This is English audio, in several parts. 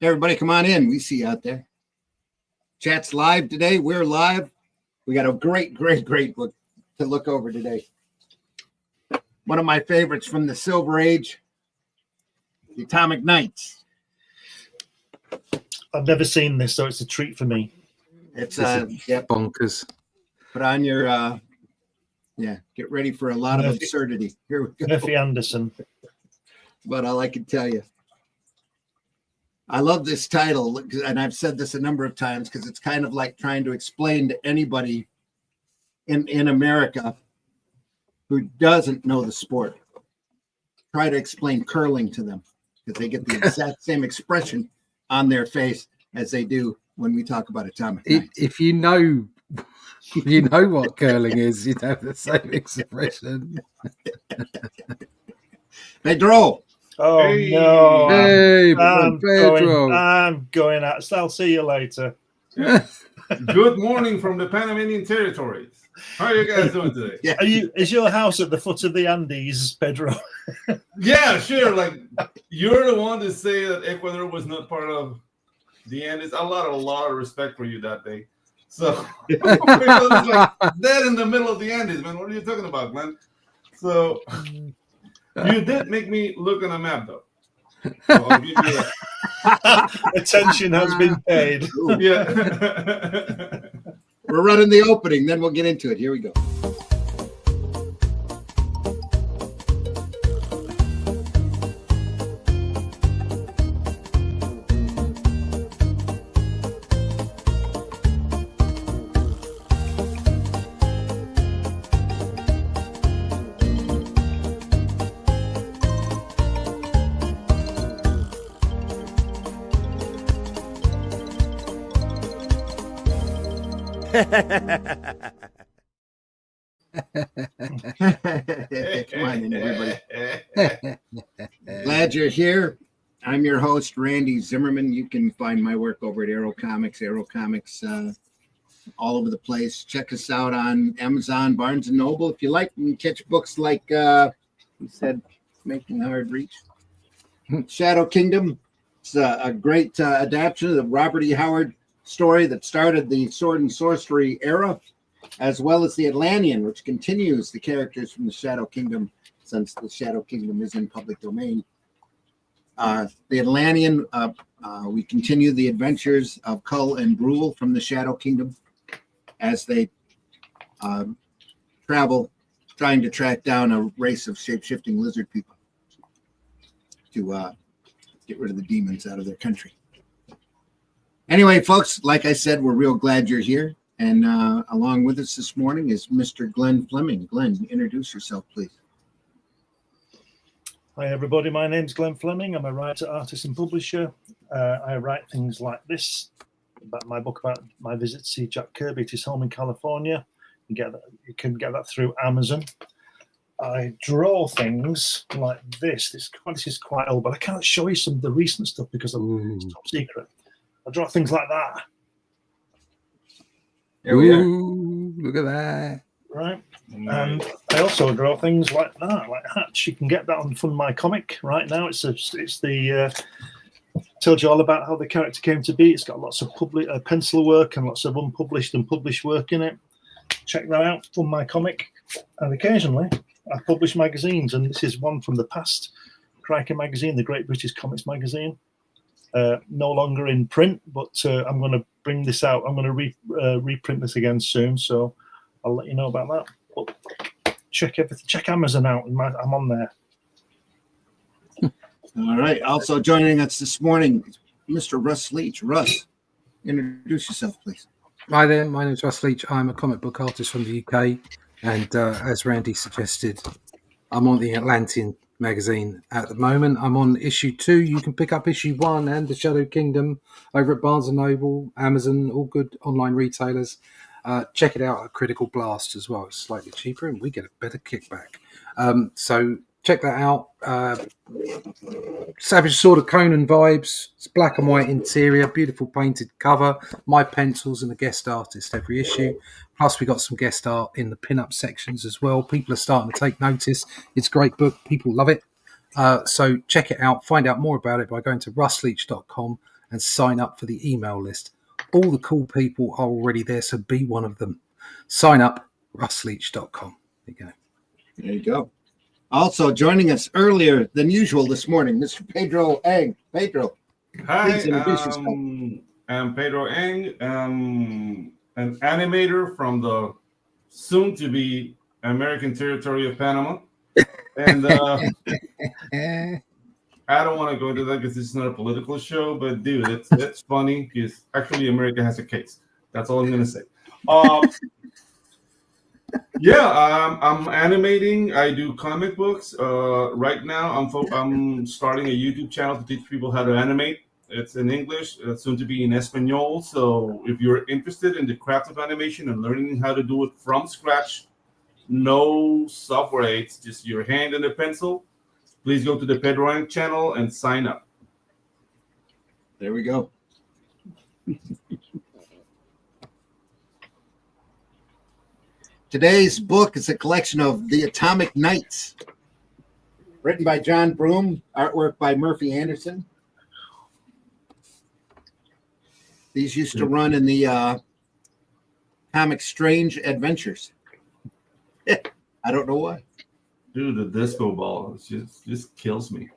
Hey, everybody, come on in. We see you out there. Chat's live today. We're live. We got a great book to look over today. One of my favorites from the Silver Age, The Atomic Knights. I've never seen this, so it's a treat for me. It's bonkers. Put on your get ready for a lot of absurdity. Here we go. Murphy Anderson. But all I can tell you, I love this title, and I've said this a number of times because it's kind of like trying to explain to anybody in America who doesn't know the sport. Try to explain curling to them because they get the exact same expression on their face as they do when we talk about Atomic Knights. If you know what curling is, you'd have the same expression. Pedro. Oh, hey. No. Hey, Pedro. I'm going out. I'll see you later. Good morning from the Panamanian territories. How are you guys doing today? Yeah. Is your house at the foot of the Andes, Pedro? Yeah, sure. Like, you're the one to say that Ecuador was not part of the Andes. I got a lot of respect for you that day. So, it's like dead in the middle of the Andes, man. What are you talking about, man? So, you did make me look on a map, though. So I'll give you that. Attention has been paid. Yeah. We're running the opening, then we'll get into it. Here we go. Come on in, everybody. Glad you're here. I'm your host, Randy Zimmerman. You can find my work over at Arrow Comics, all over the place. Check us out on Amazon, Barnes & Noble. If you like, you can catch books like, we said, Making Hard Reach. Shadow Kingdom. It's a great adaptation of the Robert E. Howard story that started the sword and sorcery era, as well as the Atlantean, which continues the characters from the Shadow Kingdom, since the Shadow Kingdom is in public domain. The Atlantean, we continue the adventures of Cull and Brule from the Shadow Kingdom as they travel, trying to track down a race of shape-shifting lizard people to get rid of the demons out of their country. Anyway, folks, like I said, we're real glad you're here. And along with us this morning is Mr. Glenn Fleming. Glenn, introduce yourself, please. Hi, everybody. My name's Glenn Fleming. I'm a writer, artist, and publisher. I write things like this, about my book about my visit to see Jack Kirby at his home in California. You can get that through Amazon. I draw things like this. This is quite old, but I can't show you some of the recent stuff because it's top secret. I draw things like that. There we are. Look at that. Right. And I also draw things like that, like Hatch. You can get that on Fund My Comic right now. It's the tells you all about how the character came to be. It's got lots of pencil work and lots of unpublished and published work in it. Check that out, Fund My Comic. And occasionally I publish magazines, and this is one from the past. Crikey magazine, the Great British Comics magazine. No longer in print, but I'm going to bring this out. I'm going to reprint this again soon, so I'll let you know about that. But check everything. Check Amazon out. I'm on there. All right. Also joining us this morning, Mr. Russ Leach. Russ, introduce yourself, please. Hi there. My name is Russ Leach. I'm a comic book artist from the UK, and as Randy suggested, I'm on the Atlantean magazine at the moment. I'm on issue 2. You can pick up issue 1 and the Shadow Kingdom over at Barnes & Noble, Amazon, all good online retailers. Check it out at Critical Blast as well. It's slightly cheaper and we get a better kickback. So check that out. Savage Sword of Conan vibes. It's black and white interior, beautiful painted cover, my pencils and a guest artist every issue. Plus we got some guest art in the pin-up sections as well. People are starting to take notice. It's a great book. People love it. So check it out. Find out more about it by going to russleach.com and sign up for the email list. All the cool people are already there, so be one of them. Sign up, russleach.com. There you go. There you go. Also joining us earlier than usual this morning, Mr. Pedro Egg. Pedro, Hi, please introduce yourself. I'm Pedro Eng, an animator from the soon-to-be American territory of Panama. And I don't want to go into that because it's not a political show, but dude, it's funny because actually America has a case. That's all I'm going to say. I'm animating. I do comic books. Right now, I'm starting a YouTube channel to teach people how to animate. It's in English, soon to be in Espanol. So if you're interested in the craft of animation and learning how to do it from scratch, no software aids, just your hand and a pencil, please go to the Pedro Eng channel and sign up. There we go. Today's book is a collection of The Atomic Knights, written by John Broome, artwork by Murphy Anderson. These used to run in the comic Strange Adventures. I don't know why. Dude, the disco ball just kills me.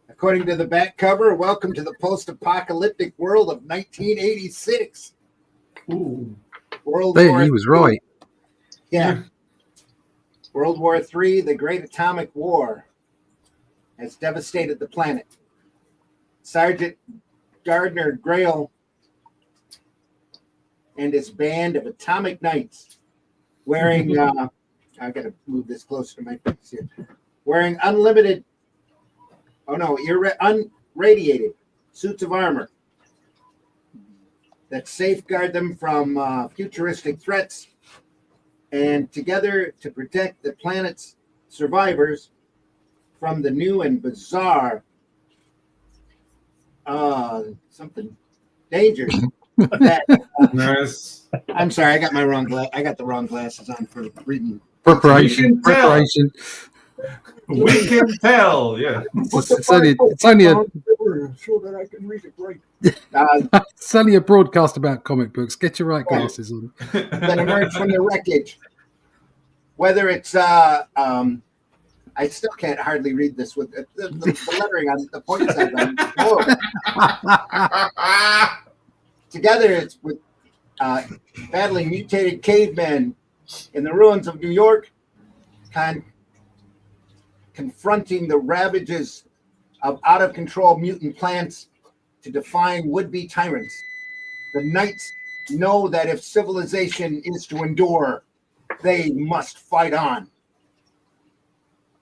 According to the back cover, welcome to the post-apocalyptic world of 1986. Ooh. World There, War he was III. right. Yeah. World War III, the Great Atomic War, has devastated the planet. Sergeant Gardner Grail and his band of atomic knights wearing, I got to move this closer to my face here, wearing unradiated suits of armor that safeguard them from futuristic threats, and together to protect the planet's survivors from the new and bizarre dangers. Nice. I'm sorry, I got my wrong I got the wrong glasses on for reading. Preparation. We can tell, yeah. It's only a so that I can read it right. it's only a broadcast about comic books. Get your right glasses on. That emerged from the wreckage. Whether it's I still can't hardly read this with the lettering on the points on them. Together, it's with battling mutated cavemen in the ruins of New York, confronting the ravages of out-of-control mutant plants to defying would-be tyrants. The knights know that if civilization is to endure, they must fight on.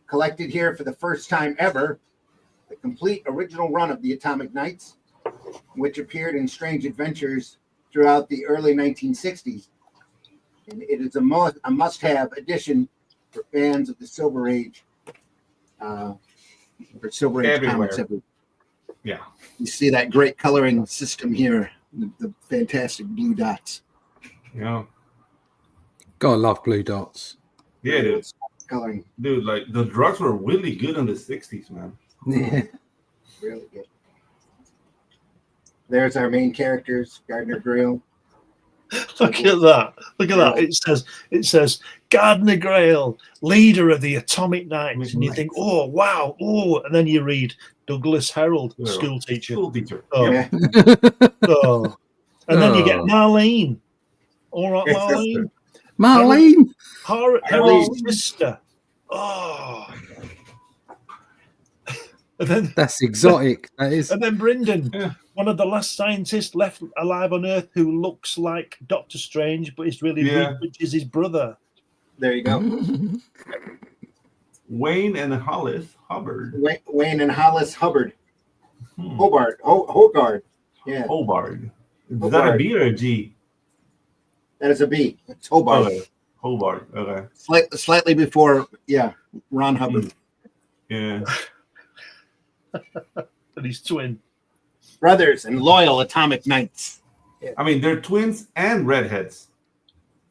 Collected here for the first time ever, the complete original run of the Atomic Knights, which appeared in Strange Adventures throughout the early 1960s. And it is a must-have edition for fans of the Silver Age. For Silver Age comics. Yeah. You see that great coloring system here, the fantastic blue dots. Yeah. Gotta love blue dots. Yeah, dude. Coloring. Dude, like the drugs were really good in the 60s, man. Yeah. Really good. There's our main characters, Gardner Grail. Look at that. Look at that. It says Gardner Grail, leader of the Atomic Knights. And you think, oh, wow. Oh, and then you read Douglas Herald, school teacher. School teacher. Oh. Yeah. Oh. And then you get Marlene. All right, Marlene. Marlene. Harold's sister. Oh. And then That's exotic. That is. And then Brendan, one of the last scientists left alive on Earth who looks like Doctor Strange, but is really Reed, which is his brother. There you go. Wayne and Hollis Hubbard. Wayne and Hollis Hubbard. Hogard. Yeah. Hobart. Is that a B or a G? That is a B. It's Hobart. Okay. Hobart. Okay. Slightly before, Ron Hubbard. Yeah. And he's twin. Brothers and loyal Atomic Knights. Yeah. I mean, they're twins and redheads.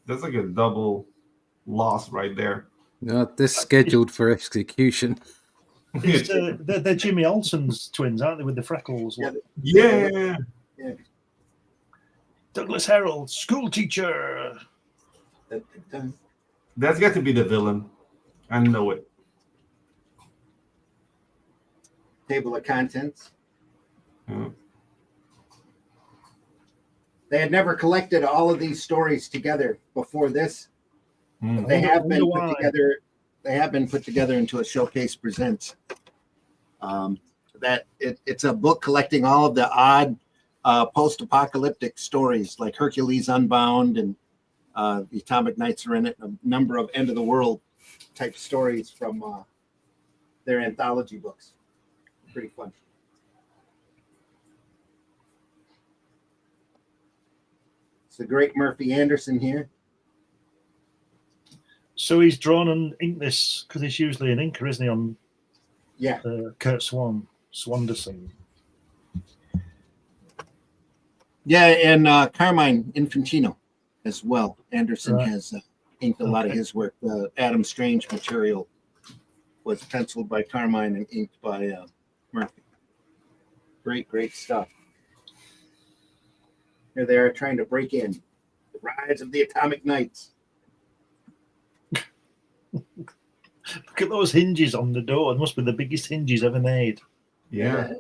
That's like a double loss right there. They're scheduled for execution. They're Jimmy Olsen's twins, aren't they, with the freckles? Yeah. Yeah. Douglas Harold, school teacher. That's got to be the villain. I know it. Table of contents. Yeah. They had never collected all of these stories together before this. Mm. They have been why. put together. They have been put together into a Showcase Presents. It's a book collecting all of the odd post-apocalyptic stories, like Hercules Unbound, and the Atomic Knights are in it. A number of end of the world type stories from their anthology books. Pretty fun. It's the great Murphy Anderson here. So he's drawn and inked this because he's usually an inker, isn't he? On Kurt Swanderson. Yeah, and Carmine Infantino as well. Anderson has inked a lot of his work. Adam Strange material was penciled by Carmine and inked by Murphy. Great stuff. Here they are trying to break in. The Rise of the Atomic Knights. Look at those hinges on the door. It must be the biggest hinges ever made. Yeah.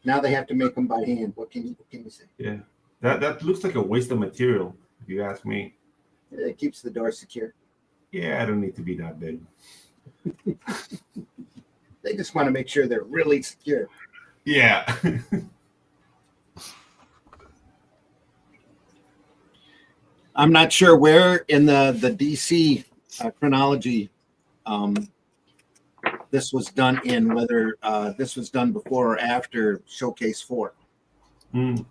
Now they have to make them by hand. What can you say? Yeah. That looks like a waste of material, if you ask me. It keeps the door secure. Yeah, I don't need to be that big. They just want to make sure they're really secure. Yeah. I'm not sure where in the DC chronology this was done in, whether this was done before or after Showcase 4. Mm.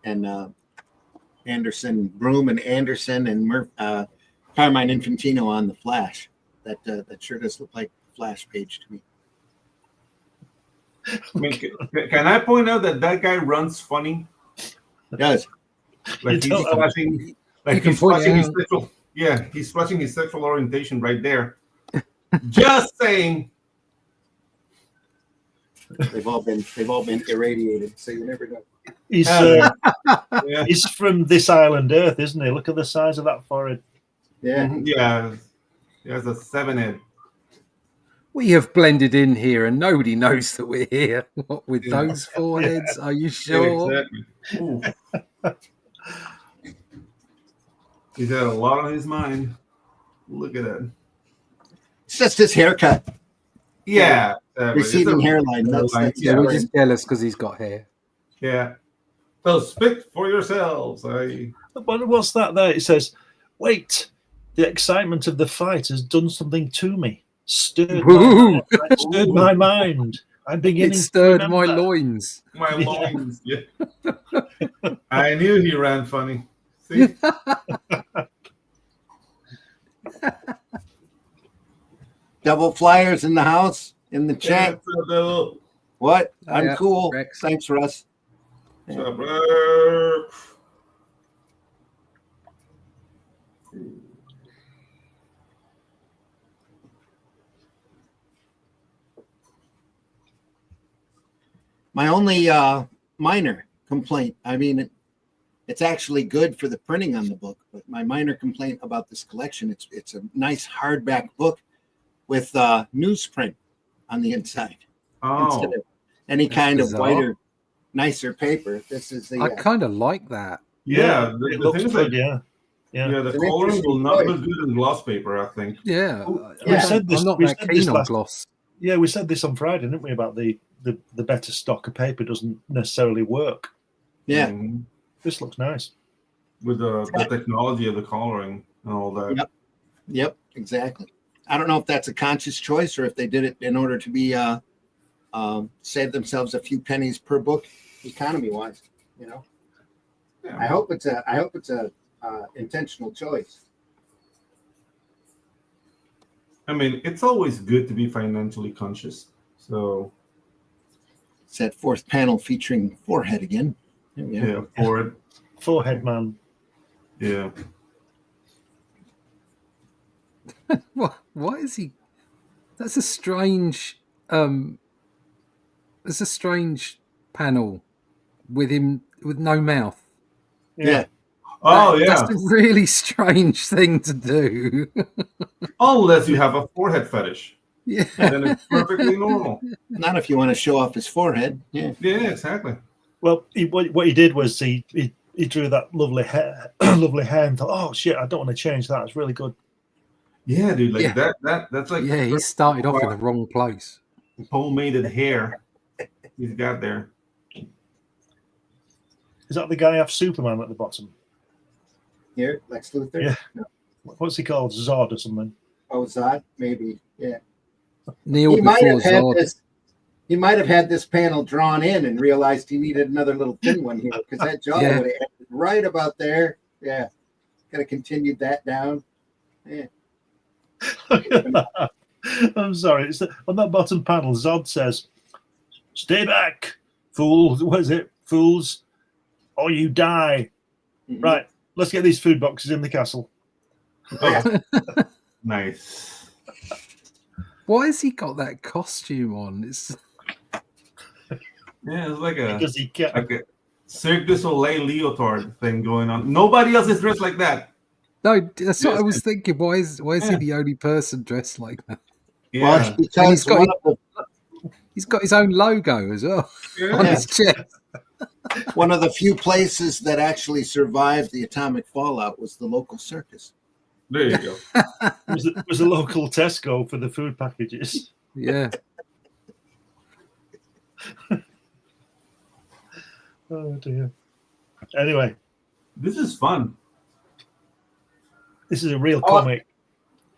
And Anderson, Broome and Anderson and Carmine Infantino on the Flash. That sure does look like a Flash page to me. I mean, can I point out that guy runs funny? It does. Like he's flashing, he's flashing his sexual orientation right there. Just saying. They've all been irradiated, so you never know. He's from this island Earth, isn't he? Look at the size of that forehead. Yeah. Mm-hmm. Yeah. He has a 7-head. We have blended in here, and nobody knows that we're here. What with those foreheads? Are you sure? Exactly. He's had a lot on his mind. Look at that. It's just his haircut. Yeah. Receding hairline. We're just jealous because he's got hair. Yeah. So speak for yourselves. But what's that there? It says, wait, the excitement of the fight has done something to me. Stirred my mind. I'm beginning it stirred to my loins. My loins. Yeah. I knew he ran funny. See? Double flyers in the house, in the chat. Yeah, what? I'm yeah, cool. Rex. Thanks, Russ. My only minor complaint, I mean, it's actually good for the printing on the book, but my minor complaint about this collection, it's a nice hardback book with newsprint on the inside instead of any kind of whiter, nicer paper. This is the. I kind of like that. Yeah, it looks good. Yeah, the coloring will not look good in gloss paper, I think. Yeah, we said this. I'm not that keen on gloss. Yeah, we said this on Friday, didn't we? About the better stock of paper doesn't necessarily work. Yeah, this looks nice with the technology of the coloring and all that. Yep, exactly. I don't know if that's a conscious choice or if they did it in order to be save themselves a few pennies per book, economy wise. You know, yeah. I hope it's a intentional choice. I mean, it's always good to be financially conscious. So it's that fourth panel featuring Forehead again. Yeah, Forehead man. Yeah. What is he? That's a strange. It's a strange panel with him with no mouth. Yeah. Oh yeah. That's a really strange thing to do. Unless you have a forehead fetish, Yeah. then it's perfectly normal. Not if you want to show off his forehead. Yeah. Yeah, exactly. Well, what he did was he drew that lovely hair, lovely hair, and thought, oh shit, I don't want to change that. It's really good. Yeah, dude. Like Yeah. that's like Yeah, he started off in the wrong place. homemade hair he's got there. Is that the guy off Superman at the bottom? Here, Lex Luthor. Yeah. No. What's he called? Zod or something? Oh, Zod, maybe. Yeah. Neil He might before have had Zod. this. He might have had this panel drawn in and realized he needed another little thin one here because that jaw Yeah. would have ended right about there. Yeah. Got to continue that down. Yeah. I'm sorry. It's on that bottom panel. Zod says, "Stay back, fools." What is it, fools? Or you die. Mhm. Right. Let's get these food boxes in the castle. Yeah. Nice. Why has he got that costume on? It's Yeah, it's like a Because he can't. Cirque du Soleil leotard thing going on. Nobody else is dressed like that. no, that's what I Yes. was thinking. Why is Yeah. he the only person dressed like that? Yeah. Well, it's And because he's got one of He's got his own logo as well on yeah. his chest. one of the few places that actually survived the atomic fallout was the local circus. There you go. It was a local Tesco for the food packages. Yeah. Oh dear. Anyway, This is fun. this is a real Oh, comic.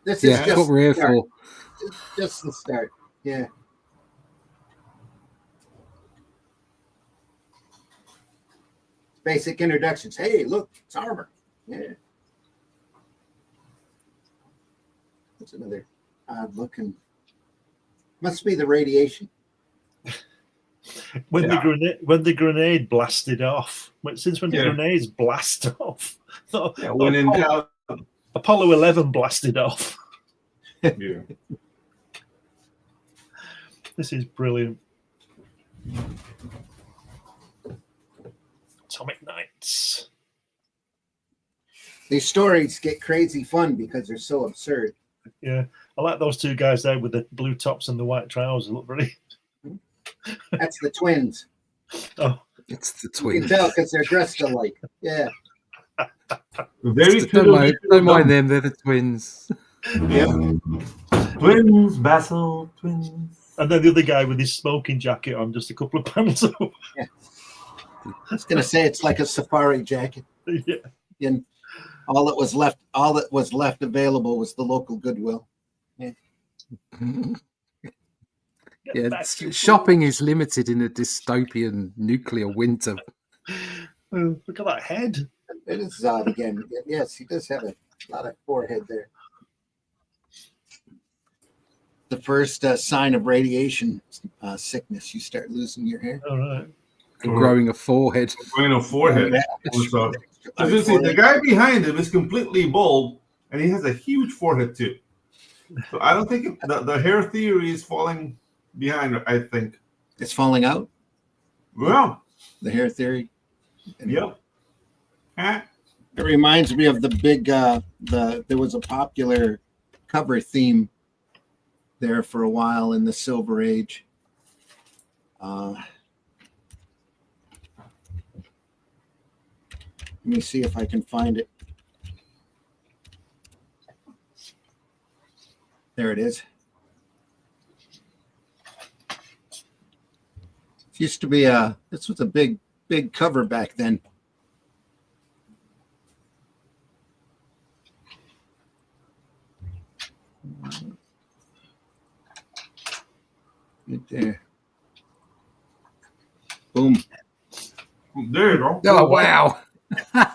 This is Yeah, that's just what we're here the start. for. Just the start. Yeah. Basic introductions. Hey, look, it's armor. Yeah. That's another odd looking. Must be the radiation. When Yeah. the grenade blasted off. Since when did Yeah. grenades blast off? Thought- Yeah, when in doubt. Apollo 11 blasted off. Yeah. This is brilliant. Atomic Knights. These stories get crazy fun because they're so absurd. Yeah, I like those two guys there with the blue tops and the white trousers. Look really. That's the twins. Oh, It's the You can twins. tell because they're dressed alike. Yeah. Very Don't mind them, they're the twins. Yep. Twins, Basil, twins. and then the other guy with his smoking jacket on, just a couple of panels over. I was gonna say it's like a safari jacket. Yeah. And all that was left available was the local Goodwill. Yeah, Back to shopping is limited in a dystopian nuclear winter. Oh, look at that head. It is Zod again. Yes, he does have a lot of forehead there. The first sign of radiation sickness, you start losing your hair. All right. And growing a forehead. Growing a forehead. So, as you see, the guy behind him is completely bald, and he has a huge forehead too. So I don't think the hair theory is falling behind. I think. It's falling out. Well, The hair theory. yep. Huh? It reminds me of the big. There was a popular cover theme there for a while in the Silver Age. Let me see if I can find it. There it is. It used to be this was a big cover back then. Right there. Boom. There you go. Oh, wow.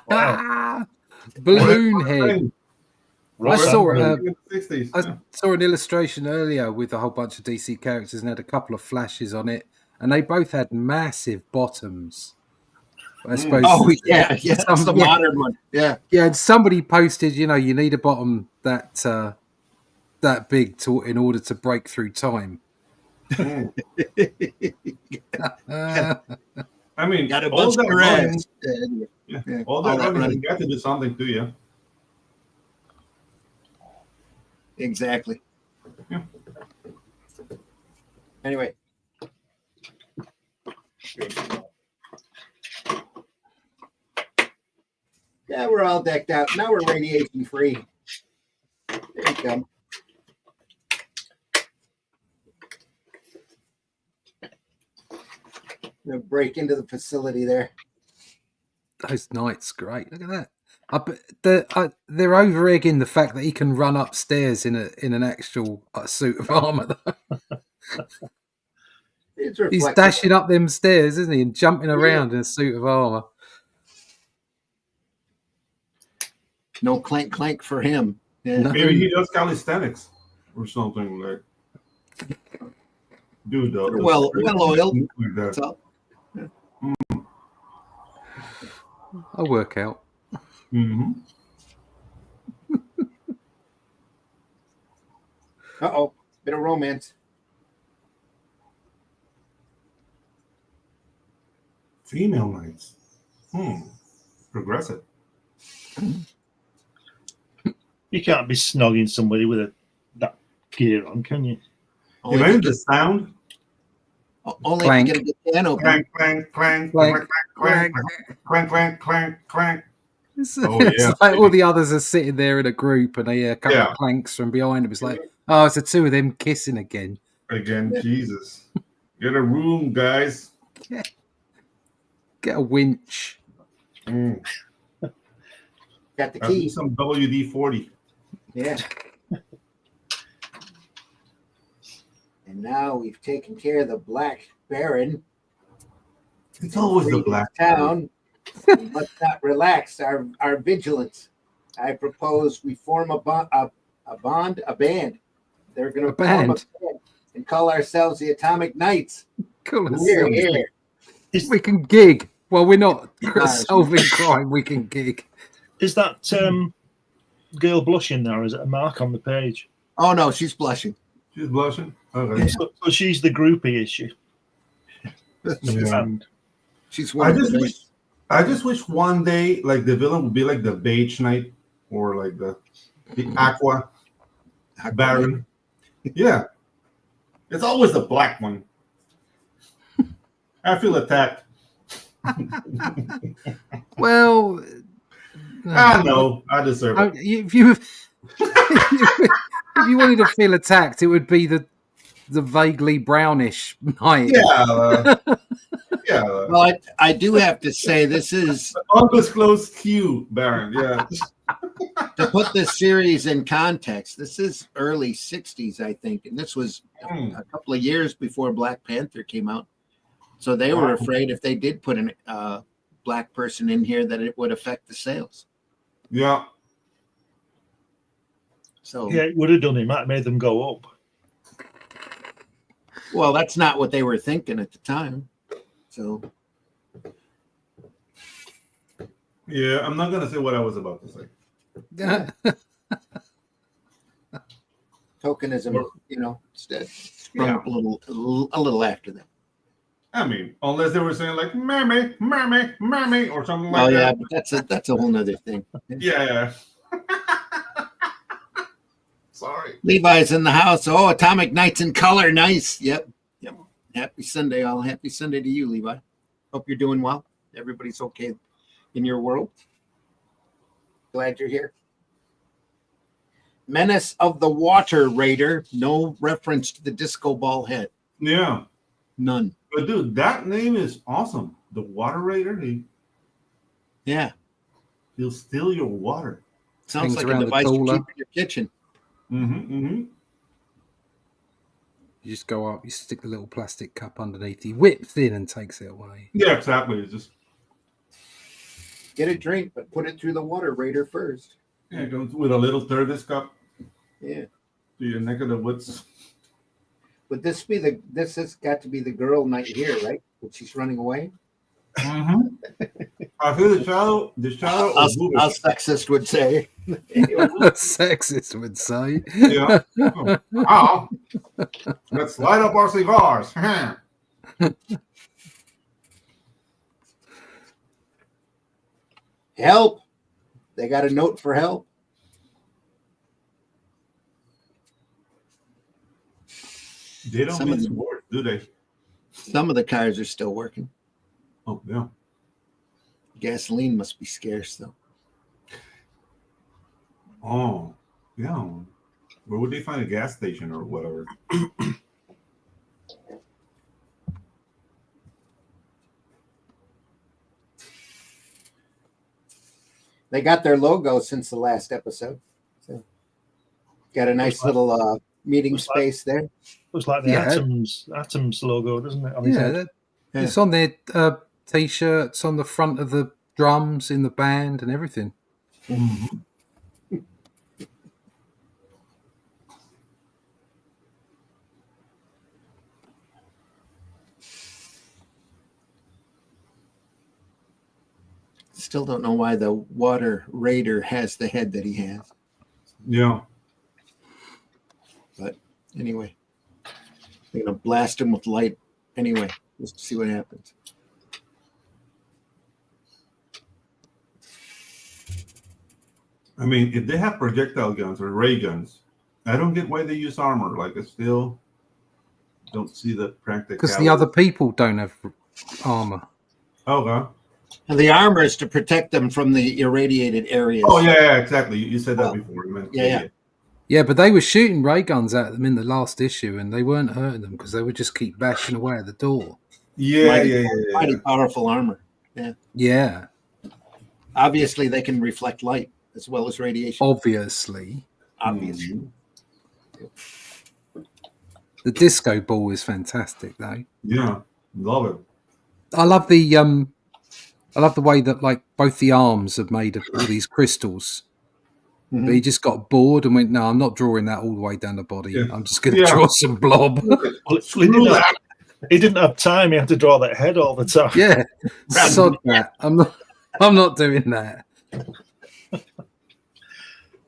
Wow. Balloon head. I saw it. In the 60s. I saw an illustration earlier with a whole bunch of DC characters and had a couple of flashes on it, and they both had massive bottoms. I suppose. Oh yeah, that's the yeah. modern one. Yeah. Yeah, and somebody posted, you need a bottom that that big in order to break through time. Mm. Uh, I mean, Got a all bust that your running, ass. yeah, all that running got to do something to you. Exactly. Yeah. Anyway. Yeah, we're all decked out. Now we're radiation free. There you go. Gonna break into the facility there. those nights, great. Look at that. They're over egging the fact that he can run upstairs in an actual suit of armor. It's He's reflective. dashing up them stairs, isn't he, and jumping around in a suit of armor. No clank clank for him. Yeah. No. Maybe he does calisthenics or something like. Dude, though, Well oiled. like that. That's all. I'll work out. Mm-hmm. Uh-oh. Bit of romance. Female knights. Progressive. You can't be snogging somebody with that gear on, can you? Only Imagine if you the sound. only Clank. if you get a good can open. Clank, clank, clank, Clank, clank, clank, clank, clank, clank. It's, Oh, it's yeah. like all the others are sitting there in a group and they hear a couple Yeah. of clanks from behind them. It's like, oh, it's the two of them kissing again. Again, Jesus. Get a room, guys. Get a winch. Got the I'll key. do some WD-40. Yeah. And now we've taken care of the Black Baron. It's always the Freed black town. We must not relax our vigilance. I propose we form a band. They're going to A form a band? band and call ourselves the Atomic Knights. Cool. We're here. We can gig. Well, we're not Nice. solving crime. We can gig. Is that girl blushing there? Or is it a mark on the page? Oh no, she's blushing. She's blushing. Okay. So she's the groupie, is she? Yeah. And She's I one of just the wish, I just wish one day, like the villain would be like the Beige Knight or like the Aqua Baron. Yeah, it's always the black one. I feel attacked. Well, I know. I deserve it. if you if you wanted to feel attacked, it would be the vaguely brownish knight. Yeah. Yeah. Well, I do have to say this is Undisclosed hue, Baron. Yeah. to put this series in context. This is early '60s, I think, and this was a couple of years before Black Panther came out. So they were afraid if they did put a black person in here that it would affect the sales. Yeah. So yeah, it would have done. It might have made them go up. well, that's not what they were thinking at the time. So Yeah. I'm not gonna say what I was about to say. tokenism, instead sprung up a little after that. I mean, unless they were saying like "mammy, mammy, mammy" or something like Oh yeah, that. but that's a whole nother thing. Yeah. Sorry. Levi's in the house. Oh, Atomic Knights in color. Nice. Yep. Happy Sunday, all. Happy Sunday to you, Levi. Hope you're doing well. Everybody's okay in your world. Glad you're here. Menace of the Water Raider. No reference to the disco ball head. Yeah. None. But dude, that name is awesome. The Water Raider. Yeah. He'll steal your water. Sounds Hangs like around a the device you cooler. keep in your kitchen. Mm-hmm. You just go up, you stick the little plastic cup underneath, he whips in and takes it away. Yeah, exactly. It's just Get a drink, but put it through the Water Raider first. it comes with a little service cup Yeah. to your neck of the woods. Would this has got to be the girl knight here, right? But she's running away. I feel the shadow Us, of Buddha. us sexist would say. Sexist would say. Yeah. Now, let's light up our cigars. Help! They got a note for help. They don't Some of miss them- words, do they? Some of the cars are still working. Oh, yeah. Gasoline must be scarce, though. Oh, yeah. Where would they find a gas station or whatever? They got their logo since the last episode. So got a nice little meeting Looks like- space there. Looks like the Yeah. Atoms logo, doesn't it? On his Yeah, head? Yeah. it's on their t-shirts, on the front of the drums in the band and everything. Mhm. Still don't know why the water raider has the head that he has. Yeah. But anyway, they're gonna blast him with light anyway, just to see what happens. I mean, if they have projectile guns or ray guns, I don't get why they use armor. Like, I still don't see the practicality. Because the other people don't have armor. Okay. And the armor is to protect them from the irradiated areas. Oh, yeah, exactly. You said that before. You meant- Yeah. Yeah, but they were shooting ray guns at them in the last issue, and they weren't hurting them because they would just keep bashing away at the door. Yeah, Mighty- yeah. Mighty powerful armor. Yeah, Obviously, they can reflect light as well as radiation. obviously. Obviously. The disco ball is fantastic, though. Yeah, love it. I love the way that like both the arms are made of all these crystals. Mhm. But he just got bored and went, "No, I'm not drawing that all the way down the body. Yeah. I'm just going to Yeah. draw some blob." Well, he didn't have time. He had to draw that head all the time. Yeah, sod that. I'm not doing that.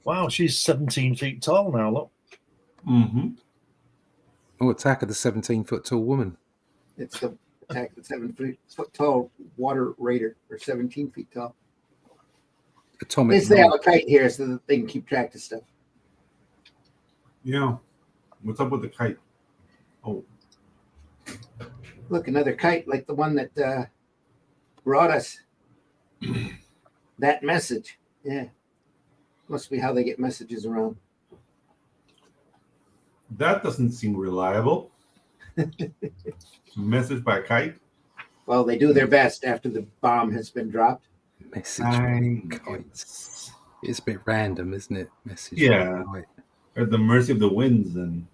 Wow, she's 17 feet tall now. Look. Mm-hmm. Oh, Attack of the 17-foot tall woman. It's the Attack of the 7 foot tall water raider, or 17 feet tall. At Atomic. least they have a kite here so that they can keep track of stuff. Yeah. What's up with the kite? Oh, Look, another kite like the one that brought us that message. Yeah. Must be how they get messages around. that doesn't seem reliable. Message by kite. Well, they do their best after the bomb has been dropped. Message I kites. It's a bit random, isn't it? Message. Yeah. Kite. At the mercy of the winds and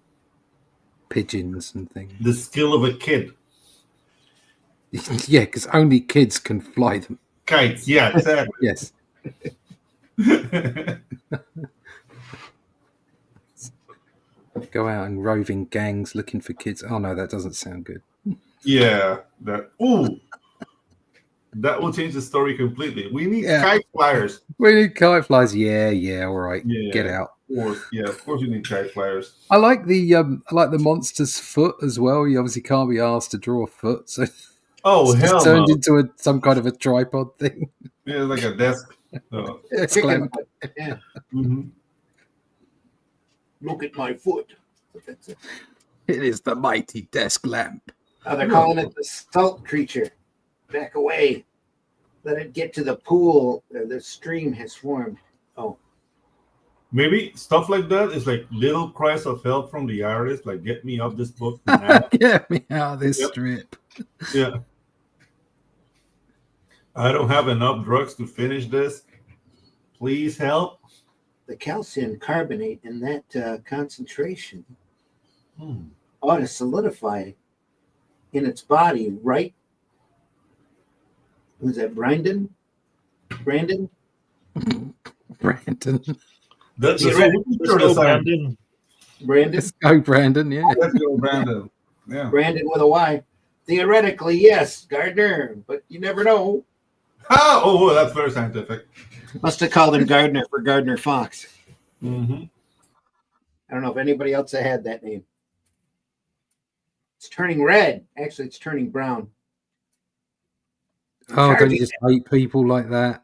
Pigeons and things. the skill of a kid. Yeah, because only kids can fly them. Kites, yeah, exactly. Yes. Go out in roving gangs looking for kids. Oh no, that doesn't sound good. Yeah, that will change the story completely. We need Yeah. kite flyers. We need kite flies. Yeah, all right. Yeah. Get out. Of course you need kite flyers. I like the monster's foot as well. You obviously can't be asked to draw a foot, so Oh it's hell just no! turned into some kind of a tripod thing. Yeah, it's like a desk. It's Chicken clamp. foot. Yeah. Mhm. Look at my foot. That's it. It is the mighty desk lamp. Oh, they're calling it the salt creature. Back away. Let it get to the pool. The stream has formed. Oh, Maybe stuff like that is like little cries of help from the artist, like get me off this book now. Get me out of this Yep. strip. Yeah. I don't have enough drugs to finish this. Please help. the calcium carbonate in that concentration Hmm. ought to solidify in its body, right? Who's that? Brandon? Brandon. That's You're the right. Let's go, Brandon. Brandon? Let's go, Brandon. Yeah. Let's go, Brandon. Yeah. Brandon with a Y. Theoretically, yes, Gardner, but you never know. Oh, that's very scientific. Must have called him Gardner for Gardner Fox. Mm-hmm. I don't know if anybody else had that name. It's turning red. Actually, it's turning brown. Oh, don't you just hate people like that?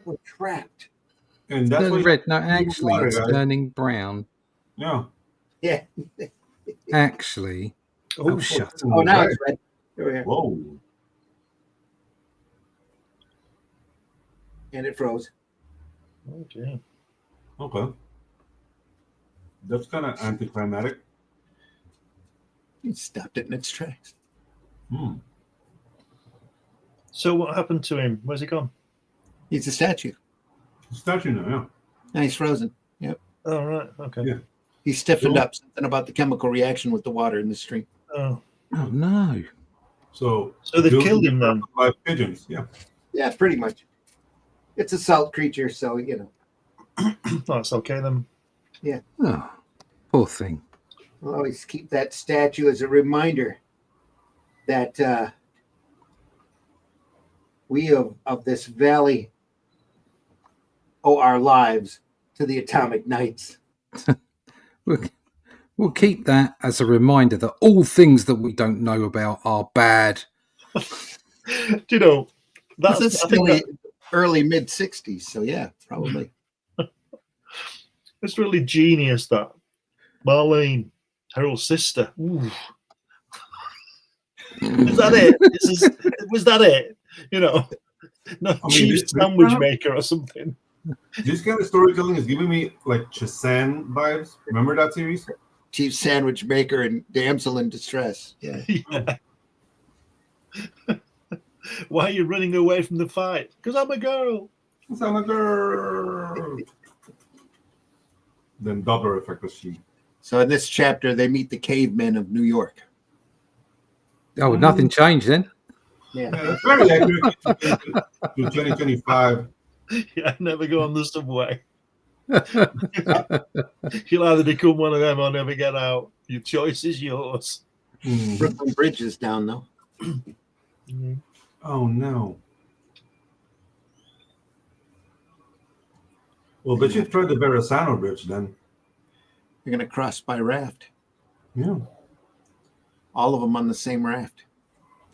We're trapped. And that's Turning what red. No, actually, water, it's guys. turning brown. Yeah. Yeah. Actually. Oh, shut up. Oh, now it's red. Over here. Whoa. And it froze. Okay. Okay. That's kind of anticlimactic. It stopped it in its tracks. Hmm. So what happened to him? Where's he gone? He's a statue. Statue now, yeah. Now he's frozen. Yep. Oh, right. Okay. Yeah. He stiffened up. Something about the chemical reaction with the water in the stream. Oh. Oh, no. So they've killed him then? By pigeons, yeah. Yeah, pretty much. It's a salt creature, so, you know. That's okay then. Oh, poor thing. We'll always keep that statue as a reminder that we of this valley owe our lives to the atomic knights. We'll keep that as a reminder that all things that we don't know about are bad. Do you know, This is I think still early mid-60s, so yeah, probably. it's really genius that Marlene, Harold's sister. Ooh. Is that it? Was that it? You know, no chief sandwich maker or something. This kind of storytelling is giving me like Chazan vibes. Remember that series? Chief sandwich maker and damsel in distress. Yeah. Yeah. Why are you running away from the fight? Because I'm a girl. Because I'm a girl. Then Doppler effect was she. So in this chapter, they meet the cavemen of New York. Oh, nothing changed then. Yeah. Yeah, that's very accurate to 2025. Yeah, never go on the subway. You'll either become one of them or never get out. Your choice is yours. Brooklyn Bridge is down, though. Oh, no. Well, but you tried the Verrazano Bridge then. You're going to cross by raft. Yeah. All of them on the same raft.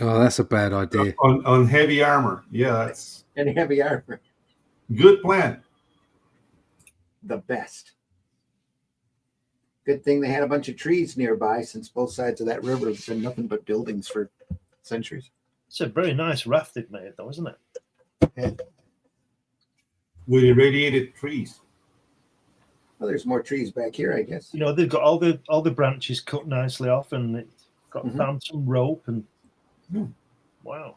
Oh, that's a bad idea. On heavy armor. Yeah, that's And heavy armor. good plan. The best. Good thing they had a bunch of trees nearby, since both sides of that river have been nothing but buildings for centuries. It's a very nice raft they've made, though, isn't it? Yeah. With irradiated trees. Well, there's more trees back here, I guess. You know, they've got all the branches cut nicely off, and it's got found some rope and wow.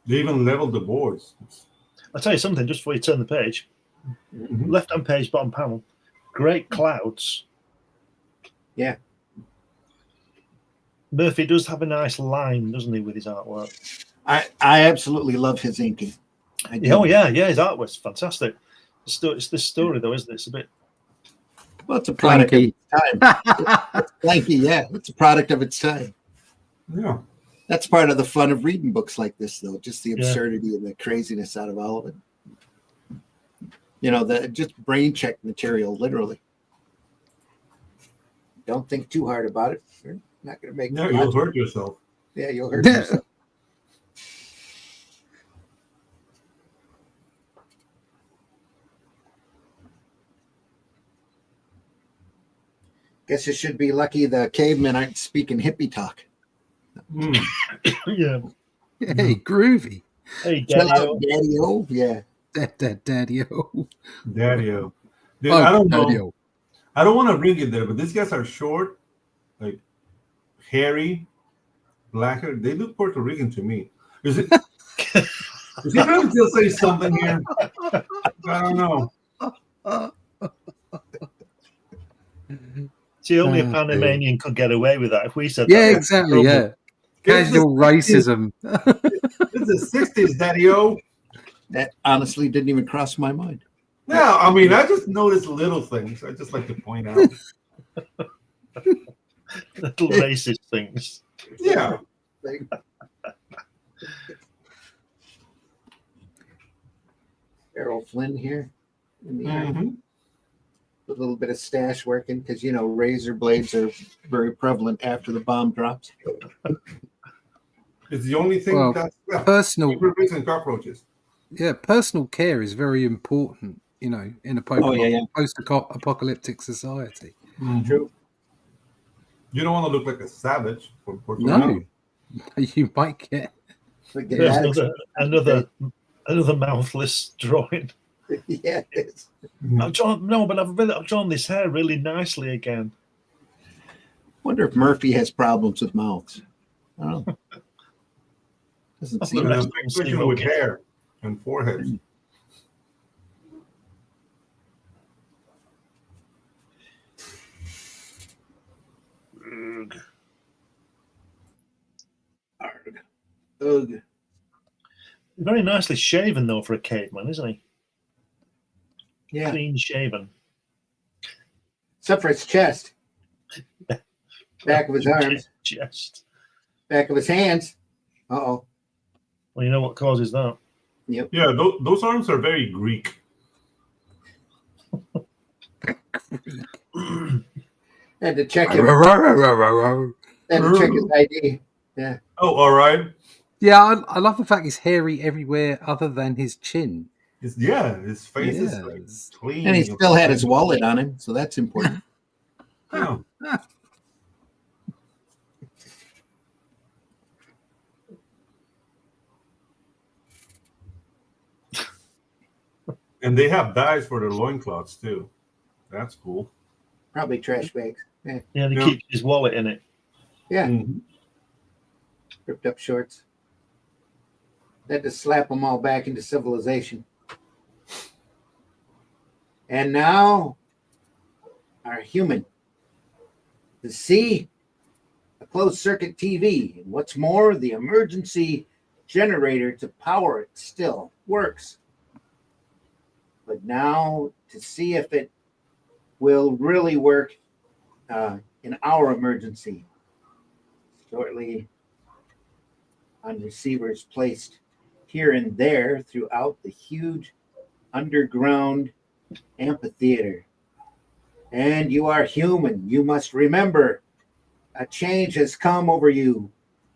They even leveled the boards. I'll tell you something, just before you turn the page. Left-hand page, bottom panel. Great clouds. Yeah. Murphy does have a nice line, doesn't he, with his artwork? I absolutely love his inking. I do. Oh, yeah, his artwork's fantastic. It's this story, though, isn't it? It's a bit... Well, it's a product of its time. It's blanky, yeah. It's a product of its time. Yeah. That's part of the fun of reading books like this, though. Just the absurdity and the craziness out of all of it. You know, just brain check material, literally. Don't think too hard about it. You're not going to make. No, you'll hurt yourself. Yeah, you'll hurt yourself. Guess you should be lucky the cavemen aren't speaking hippie talk. Yeah. Hey, groovy. Hey, Chill Daddy-o. out, Daddy-o. Yeah. Daddy-o. Daddy-o. Dude, Oh, I don't know. Daddy-o. I don't want to bring it there, but these guys are short, like hairy, black hair. They look Puerto Rican to me. Is it? Is he trying to still say something here? I don't know. See, only a Panamanian could get away with that. If we said Yeah, that, exactly. Yeah. Casual racism. It's the 60s, Daddy-o. That honestly didn't even cross my mind. Yeah, I mean, I just noticed little things. I just like to point out. little racist things. Yeah. Like, Errol Flynn here in the area. Mhm. A little bit of stash working because razor blades are very prevalent after the bomb drops. It's the only thing Well, that's left. personal, Replacing cockroaches. personal care is very important, in a post-apocalyptic society. Mhm. True. You don't want to look like a savage for too No, long. you might get. But get There's that another mouthless drawing. yeah, it's, I've drawn this hair really nicely again. wonder if Murphy has problems with mouths. I don't know. Doesn't seem Well, And like I'm fixing with hair and foreheads. Ugh. Very nicely shaven though for a caveman, isn't he? Yeah, Clean shaven. except for his chest, back of his arms, Chest. back of his hands. Uh-oh. Well, you know what causes that? Yep. Yeah, those arms are very Greek. Had to check him. Had to check his ID. Yeah. Oh, all right. Yeah, I love the fact he's hairy everywhere other than his chin. His face is like Yes. clean. And he still had his wallet on him, so that's important. Yeah. And they have dyes for their loincloths too. That's cool. Probably trash bags. Yeah. Yeah, they Yeah. keep his wallet in it. Yeah. Mhm. Ripped up shorts. Had to slap them all back into civilization. And now, our human. To see a closed circuit TV. And what's more, the emergency generator to power it still works. But now, to see if it will really work in our emergency. Shortly on receivers placed here and there throughout the huge underground amphitheater. And you are human. You must remember a change has come over you,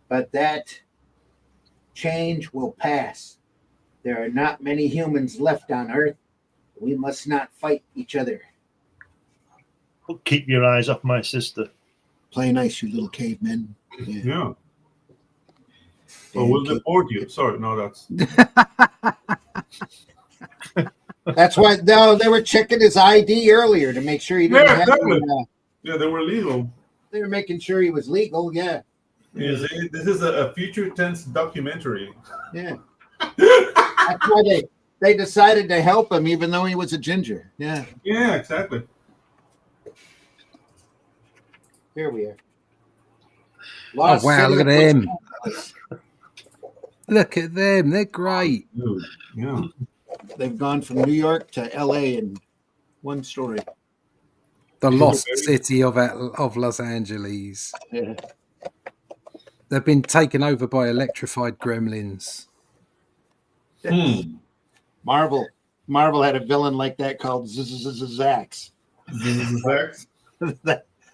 but that change will pass. There are not many humans left on Earth. We must not fight each other. But keep your eyes off my sister. Play nice, you little cavemen. Yeah. Yeah. Well, we'll deport you. Sorry, no, that's That's why they were checking his ID earlier to make sure he didn't have exactly. any, Yeah, they were legal. they were making sure he was legal. Yeah. This is a future tense documentary. Yeah. That's why they decided to help him even though he was a ginger. Yeah. Yeah, exactly. Here we are. Oh, wow, look at them. Los- Look at them. They're great. Dude, yeah. They've gone from New York to LA in one story. The lost city of Los Angeles. Yeah. They've been taken over by electrified gremlins. Marvel had a villain like that called Zax.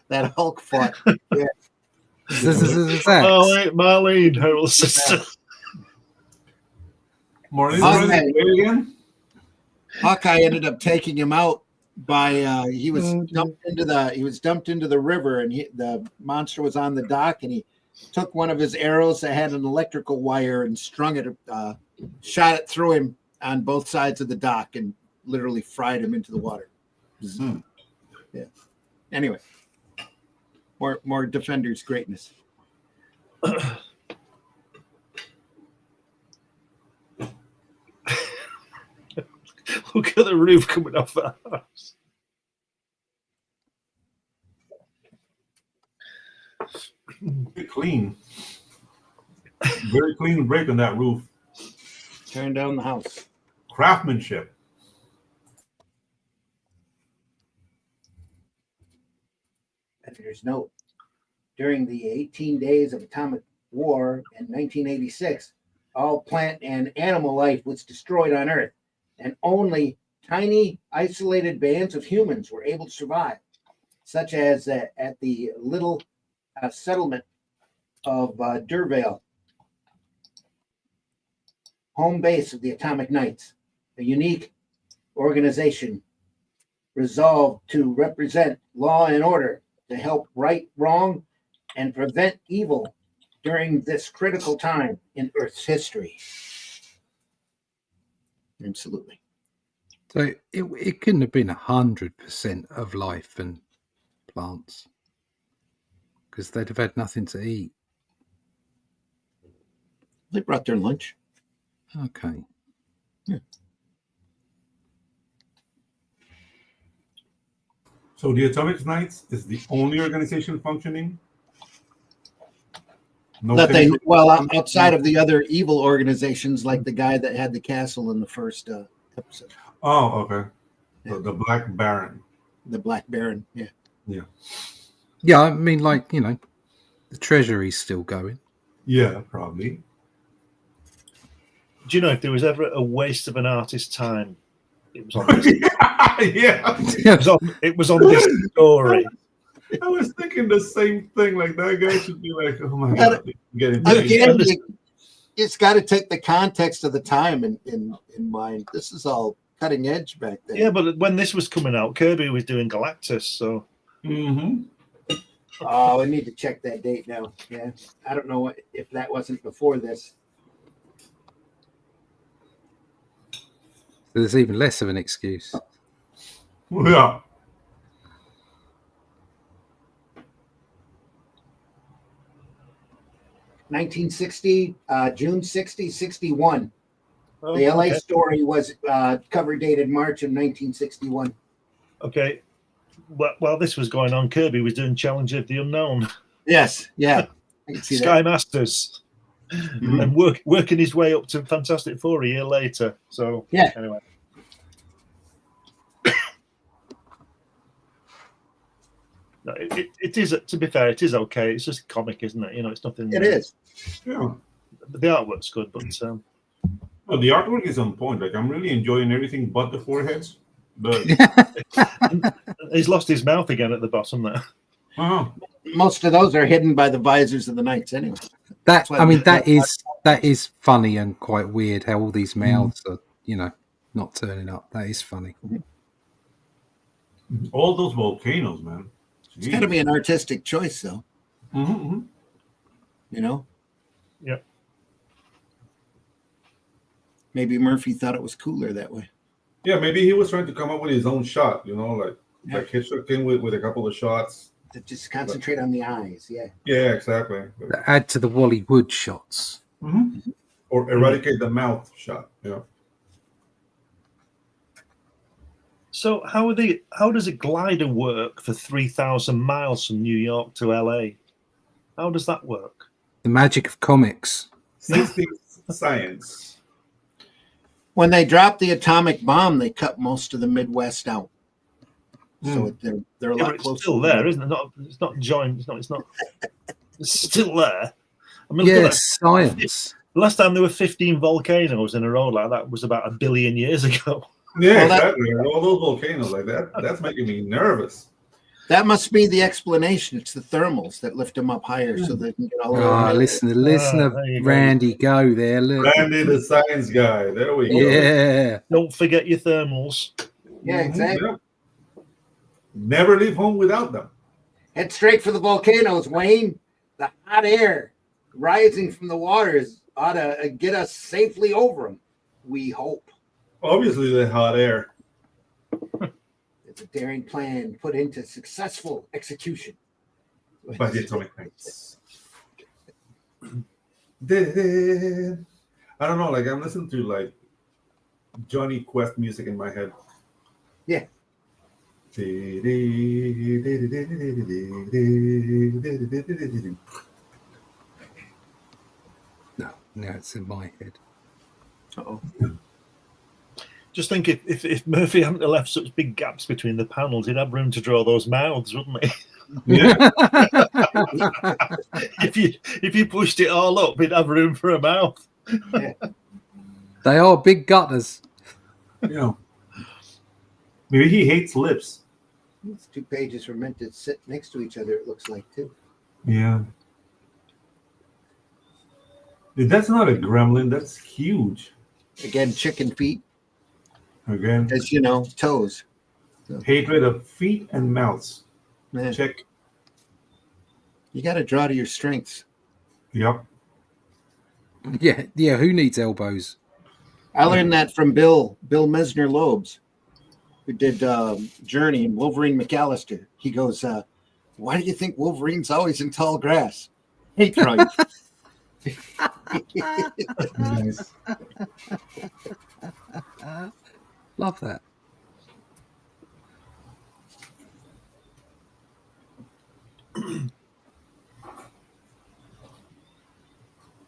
That Hulk fought. Yeah. Zax. Oh, wait, Marlene, her little sister. Again? Hawkeye ended up taking him out by he was dumped into the river, and the monster was on the dock, and he took one of his arrows that had an electrical wire and strung it, shot it through him on both sides of the dock, and literally fried him into the water. Yeah. Anyway, more Defenders greatness. Look at the roof coming off that house. Very clean. Very clean break on that roof. Turn down the house. Craftsmanship. Editor's note. during the 18 days of atomic war in 1986, all plant and animal life was destroyed on Earth, and only tiny, isolated bands of humans were able to survive, such as at the little settlement of Durvale, home base of the Atomic Knights, a unique organization resolved to represent law and order, to help right wrong and prevent evil during this critical time in Earth's history. Absolutely. So it couldn't have been 100% of life and plants because they'd have had nothing to eat. They brought their lunch. Okay. Yeah. So the Atomic Knights is the only organization functioning. No That they, Pinnacle- well, outside of the other evil organizations, like the guy that had the castle in the first episode, Oh, okay. So the Black Baron. the Black Baron. Yeah. Yeah, I mean, like, the treasury's still going. Yeah, probably. Do you know if there was ever a waste of an artist's time? It was on this. Yeah. It was on this story. I was thinking the same thing. Like that guy should be like, oh my god, getting Again, it's got to take the context of the time in mind. This is all cutting edge back then. Yeah, but when this was coming out, Kirby was doing Galactus, so. Mm-hmm. Oh, I need to check that date now. Yeah, I don't know if that wasn't before this. There's even less of an excuse. Yeah. June 60, 61. Oh, The LA okay. story was cover dated March of 1961. Okay. Well, while this was going on, Kirby was doing Challenge of the Unknown, Yes, yeah. I can see Sky that. Masters, Mhm. and working his way up to Fantastic Four a year later. So, Yeah. Anyway. No, it is, to be fair, it is okay. It's just a comic, isn't it? It's nothing. It is. Yeah. The artwork's good, but Well, the artwork is on point. Like I'm really enjoying everything but the foreheads. But he's lost his mouth again at the bottom there. Most of those are hidden by the visors of the knights anyway. That why I mean, we- that is funny and quite weird how all these mouths are, not turning up. That is funny. all those volcanoes, man. It's got to be an artistic choice, though. Mm-hmm. Yep. Maybe Murphy thought it was cooler that way. Yeah, maybe he was trying to come up with his own shot. Like Hitchcock came with a couple of shots. To just concentrate on the eyes. Yeah. Yeah, exactly. Add to the Wally Wood shots. Mm-hmm. Or eradicate the mouth shot. Yeah. So how does a glider work for 3,000 miles from New York to LA? How does that work? The magic of comics. 60s science. When they dropped the atomic bomb, they cut most of the Midwest out. So they're a Yeah, lot but it's closer. still there, isn't it? It's not joined. It's not. It's still there. I mean, look at Yes, science. that. Last time there were 15 volcanoes in a row like that was about 1 billion years ago. Yeah, Well, exactly. All those volcanoes like that. That's making me nervous. That must be the explanation. It's the thermals that lift them up higher so they can get all the way Ah, around. listen to there you go. Randy go there. Look. Randy, the science guy. There we go. Yeah. Don't forget your thermals. Yeah, exactly. Yeah. Never leave home without them. Head straight for the volcanoes, Wayne. The hot air rising from the waters ought to get us safely over them. We hope. Obviously, the hot air. It's a daring plan put into successful execution. By the Atomic Knights. I don't know, like I'm listening to like Johnny Quest music in my head. Yeah. No, it's in my head. Uh-oh. Just think if Murphy hadn't left such big gaps between the panels, he'd have room to draw those mouths, wouldn't he? Yeah. If you pushed it all up, it'd have room for a mouth. They are big gutters. Yeah. Maybe he hates lips. These 2 pages were meant to sit next to each other, it looks like, too. Yeah. That's not a gremlin. That's huge. Again, chicken feet, Again, as you know, toes. hatred of feet and mouths. Man, Check. you got to draw to your strengths. Yep. Yeah. Who needs elbows? I learned that from Bill Mesner Loebs, who did Journey and Wolverine McAllister. He goes, "Why do you think Wolverine's always in tall grass?" Hate drugs. Nice. Love that.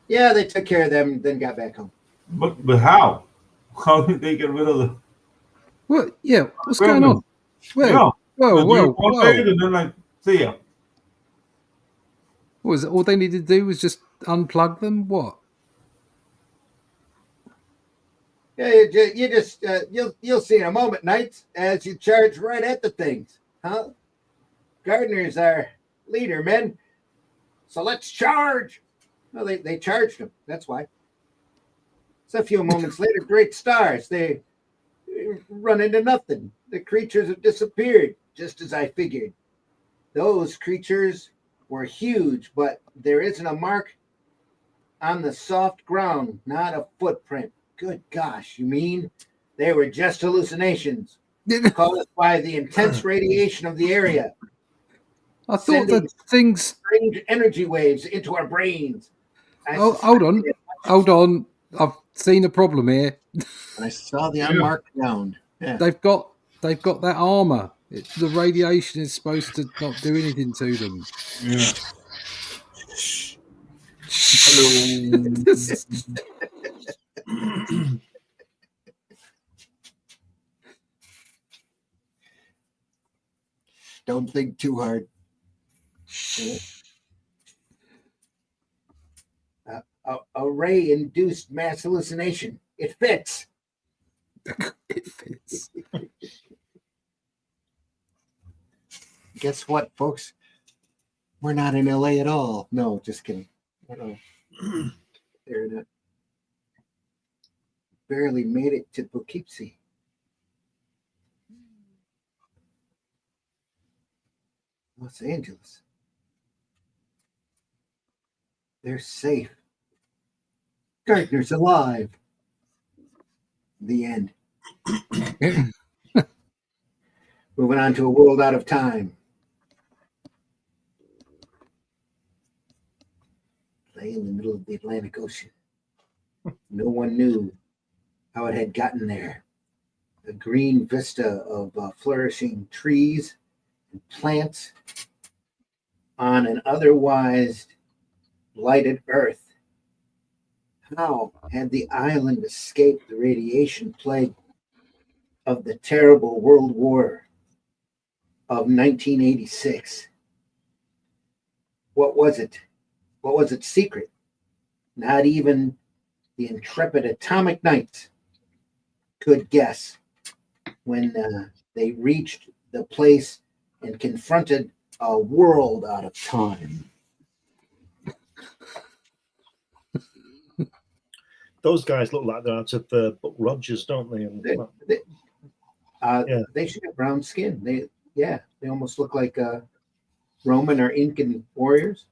Yeah, they took care of them, then got back home. But how? How did they get rid of the What? Yeah. What's gremlins? going on? Well, Yeah. One page and then like, see ya. What was it? All they needed to do was just unplug them? What? Yeah, you just you'll see in a moment, Knights, as you charge right at the things, huh? Gardeners are leader men, so let's charge. Well, they charged them. That's why. So a few moments later, great stars. They run into nothing. The creatures have disappeared, just as I figured. Those creatures were huge, but there isn't a mark on the soft ground, not a footprint. Good gosh, you mean they were just hallucinations caused by the intense radiation of the area, I thought that things. strange energy waves into our brains. Oh, hold on. I've seen a problem here. I saw the unmarked ground. Yeah. They've got that armor. The radiation is supposed to not do anything to them. Yeah. Don't think too hard. A ray-induced mass hallucination. It fits. It fits. Guess what, folks? We're not in LA at all. No, just kidding. They're not. Barely made it to Poughkeepsie. Los Angeles. They're safe. Gardner's alive. The end. Moving on to a world out of time. Lay in the middle of the Atlantic Ocean. No one knew how it had gotten there. A green vista of flourishing trees and plants on an otherwise lighted earth. How had the island escaped the radiation plague of the terrible World War of 1986? What was it? What was its secret? Not even the intrepid atomic knights could guess when they reached the place and confronted a world out of time. Those guys look like they're out of Buck Rogers, don't they? And, They should have brown skin. They almost look like Roman or Incan warriors.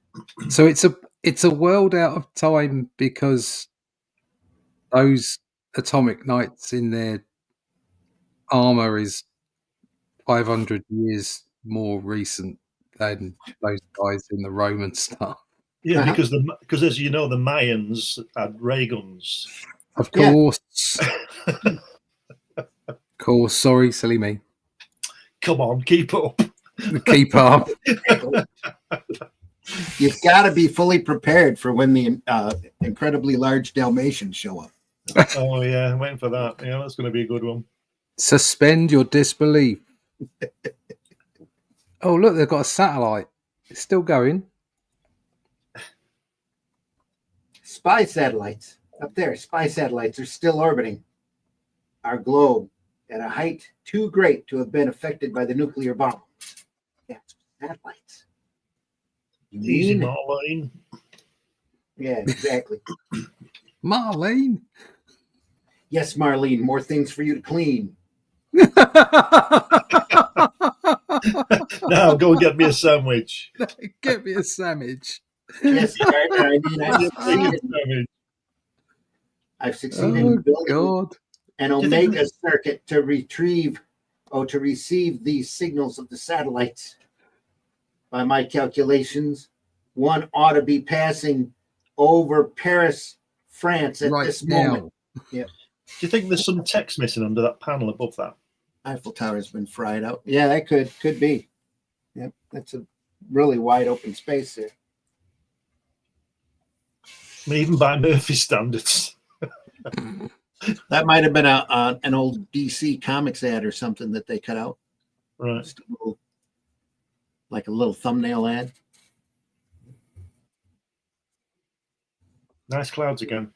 So it's a world out of time because those atomic knights in their armor is 500 years more recent than those guys in the Roman stuff. yeah, because as you know, the Mayans had ray guns. Of course. Of course. Sorry, silly me. Come on, keep up. Keep up. You've got to be fully prepared for when the incredibly large dalmatians show up. Oh yeah, I'm waiting for that. Yeah, that's going to be a good one. Suspend your disbelief. Oh, look, they've got a satellite. It's still going. Spy satellites up there. Spy satellites are still orbiting our globe at a height too great to have been affected by the nuclear bomb. That's satellites. You Easy, mean? Marlene. Yeah, exactly. Marlene. Yes, Marlene, more things for you to clean. Now go and get me a sandwich. Get me a sandwich. Yes, Gardner, I mean, I've succeeded in Oh, building God. an omega circuit to receive these signals of the satellites. By my calculations, one ought to be passing over Paris, France at Right this now. moment. Yeah. Do you think there's some text missing under that panel above that? Eiffel Tower has been fried out. Yeah, that could be. Yep, that's a really wide open space there. I mean, even by Murphy standards. That might have been an old DC Comics ad or something that they cut out. Right. Just like a little thumbnail ad. Nice clouds again.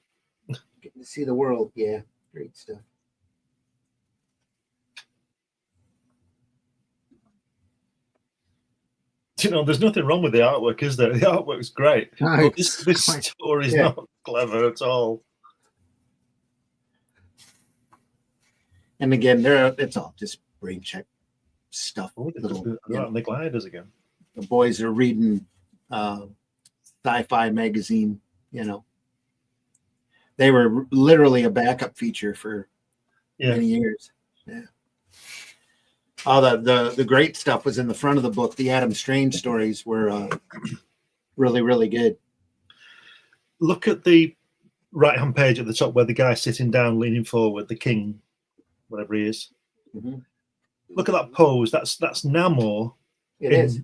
Getting to see the world. Yeah, great stuff. You know, there's nothing wrong with the artwork, is there? The artwork's great. No, But this story's not clever at all. And again, it's all just brain check stuff. Oh, Little, and the gliders again. the boys are reading sci-fi magazine. You know, they were literally a backup feature for many years. Yeah. All the great stuff was in the front of the book. The Adam Strange stories were really, really good. Look at the right-hand page at the top where the guy's sitting down, leaning forward, the king, whatever he is. Mm-hmm. Look at that pose. That's Namor. It is.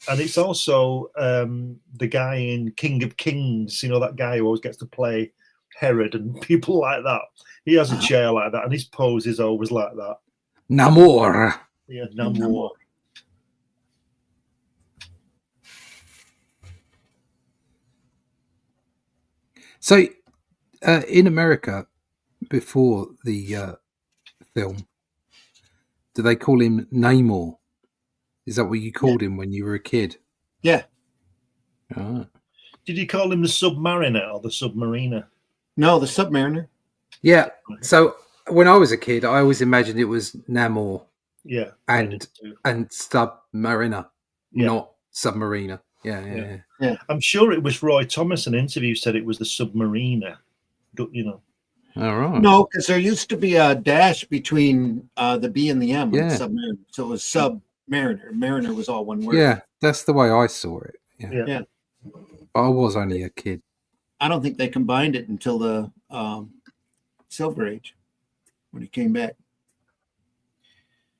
And it's also the guy in King of Kings, you know, that guy who always gets to play Herod and people like that. He has a chair like that, and his pose is always like that. Namor. Yeah, Namor. So, in America, before the film, do they call him Namor? Is that what you called him when you were a kid? Yeah. Oh. Did you call him the Submariner or the Submariner? No, the Submariner. Yeah. So when I was a kid, I always imagined it was Namor. Yeah. And Submariner, not Submariner. Yeah. I'm sure it was Roy Thomas. An interview said it was the Submariner. You know. All right. No, because there used to be a dash between the B and the M. Yeah. Submariner. So it was Submariner. Mariner was all one word. Yeah, that's the way I saw it. Yeah. But I was only a kid. I don't think they combined it until the Silver Age when he came back.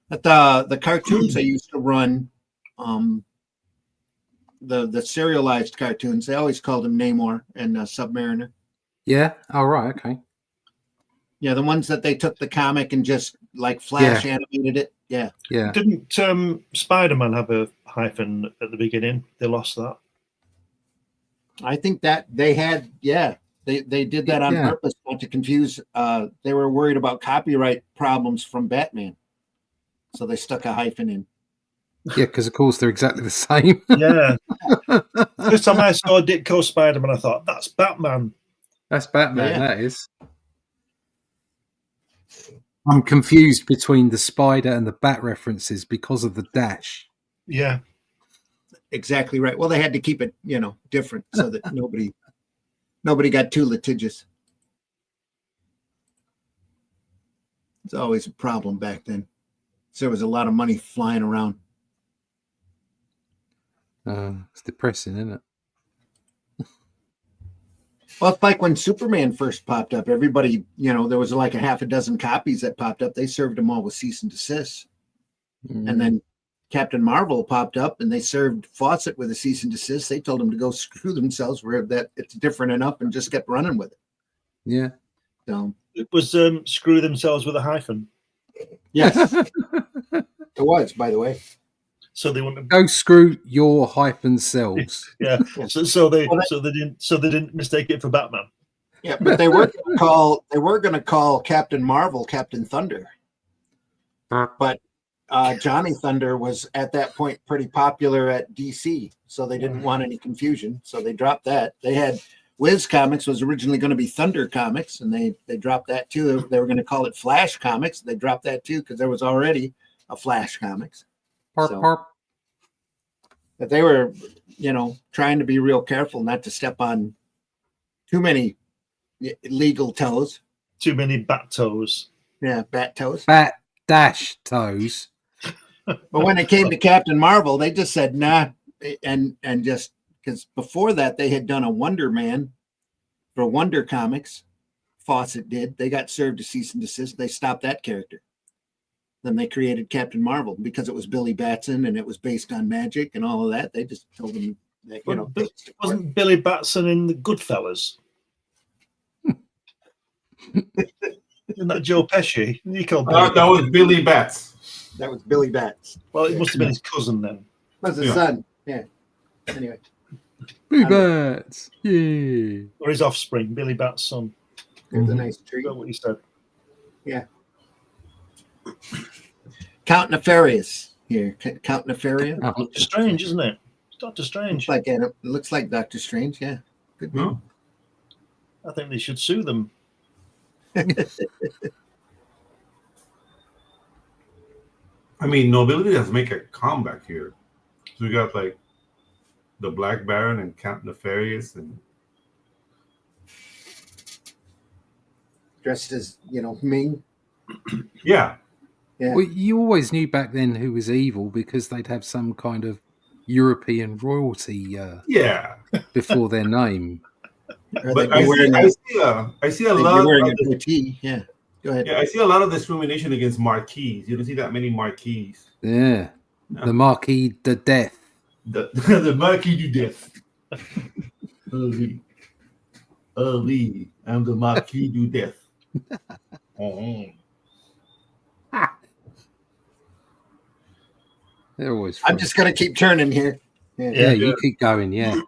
But the cartoons they used to run, the serialized cartoons, they always called him Namor and Submariner. Yeah. All right. Okay. Yeah, the ones that they took the comic and just like flash animated it. Yeah. Yeah. Didn't Spider-Man have a hyphen at the beginning? They lost that. I think that they had, they did that on purpose not to confuse. They were worried about copyright problems from Batman. So they stuck a hyphen in. Yeah, because of course they're exactly the same. Yeah. First time I saw Ditko Spider-Man, I thought, that's Batman. That's Batman, that is. I'm confused between the spider and the bat references because of the dash. Yeah. Exactly right. Well, they had to keep it, different so that nobody got too litigious. It's always a problem back then. So there was a lot of money flying around. It's depressing, isn't it? Well, it's like when Superman first popped up. Everybody, there was like a half a dozen copies that popped up. They served them all with cease and desist. And then Captain Marvel popped up and they served Fawcett with a cease and desist. They told them to go screw themselves where that it's different enough and just kept running with it. Yeah. So it was screw themselves with a hyphen. Yes. It was, by the way. so they wouldn't. Go screw your hyphen selves. Yeah, so they didn't mistake it for Batman. Yeah, but they were going to call Captain Marvel Captain Thunder, but Johnny Thunder was at that point pretty popular at DC, so they didn't want any confusion, so they dropped that. They had Wiz Comics was originally going to be Thunder Comics, and they dropped that too. They were going to call it Flash Comics. They dropped that too because there was already a Flash Comics. Parp. But they were, trying to be real careful not to step on too many legal toes. Too many bat toes. Yeah, bat toes. Bat dash toes. But when it came to Captain Marvel, they just said nah, and just because before that they had done a Wonder Man for Wonder Comics. Fawcett did. They got served a cease and desist. They stopped that character. Then they created Captain Marvel because it was Billy Batson and it was based on magic and all of that. They just told them that, But wasn't Billy Batson in the Goodfellas? Isn't that Joe Pesci? He called Billy That was Billy Bats. That was Billy Bats. Well, it must have been his cousin then. Was his son. Yeah. Anyway. Blue bats. Yeah. Or his offspring, Billy Bat's son. It was a nice treat. Is that what he said? Yeah. Count Nefarious here. Count Nefaria. Doctor Strange, isn't it? It's Doctor Strange. It looks like Doctor Strange. Yeah. Good name. I think they should sue them. I mean, Nobility has make a comeback here. So we got like the Black Baron and Count Nefarious and Dressed as, Ming. yeah. Yeah. Well, you always knew back then who was evil because they'd have some kind of European royalty before their name. But I see a lot wearing of a goatee. Yeah. Go ahead. I see a lot of discrimination against marquis. You don't see that many marquis. Yeah. No. The Marquis de Death. The Marquis du Death. Ali, I'm the Marquis du Death. They're always I'm just going to keep turning here. Yeah, you keep going, yeah.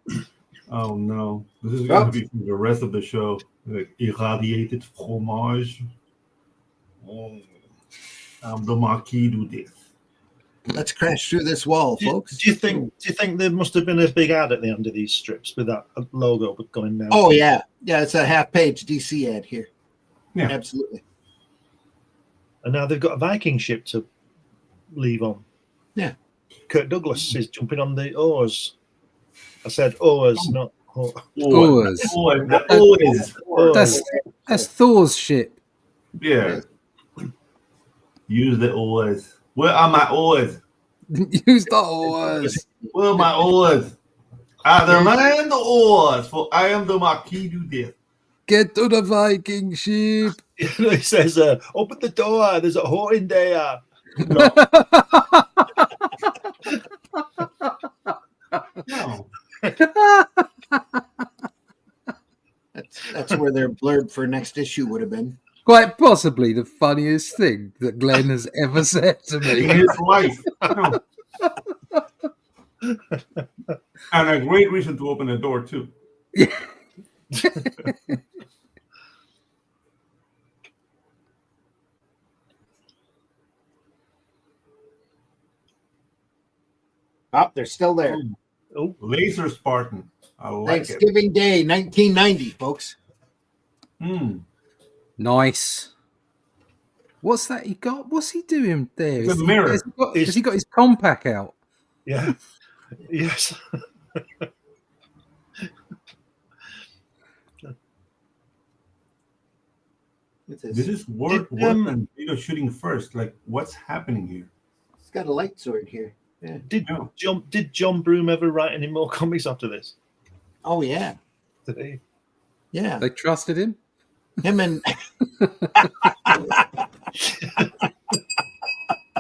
Oh no. This is going to be for the rest of the show. Like irradiated fromage. I'm the Marquis du Death. Let's crash through this wall, folks. Do you think there must have been a big ad at the end of these strips with that logo going down? Oh yeah. Yeah, it's a half-page DC ad here. Yeah. Absolutely. And now they've got a Viking ship to leave on. Yeah. Kirk Douglas is jumping on the oars. I said oars, not Oars. Oars. That's Thor's ship. Yeah. Use the oars. Where are my oars? Use the oars. Where are my oars? Are the land oars? For I am the Marquis du Death. Get to the Viking ship. He says, open the door, there's a whore in there. No. That's where their blurb for next issue would have been. Quite possibly the funniest thing that Glenn has ever said to In me. his life. No. And a great reason to open the door too. Oh, they're still there. Oh, Laser Spartan. I like Thanksgiving Day, 1990, folks. it. Nice. What's that he got? What's he doing there? It's a mirror. Has he got his compact out? yeah. Yes. This is work and video shooting first. Like, what's happening here? It's got a light sword here. Yeah. Did John Broome ever write any more comics after this? Oh yeah. Did he? Yeah. They trusted him. Him and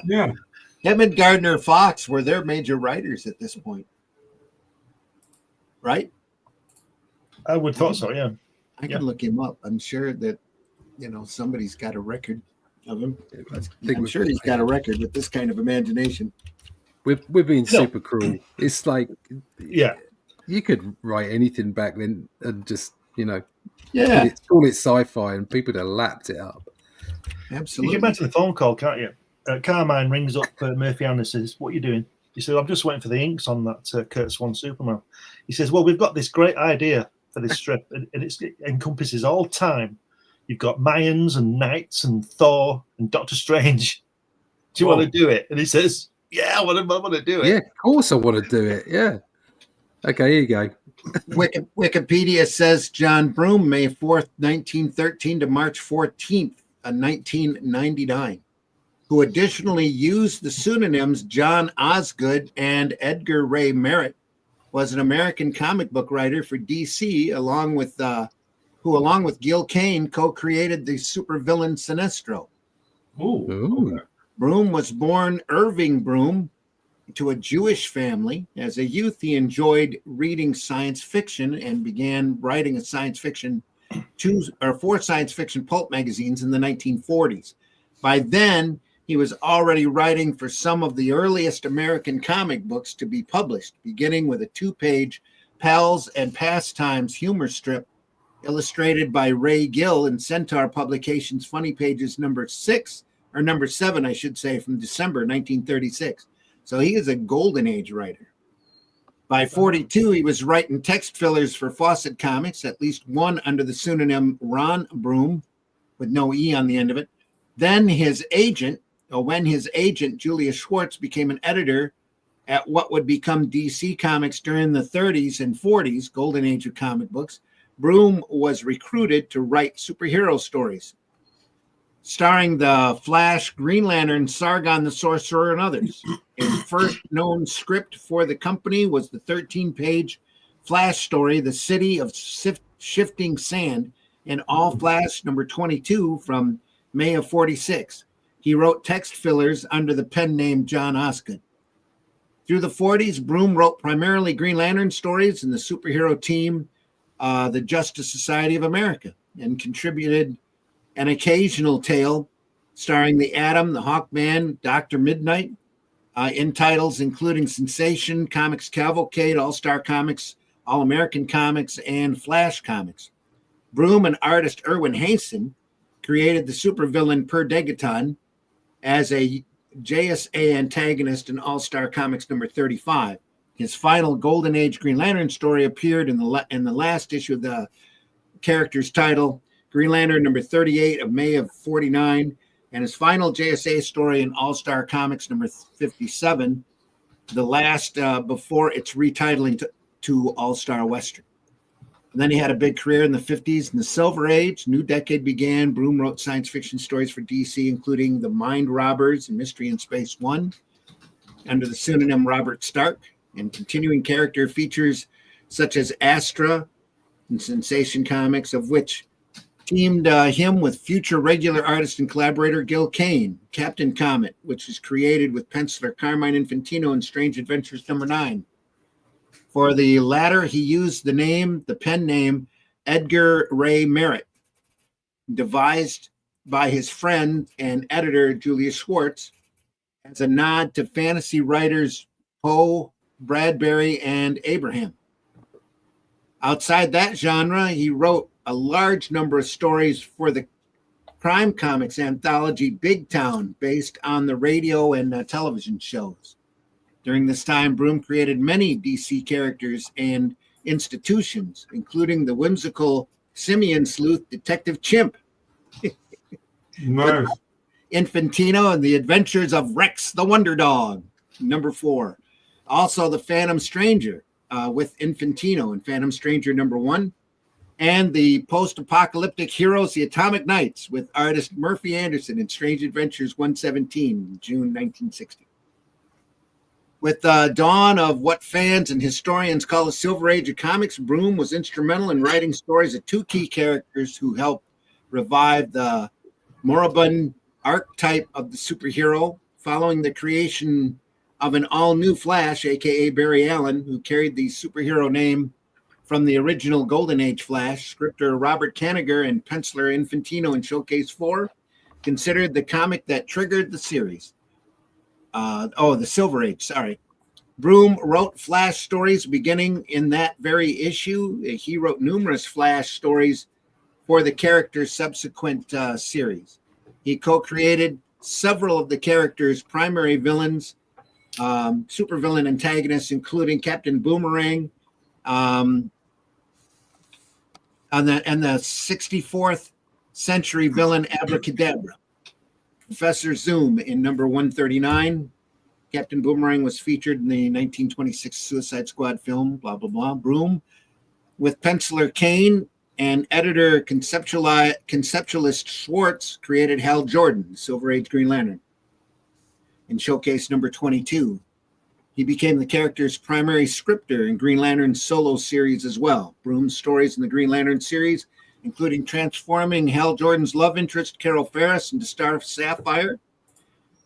Yeah. him and Gardner Fox were their major writers at this point. Right? I would thought so, yeah. I can look him up. I'm sure that somebody's got a record of him. I'm sure he's got a record with this kind of imagination. we're being No. super cruel. It's like Yeah. you could write anything back then and just Yeah, Oh. call it sci-fi, and people would have lapped it up. You absolutely. get back to the phone call, can't you? Carmine rings up Murphy Ann and says, "What are you doing?" He says, "I'm just waiting for the inks on that Kurt Swan Superman." He says, "Well, we've got this great idea for this strip, and it encompasses all time. You've got Mayans and Knights and Thor and Doctor Strange. Do you want to do it?" And he says, "Yeah, I want to do it." Yeah, of course I want to do it. Yeah. Okay, here you go. Wikipedia says John Broome, May 4th, 1913 to March 14th, 1999, who additionally used the pseudonyms John Osgood and Edgar Ray Merritt, was an American comic book writer for DC, along with Gil Kane, co-created the supervillain Sinestro. Ooh. Okay. Broome was born Irving Broome to a Jewish family. As a youth, he enjoyed reading science fiction and began writing a four science fiction pulp magazines in the 1940s. By then, he was already writing for some of the earliest American comic books to be published, beginning with a 2-page Pals and Pastimes humor strip illustrated by Ray Gill in Centaur Publications Funny Pages number 7, I should say, from December 1936. So he is a golden age writer. By 42, he was writing text fillers for Fawcett Comics, at least one under the pseudonym Ron Broome, with no E on the end of it. Then when his agent, Julius Schwartz, became an editor at what would become DC Comics during the 30s and 40s, golden age of comic books, Broome was recruited to write superhero stories, starring the Flash, Green Lantern, Sargon the Sorcerer, and others. His first known script for the company was the 13-page Flash story, The City of Shifting Sand, in All Flash number 22 from May of 46. He wrote text fillers under the pen name John Osgood. Through the 40s, Broome wrote primarily Green Lantern stories in the superhero team, the Justice Society of America, and contributed an occasional tale starring the Atom, the Hawkman, Dr. Midnight, in titles including Sensation, Comics Cavalcade, All-Star Comics, All-American Comics, and Flash Comics. Broome and artist Irwin Hasten created the supervillain Per Degaton as a JSA antagonist in All-Star Comics number 35. His final Golden Age Green Lantern story appeared in the last issue of the character's title, Green Lantern number 38 of May of 49, and his final JSA story in All-Star Comics number 57, the last before its retitling to All-Star Western. And then he had a big career in the 50s. In the Silver Age, new decade began. Broome wrote science fiction stories for DC, including The Mind Robbers and Mystery in Space 1, under the pseudonym Robert Stark, and continuing character features such as Astra and Sensation Comics, of which teamed him with future regular artist and collaborator Gil Kane, Captain Comet, which was created with penciler Carmine Infantino in Strange Adventures number 9. For the latter, he used the pen name Edgar Ray Merritt, devised by his friend and editor Julius Schwartz as a nod to fantasy writers Poe, Bradbury, and Abraham. Outside that genre, he wrote a large number of stories for the crime comics anthology Big Town, based on the radio and television shows. During this time, Broome created many DC characters and institutions, including the whimsical simian sleuth Detective Chimp, Nice. Infantino, and the Adventures of Rex the Wonder Dog, number 4. Also, the Phantom Stranger with Infantino in Phantom Stranger number 1, and the post-apocalyptic heroes, the Atomic Knights, with artist Murphy Anderson in Strange Adventures 117, June 1960. With the dawn of what fans and historians call the Silver Age of comics, Broome was instrumental in writing stories of two key characters who helped revive the moribund archetype of the superhero, following the creation of an all-new Flash, a.k.a. Barry Allen, who carried the superhero name from the original Golden Age Flash. Scripter Robert Kanigher and penciler Infantino in Showcase 4 considered the comic that triggered the series. the Silver Age. Sorry. Broome wrote Flash stories beginning in that very issue. He wrote numerous Flash stories for the character's subsequent series. He co-created several of the character's primary villains, supervillain antagonists, including Captain Boomerang, and the 64th century villain Abracadabra. Professor Zoom in number 139. Captain Boomerang was featured in the 1926 Suicide Squad film, blah, blah, blah. Broome, with penciler Kane and editor conceptualist Schwartz, created Hal Jordan, Silver Age Green Lantern. In Showcase number 22, he became the character's primary scripter in Green Lantern's solo series as well. Broome's stories in the Green Lantern series, including transforming Hal Jordan's love interest, Carol Ferris, into Star Sapphire,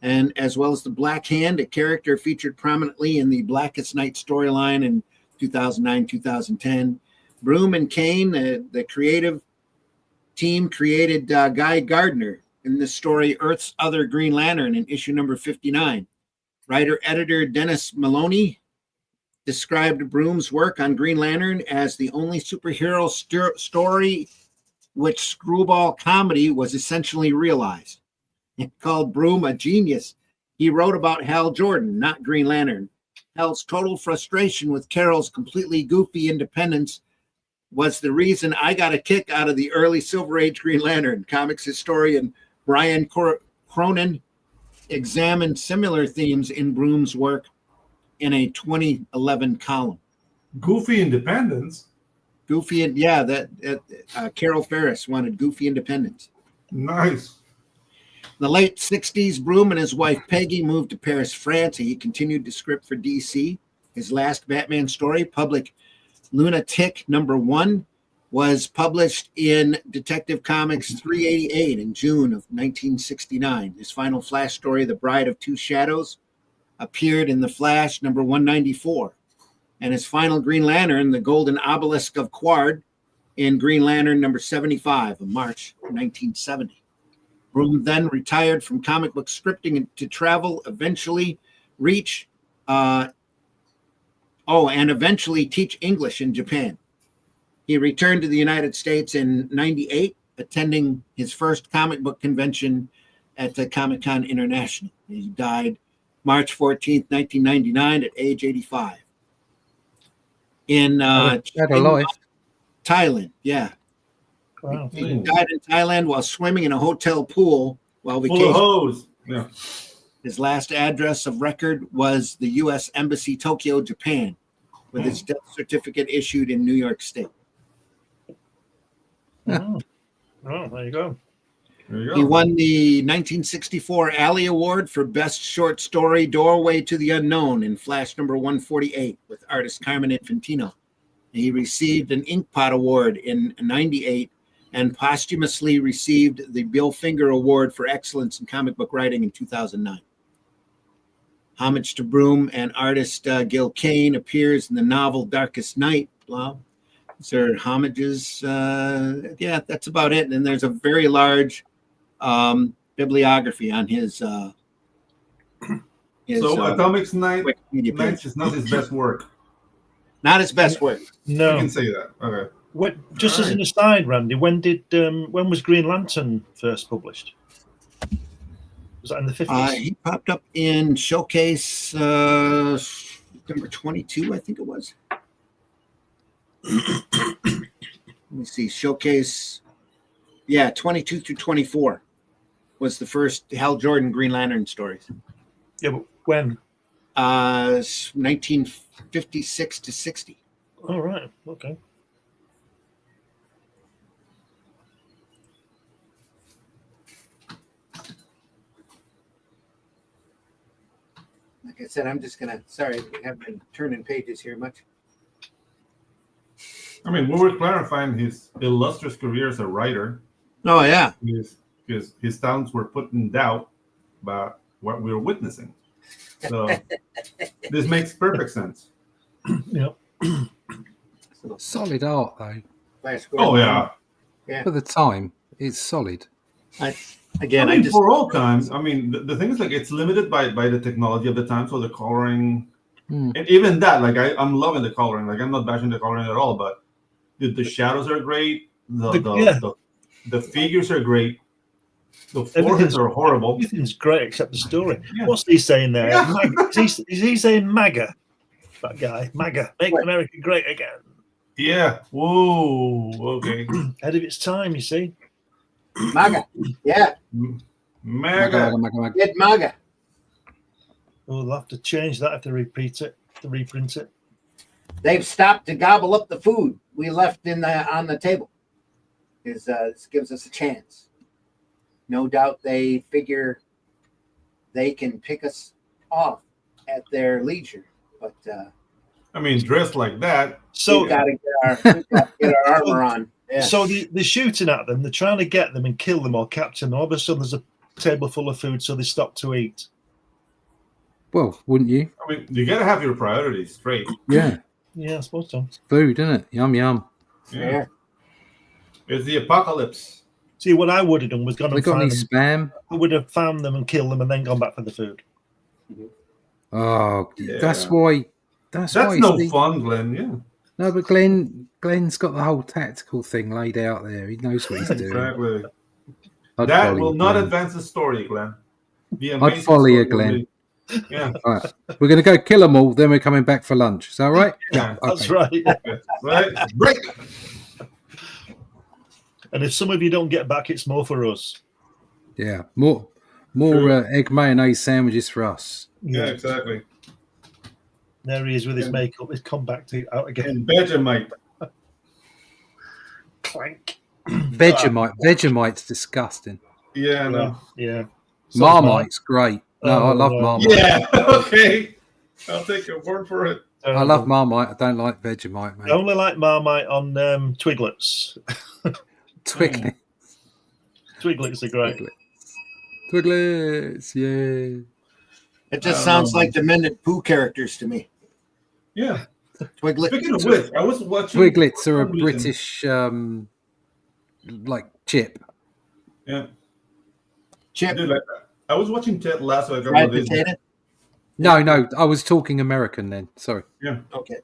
and as well as the Black Hand, a character featured prominently in the Blackest Night storyline in 2009-2010. Broome and Kane, the creative team, created Guy Gardner in the story Earth's Other Green Lantern in issue number 59. Writer-editor Dennis Maloney described Broome's work on Green Lantern as the only superhero story which screwball comedy was essentially realized. He called Broome a genius. He wrote about Hal Jordan, not Green Lantern. Hal's total frustration with Carol's completely goofy independence was the reason I got a kick out of the early Silver Age Green Lantern. Comics historian Brian Cronin examined similar themes in Broome's work in a 2011 column. Goofy independence. Goofy, and yeah, Carol Ferris wanted goofy independence. Nice. In the late 60s, Broome and his wife Peggy moved to Paris, France. He continued to script for DC. His last Batman story, Public Lunatic number 1, was published in Detective Comics 388 in June of 1969. His final Flash story, The Bride of Two Shadows, appeared in The Flash number 194. And his final Green Lantern, The Golden Obelisk of Quard, in Green Lantern number 75 of March 1970. Broome then retired from comic book scripting to travel, eventually eventually teach English in Japan. He returned to the United States in 98, attending his first comic book convention at the Comic-Con International. He died March 14th, 1999 at age 85. In Thailand, yeah. Wow. He died in Thailand while swimming in a hotel pool while Full of vacationing. hose. Yeah. His last address of record was the U.S. Embassy, Tokyo, Japan, with his death certificate issued in New York State. Oh, there you go. There you go. He won the 1964 Alley Award for Best Short Story, Doorway to the Unknown, in Flash number 148 with artist Carmen Infantino. He received an Inkpot Award in 98 and posthumously received the Bill Finger Award for Excellence in Comic Book Writing in 2009. Homage to Broome and artist Gil Kane appears in the novel Darkest Night. These are homages. Yeah, that's about it. And then there's a very large bibliography on his so Atomics Night is not his best work. Not his best work. No. You can say that. Okay. Just as an aside, Randy, when was Green Lantern first published? Was that in the 50s? He popped up in Showcase number 22, I think it was. Let me see. Showcase, 22 through 24 was the first Hal Jordan Green Lantern stories. Yeah, but when? 1956 to 60. Oh, right. Okay. Like I said, I'm just going to, sorry, we haven't been turning pages here much. I mean, we were clarifying his illustrious career as a writer. Oh, yeah. Because his talents were put in doubt by what we were witnessing. So this makes perfect sense. Yep. Solid art, though. Oh, yeah. For the time, it's solid. I just for all times. I mean, the thing is, like, it's limited by the technology of the time. So the coloring, and even that, like, I'm loving the coloring. Like, I'm not bashing the coloring at all, but the shadows are great. The figures are great. The foreheads are horrible. Everything's great except the story. Yeah. What's he saying there? Yeah. Is he saying MAGA? That guy, MAGA, make America great again. Yeah. Whoa. Okay. Ahead of its time, you see. MAGA. Yeah. Mega. Get MAGA. Oh, they'll have to change that if they reprint it. They've stopped to gobble up the food we left on the table. This gives us a chance. No doubt they figure they can pick us off at their leisure. But I mean, dressed like that. So we've got to get our armor on. Yeah. So they're shooting at them. They're trying to get them and kill them or capture them. All of a sudden, there's a table full of food, so they stop to eat. Well, wouldn't you? I mean, you gotta have your priorities straight. Yeah. Yeah, I suppose so. Food, isn't it? Yum, yum. Yeah. It's the apocalypse. See, what I would have done was gone They and got any find them. spam? I would have found them and killed them and then gone back for the food. Oh, Yeah. that's why. That's why. no Steve- fun, Glenn. Yeah. No, but Glenn's got the whole tactical thing laid out there. He knows what he's doing. Exactly. I'd That follow will you, not Glenn. advance the story, Glenn. The I'd amazing follow you, story will Glenn. be- Yeah. All right. We're going to go kill them all, then we're coming back for lunch. Is that right? Yeah. That's Okay. right. Right. Break. And if some of you don't get back, it's more for us. Yeah. More egg mayonnaise sandwiches for us. Yeah, exactly. There he is with his makeup. He's come back out again. And Vegemite. Clank. Vegemite's disgusting. Yeah, no. Yeah. Marmite's great. No, I love Marmite. Yeah. Okay. I'll take your word for it. I love Marmite. I don't like Vegemite, I mate. only like Marmite on Twiglets. Twiglets. Twiglets are great. Twiglets, yeah. It just sounds like demented Pooh characters to me. Yeah. Twiglet. Speaking of which, I was watching. Twiglets are a British, like chip. Yeah. Chip. Dude, like, I was watching Ted Lasso. a couple Fried of days ago. potato. No, I was talking American then. Sorry. Yeah. Okay.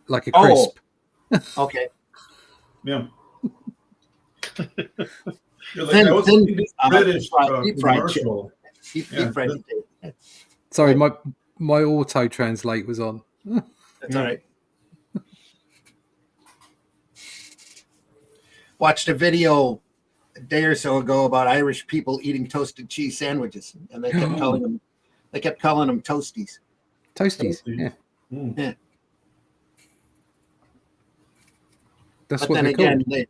Like a Oh. crisp. Okay. Yeah. You're like, Thin- I was thin- watching this British deep fried chip. commercial. Deep Yeah. fried potato. Sorry, my auto translate was on. That's all right. Watched a video a day or so ago about Irish people eating toasted cheese sandwiches, and they kept calling them toasties. Toasties. Yeah. Mm. Yeah. That's But what then they're again, called.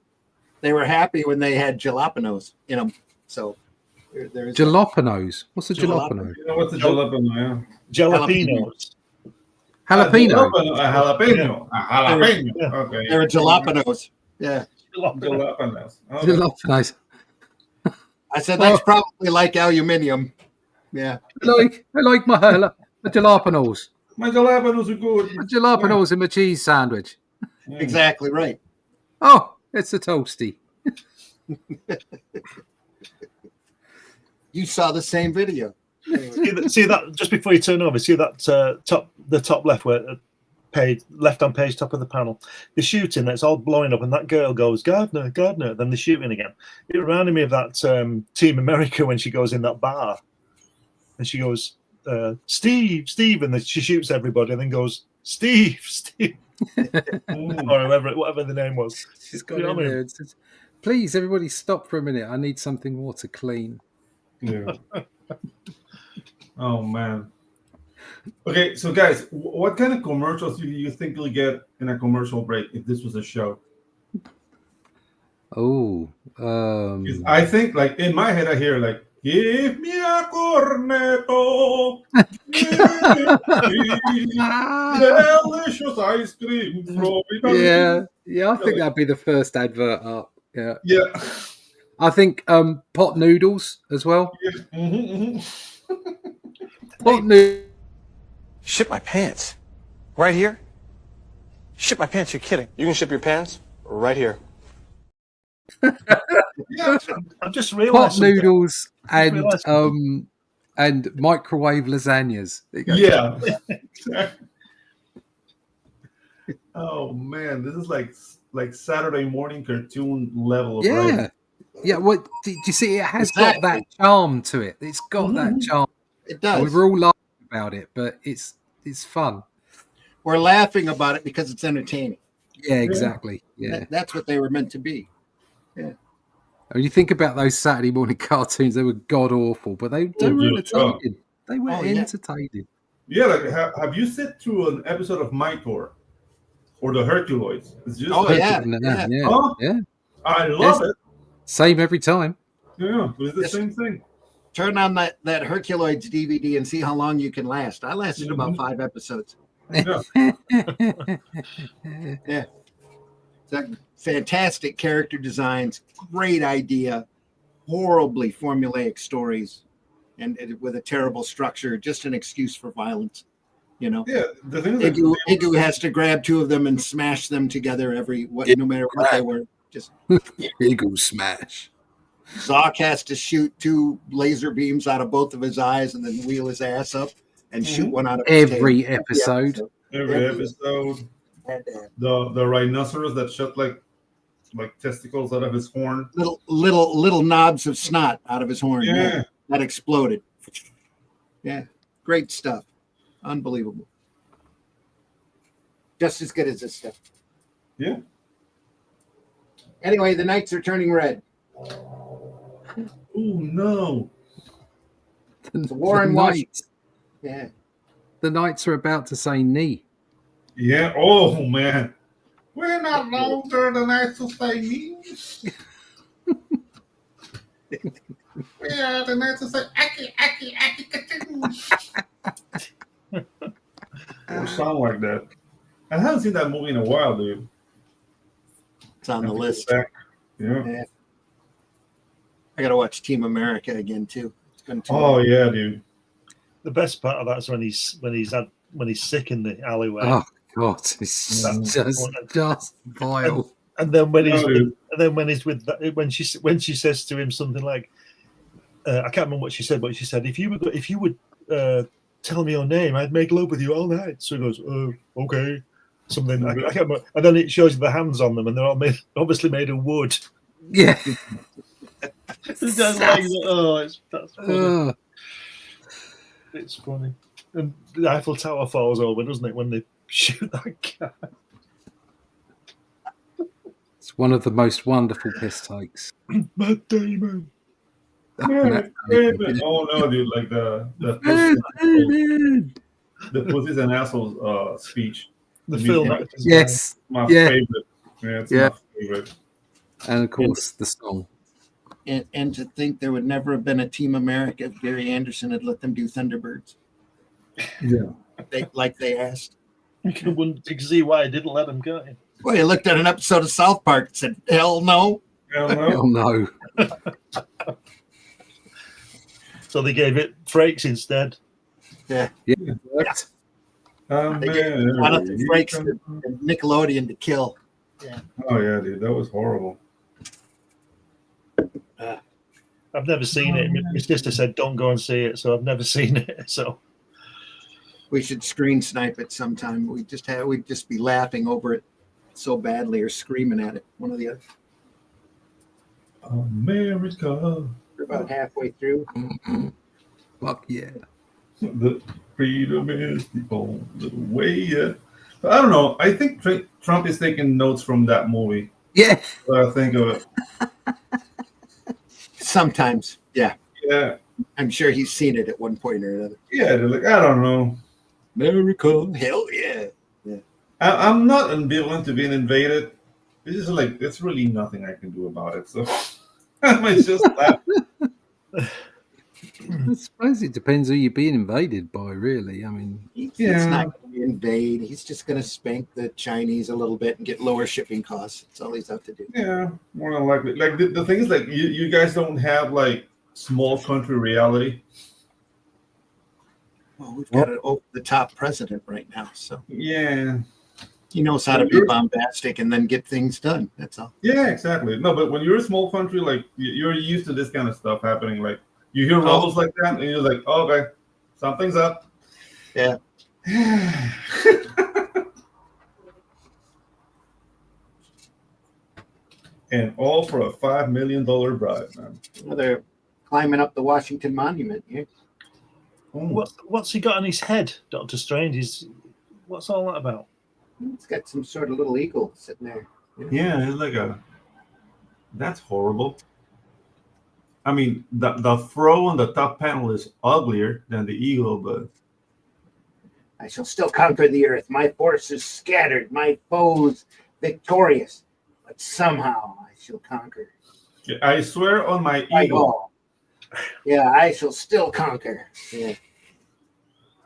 they were happy when they had jalapenos in them. So there's Jalapenos. What's a Jalapeno. jalapeno? You know what's the jalapeno? Jalapenos. Jalapeno. A jalapeno. A jalapeno. Yeah. Okay. They were jalapenos. Yeah. Jalapenos. Okay. Jalapenos. I said that's probably like aluminium. Yeah. I like my jalapenos. My jalapenos are good. Jalapenos in my cheese sandwich. Yeah. Exactly right. Oh, it's a toasty. You saw the same video. See that just before you turn over. See that the top left where left on page top of the panel. The shooting that's all blowing up, and that girl goes Gardner. Then they're shooting again. It reminded me of that Team America when she goes in that bar, and she goes Steve, and then she shoots everybody, and then goes Steve, or whatever the name was. She's got in there and says, "Please, everybody, stop for a minute. I need something more to clean." Yeah. Oh man. Okay, so guys, what kind of commercials do you think you'll get in a commercial break if this was a show? Oh, 'Cause I think, like, in my head, I hear like, "Give me a cornetto, delicious ice cream from Italy." yeah. I think that'd be the first advert up. Yeah, Yeah. I think pot noodles as well. Mhm. Pot noodles. Ship my pants. Right here? Ship my pants, you're kidding. You can ship your pants right here. Yeah. I've just Pot realised something. noodles and realised microwave lasagnas. There you go. Yeah. Oh man, this is like Saturday morning cartoon level of Yeah. writing. Yeah, what did you see? It has Exactly. got that charm to it. It's got that charm. It And we does. were all laughing about it, but it's fun. We're laughing about it because it's entertaining. Yeah, exactly. Yeah. That's what they were meant to be. When you think about those Saturday morning cartoons, they were god awful, but they were yeah. entertaining. They were Oh, yeah. entertaining. Yeah, like have you sit through an episode of My Tour or the Herculoids? It's just Oh, like, yeah. Yeah. Huh? Yeah. I love Yes. it. Same every time. Yeah, it's the Yes. same thing. Turn on that Herculoids DVD and see how long you can last. I lasted about 5 episodes. Yeah. It's a fantastic character designs, great idea, horribly formulaic stories, and with a terrible structure, just an excuse for violence. You know, Yeah, the thing is, Igu has to grab 2 of them and smash them together no matter what they were. Just Eagle smash. Zoc has to shoot 2 laser beams out of both of his eyes and then wheel his ass up and shoot one out of his Every tail. episode. every episode, the rhinoceros that shot like testicles out of his horn. Little knobs of snot out of his horn. Yeah. That exploded. Yeah, great stuff. Unbelievable. Just as good as this stuff. Yeah. Anyway, the nights are turning red. Oh no. The war in Washington. Yeah. The Knights are about to say knee. Yeah. Oh man. We're not longer than I to say me. We are the night to say aki. Or sound like that. I haven't seen that movie in a while, dude. It's on the list. Yeah. I got to watch Team America again too. It's been too Oh long. yeah, dude. The best part of that is when he's sick in the alleyway. Oh God, it's just vile. And then when he's No, when she says to him something like, I can't remember what she said, but she said, if you would tell me your name, I'd make love with you all night. So he goes, okay, something. I can't remember. And then it shows you the hands on them, and they're all obviously made of wood. Yeah. It's just like, that's funny. Uh, It's funny. And the Eiffel Tower falls over, doesn't it, when they shoot that guy? it's one of the most wonderful piss takes. Matt Damon. Oh no, dude! Like the pussies and assholes speech. The film. Yes. My Yeah. favorite. Yeah, it's Yeah. my favorite. And of course, the song. And to think there would never have been a Team America if Gary Anderson had let them do Thunderbirds. Yeah. They asked. You can see why I didn't let him go. Well, he looked at an episode of South Park and said, hell no. Hell no. Oh no. So they gave it Frakes instead. Yeah. Yeah. They gave one of the breaks to Nickelodeon to kill. Oh yeah, dude, that was horrible. I've never seen it. My sister said, don't go and see it. So I've never seen it. So We should screen snipe it sometime. We'd just be laughing over it so badly or screaming at it. One or the other. America. We're about halfway through. Fuck yeah. The freedom is the only way. Yeah. I don't know. I think Trump is taking notes from that movie. Yeah. What I think of it. Sometimes, yeah. Yeah. I'm sure he's seen it at one point or another. Yeah. They're like, I don't know. America, hell yeah. I'm not ambivalent to being invaded. It's just like there's really nothing I can do about it. So I might just laugh. I suppose it depends who you're being invaded by, really. I mean, He's not going to invade. He's just going to spank the Chinese a little bit and get lower shipping costs. That's all he's out to do. Yeah, more than likely. Like the thing is, like you guys don't have like small country reality. Well, we've got an over-the-top president right now, so Yeah. He knows how to be bombastic and then get things done. That's all. Yeah, exactly. No, but when you're a small country, like you're used to this kind of stuff happening. Like you hear rumbles like that, and you're like, oh, okay, something's up. Yeah. And all for a $5 million bribe, man. Well, they're climbing up the Washington Monument here. What's he got on his head, Doctor Strange? What's all that about? It's got some sort of little eagle sitting there. Yeah, it's like that's horrible. I mean, the throw on the top panel is uglier than the eagle, but I shall still conquer the earth. My forces scattered, my foes victorious, but somehow I shall conquer. I swear on my By eagle. all. Yeah, I shall still conquer. Yeah.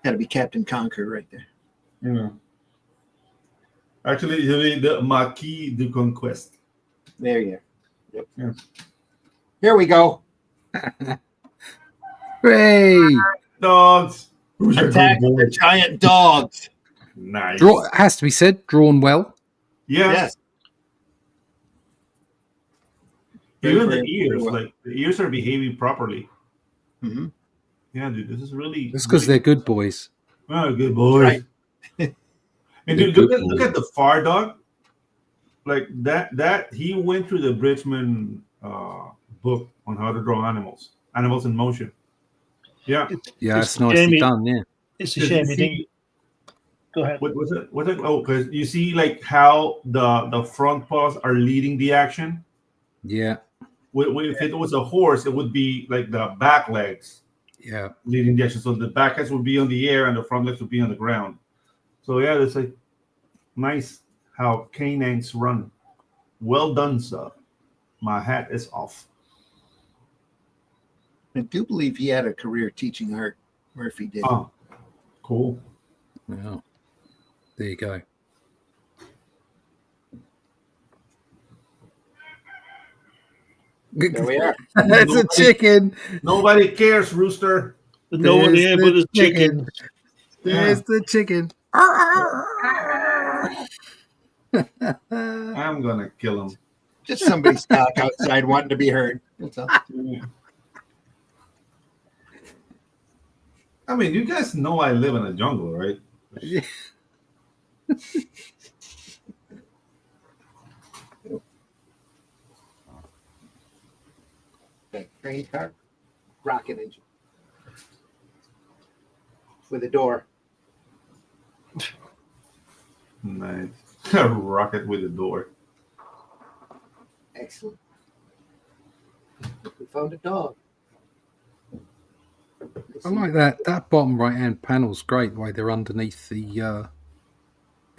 Got to be Captain Conquer right there. Yeah. Actually, it'll be the Marquis de Conquest. There you go. Yep. Yeah. Here we go. Hooray! Dogs. Who's your Attack good boy? the giant dogs. Nice. Has to be said, drawn well. Yeah. Yes. Even Very, the ears, very well. like the ears are behaving properly. Mm-hmm. Yeah, dude, this is really. That's because they're good boys. Oh, good boys. Right. And dude, look at the far dog. Like that he went through the Bridgman book on how to draw animals in motion. Yeah. Yeah, It's it's nicely Jamie. done. Yeah. It's a shame you didn't. Go ahead. What was it? What? Oh, because you see, like how the front paws are leading the action. Yeah. If it was a horse, it would be like the back legs Yeah. leading the action. So the back legs would be on the air and the front legs would be on the ground. So yeah, it's like nice how canines run. Well done, sir. My hat is off. I do believe he had a career teaching art. Murphy did. Oh, cool. Well, there you go. There we are. It's a chicken. Nobody cares, Rooster. There's no one There's here the but there's chicken. There's the chicken. I'm gonna kill him. Just somebody's talk outside wanting to be heard. That's all. I mean, you guys know I live in a jungle, right? Okay, train car, rocket engine with a door. Nice. A rocket with a door. Excellent. We found a dog. I like that. That bottom right hand panel's great. The way they're underneath the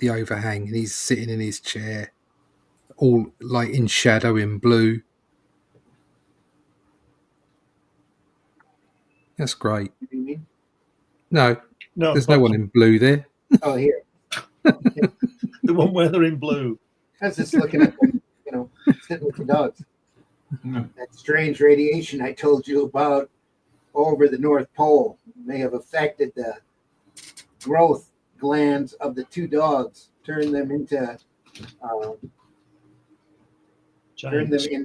overhang, and he's sitting in his chair, all like in shadow in blue. That's great. What do you mean? No, No, there's no one in blue there. Oh, here. The one where they're in blue. I was just looking at them, sitting with the dogs. That strange radiation I told you about over the North Pole may have affected the growth glands of the two dogs, turned them in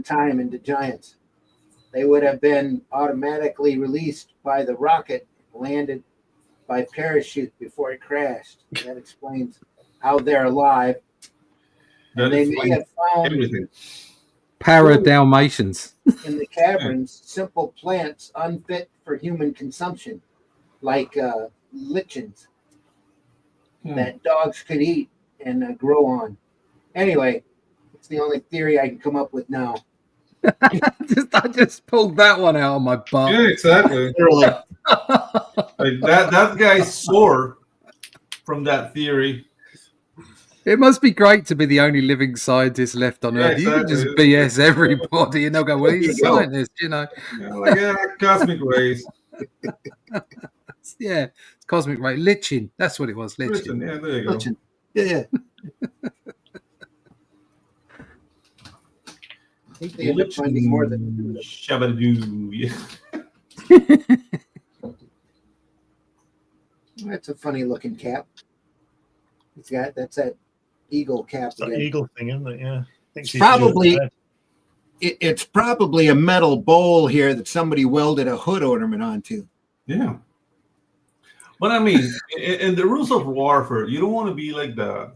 time into giants. They would have been automatically released by the rocket, landed by parachute before it crashed. That explains how they're alive. And they may have found everything. Dalmations. in the caverns simple plants unfit for human consumption, like lichens that dogs could eat and grow on. Anyway, it's the only theory I can come up with now. I just pulled that one out of my butt. Yeah, exactly. Really. Like that guy's sore from that theory. It must be great to be the only living scientist left on Yeah, Earth. You can just exactly. BS everybody and they'll go, well, he's a scientist, Cosmic rays. Yeah, it's cosmic ray. Liching. That's what it was, Listen, liching. yeah, there you go. Lichen. Yeah. I think they end up finding more than Shabadoo. Yeah. That's a funny looking cap. That's that eagle cap It's that again. eagle thing, isn't it? Yeah. It's probably a metal bowl here that somebody welded a hood ornament onto. Yeah. But I mean, in the rules of warfare, you don't want to be like the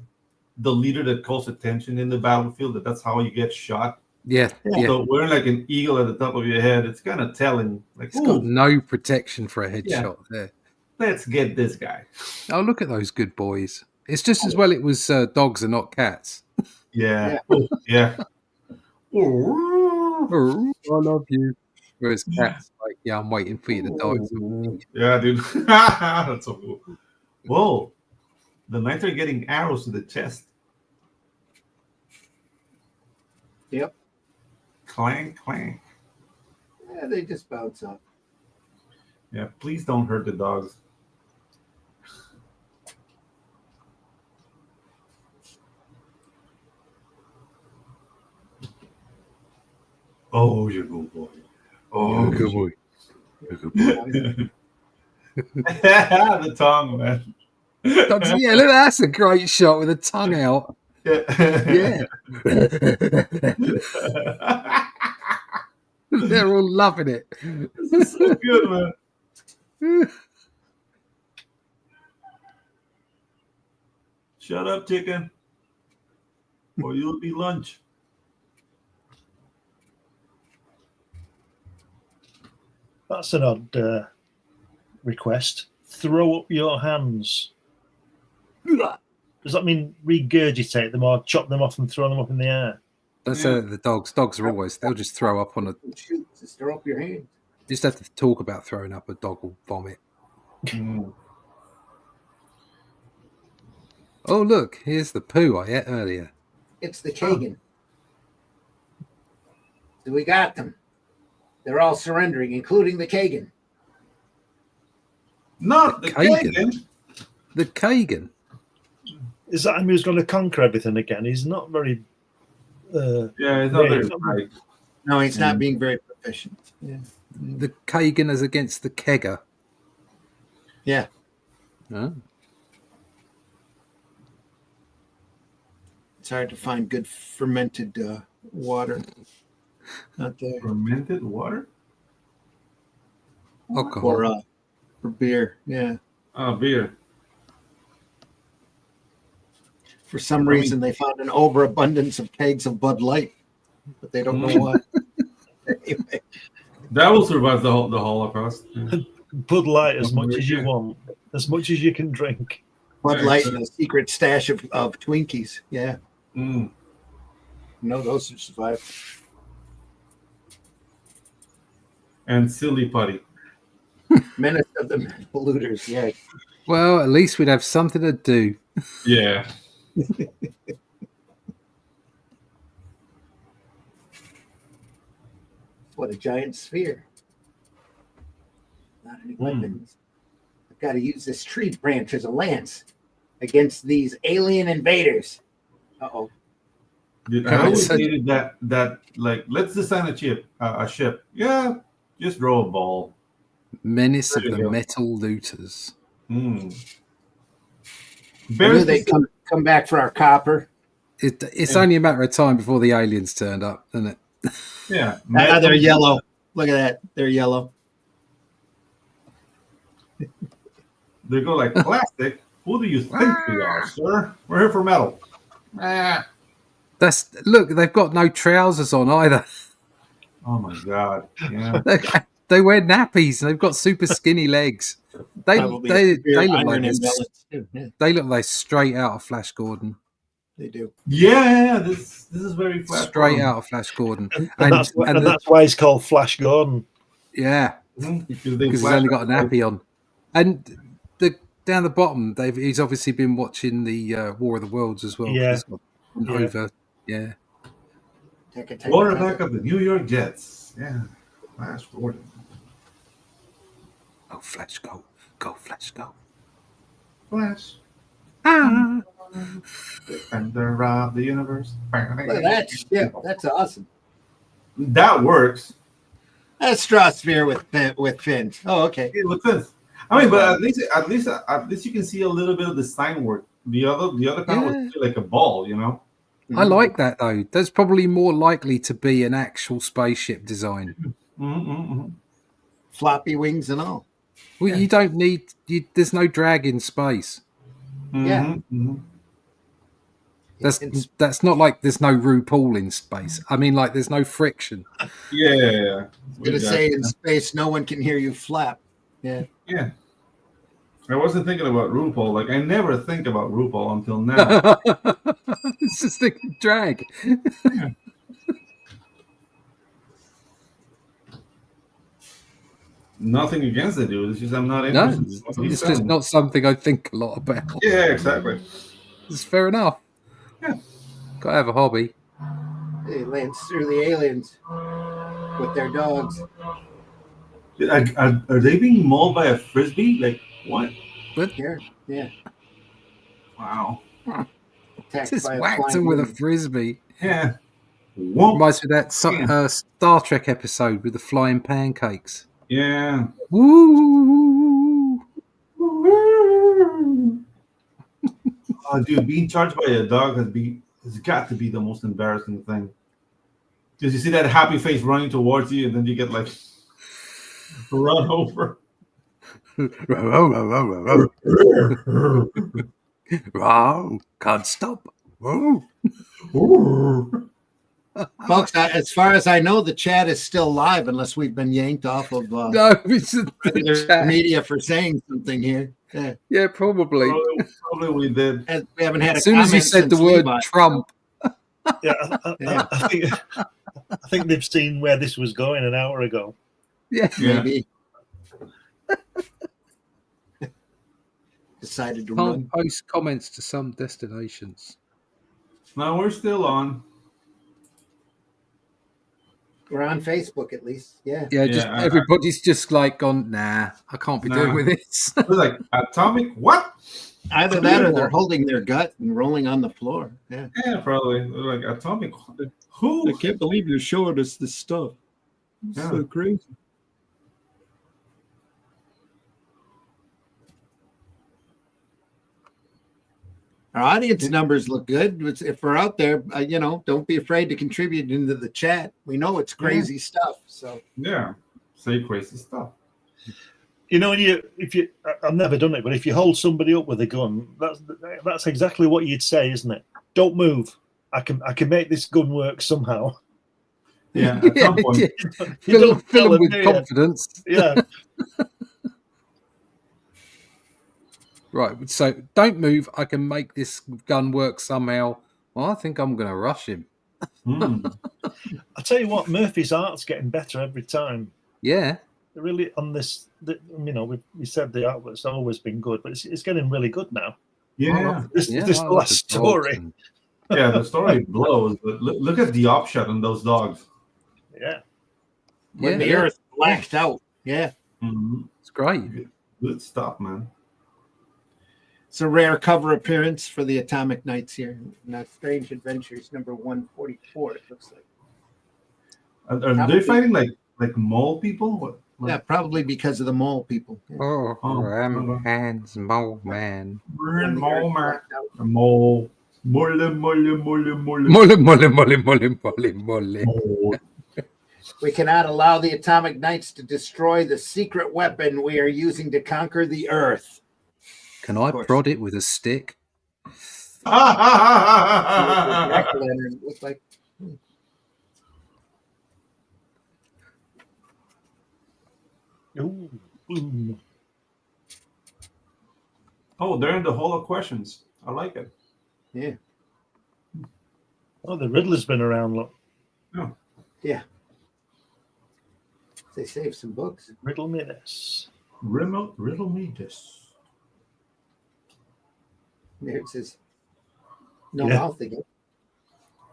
leader that calls attention in the battlefield. That's how you get shot. Yeah. So wearing like an eagle at the top of your head, it's kind of telling. Like, It's got no protection for a headshot there. Let's get this guy. Oh, look at those good boys. It's just as well it was dogs and not cats. Yeah. Oh, yeah. Oh, I love you. Whereas cats, like, yeah, I'm waiting for you to die. Yeah, dude. That's so cool. Whoa. The knights are getting arrows to the chest. Yep. Clank, clank. Yeah, they just bounce up. Yeah, please don't hurt the dogs. Oh, you're a good boy. Oh, good boy. The tongue, man. Yeah, look, that's a great shot with the tongue out. Yeah. They're all loving it. This is so good, man. Shut up, chicken, or you'll be lunch. That's an odd request. Throw up your hands. Does that mean regurgitate them or chop them off and throw them up in the air? That's the dogs. Dogs are always, they'll just throw up on a. Shoot, just throw up your hand. You just have to talk about throwing up. A dog will vomit. Oh, look, here's the poo I ate earlier. It's the Kagan. So we got them. They're all surrendering, including the Kagan. Not the Kagan. The Kagan. Is that him who's going to conquer everything again? He's not very. Yeah, he's not very right. No, he's not being very proficient. Yeah. The Kagan is against the Kegger. Yeah. Oh. It's hard to find good fermented water. Not there. Fermented water? Alcohol. For beer, yeah. Oh, beer. For some reason, they found an overabundance of kegs of Bud Light, but they don't know why. Anyway. That will survive the Holocaust. Bud Light as much as you want, as much as you can drink. Bud Light and a secret stash of Twinkies, yeah. Mm. No, those will survive. And silly putty. Menace of the polluters, yeah. Well, at least we'd have something to do. Yeah. What a giant sphere. Not any weapons. I've got to use this tree branch as a lance against these alien invaders. Uh-oh. Dude, I always hated that like, let's design a ship. Yeah, just draw a ball. Menace of the metal looters. I knew they'd come back for our copper. It's only a matter of time before the aliens turned up, isn't it? Yeah. They're yellow. Look at that. They're yellow. They go like, plastic? Who do you think we are, sir? We're here for metal. Look, they've got no trousers on either. Oh my god. Yeah. They wear nappies and they've got super skinny legs. They look like straight out of Flash Gordon. They do. Yeah, this is very Flash straight Gordon. out of Flash Gordon. And that's why he's called Flash Gordon. Yeah. Because he's only got a nappy on. And down the bottom, he's obviously been watching the War of the Worlds as well. Yeah. Over. Yeah. Quarterback of the New York Jets. Yeah. Flash Gordon. Go Flash, go. Go Flash, go. Flash. Ah. Defender of the universe. That's awesome. That works. That's straw sphere with fins. Oh, okay. Yeah, with fins. I mean, but at least you can see a little bit of the sign work The other panel was like a ball, you know. I like that though. That's probably more likely to be an actual spaceship design. Floppy wings and all. Well, you don't need. There's no drag in space. That's not like there's no RuPaul in space. I mean, like there's no friction. Yeah. Gonna say in space, no one can hear you flap. Yeah. I wasn't thinking about RuPaul. Like I never think about RuPaul until now. It's just a drag. Nothing against the dude. It's just I'm not interested. No, it's just not something I think a lot about. Yeah, exactly. It's fair enough. Yeah. Gotta have a hobby. They lance through the aliens with their dogs. Are they being mauled by a frisbee? Like what? But Here, yeah. Wow. Attacked just by a whacked flying him with a wing. frisbee. Yeah. Whoa. Reminds me of that Star Trek episode with the flying pancakes. Yeah. Woo! Oh, dude, being charged by a dog has got to be the most embarrassing thing. Because you see that happy face running towards you, and then you get like run over. Wow, can't stop. Whoa. Folks, as far as I know, the chat is still live unless we've been yanked off of No, it's the regular chat. media for saying something here. Yeah. Yeah, probably. Probably we did. As we haven't had a As soon as you comment said the since word Levi. Trump, Yeah, I think they've seen where this was going an hour ago. yeah. Maybe. Decided to Can't run. post comments to some destinations. No, we're still on. We're on Facebook at least. Yeah. Yeah, just Yeah, everybody's just like gone, nah, I can't be doing Nah. with this. We're like atomic. What? Either that or they're holding their gut and rolling on the floor. Yeah. Yeah, probably. They're like atomic. Who? I can't believe you're showing us this stuff. It's Yeah. so crazy. Our audience numbers look good. If we're out there, don't be afraid to contribute into the chat. We know it's crazy stuff. So Yeah. Say crazy stuff. You know, I've never done it, but if you hold somebody up with a gun, that's exactly what you'd say, isn't it? Don't move. I can make this gun work somehow. Yeah. At some point. You don't Fill tell them with do you? confidence. Yeah. Right, so don't move. I can make this gun work somehow. Well, I think I'm going to rush him. I tell you what, Murphy's art's getting better every time. Yeah. Really, on this, we said the artwork's always been good, but it's getting really good now. Yeah. This Yeah, this I last like the story. dogs and- Yeah. The story blows, but look at the op shot on those dogs. Yeah. when the Yeah. earth blacked out. Yeah. It's great. Good stuff, man. It's a rare cover appearance for the Atomic Knights here. Now, Strange Adventures number 144, it looks like. Are they fighting like mole people? What? Yeah, probably because of the mole people. Yeah. Oh, Oh. hands, mole man. When the earth blacked out. Mole. Mole. Mole, mole, mole, mole, mole, mole. We cannot allow the Atomic Knights to destroy the secret weapon we are using to conquer the earth. Can I course. prod it with a stick? Jack-o'-lantern looks like. Ooh. Ooh. Oh, they're in the hall of questions. I like it. Yeah. Oh, the Riddler's been around. Look, Yeah. They saved some books. riddle me this. Riddle me this. There it says no Yeah. mouth again.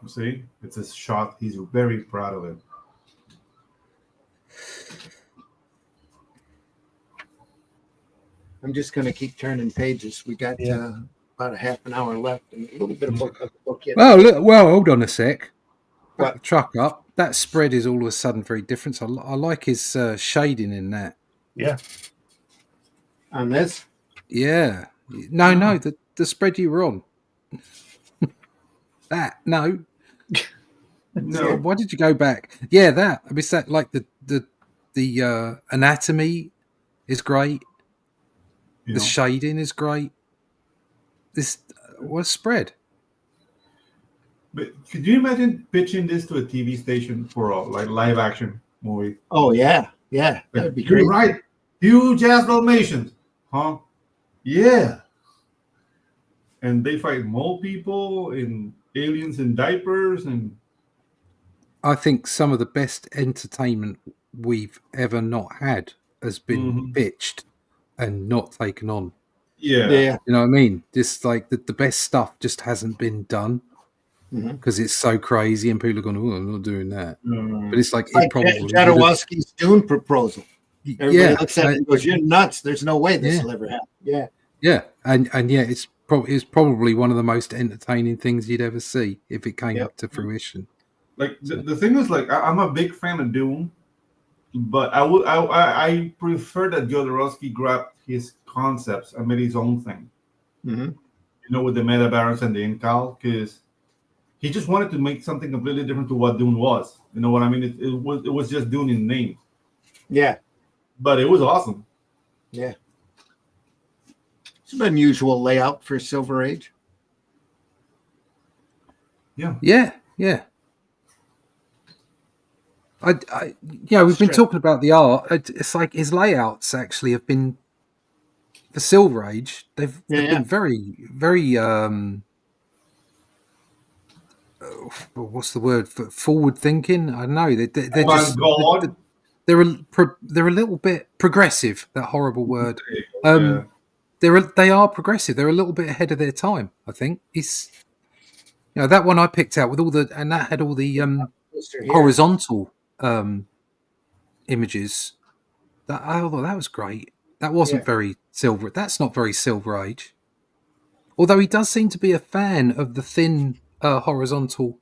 See, it's a shot. He's very proud of it. I'm just going to keep turning pages. We got about a half an hour left and a little bit of book yet. Oh, look, well, hold on a sec. Back What? the truck up. That spread is all of a sudden very different. I like his shading in that. Yeah. On this? Yeah. No, the spread you were on? That no. No. Why did you go back? Yeah, that. I mean, that like the anatomy is great. You The know. shading is great. This was spread. But could you imagine pitching this to a TV station for a like live action movie? Oh yeah, yeah, that would be You're great. right. Huge ass Dalmatians, huh? Yeah. And they fight mole people and aliens in diapers and I think some of the best entertainment we've ever not had has been pitched and not taken on. yeah. Yeah, You know what I mean? Just like the best stuff just hasn't been done because it's so crazy and people are going, "Oh, I'm not doing that." But it's like like it probably would have- Jodorowsky's Dune proposal. Everybody yeah, looks at it and goes, "You're nuts! There's no way this Yeah. will ever happen." Yeah, yeah, and yeah, it's probably one of the most entertaining things you'd ever see if it came up to fruition. Like the thing is, like I'm a big fan of Dune, but I prefer that Jodorowsky grabbed his concepts and made his own thing. You know, with the meta barons and the incal, because he just wanted to make something completely different to what Dune was. You know what I mean? It was just Dune in name, yeah, but it was awesome. yeah. It's an unusual layout for Silver Age. Yeah. Yeah. We've been talking about the art. It's like his layouts actually have been the Silver Age. They've been very, very. What's the word? Forward thinking. I don't know. They're just God. they're a little bit progressive. That horrible word. Yeah. They are progressive. They're a little bit ahead of their time. I think it's. That one I picked out with all the and that had all the horizontal images. I thought that was great. That wasn't very silver. That's not very Silver Age. Although he does seem to be a fan of the thin horizontal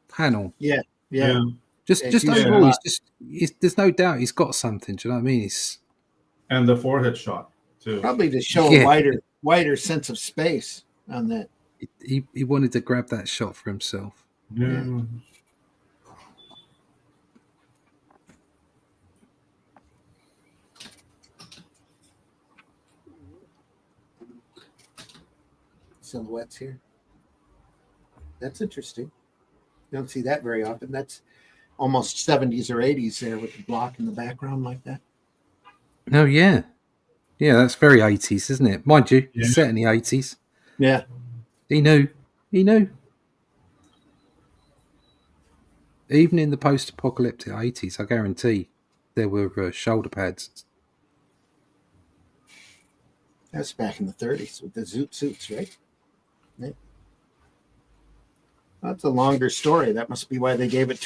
panel. Yeah. Just he's overall, there's no doubt he's got something. Do you know what I mean? And the forehead shot too. Probably to show a wider sense of space on that. He wanted to grab that shot for himself. Yeah. Silhouettes here. That's interesting. You don't see that very often. That's almost 70s or 80s there with the block in the background like that. Oh, yeah. Yeah, that's very 80s, isn't it? Mind you, it's set in the 80s. Yeah. He knew. Even in the post-apocalyptic 80s, I guarantee there were shoulder pads. That's back in the 30s with the zoot suits, right? Yeah. That's a longer story. That must be why they gave him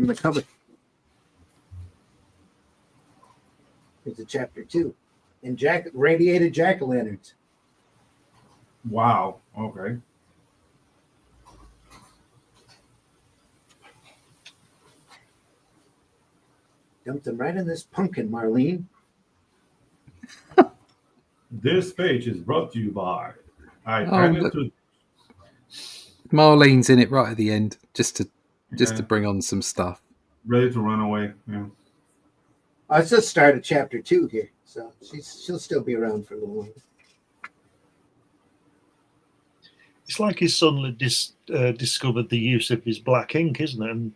the cover. It's a chapter 2. And radiated jack-o'-lanterns. Wow. Okay. Dumped them right in this pumpkin, Marlene. This page is brought to you by Marlene's in it right at the end, just to bring on some stuff. Ready to run away. Yeah. I just started chapter 2 here, so she'll still be around for a little longer. It's like his son discovered the use of his black ink, isn't it? And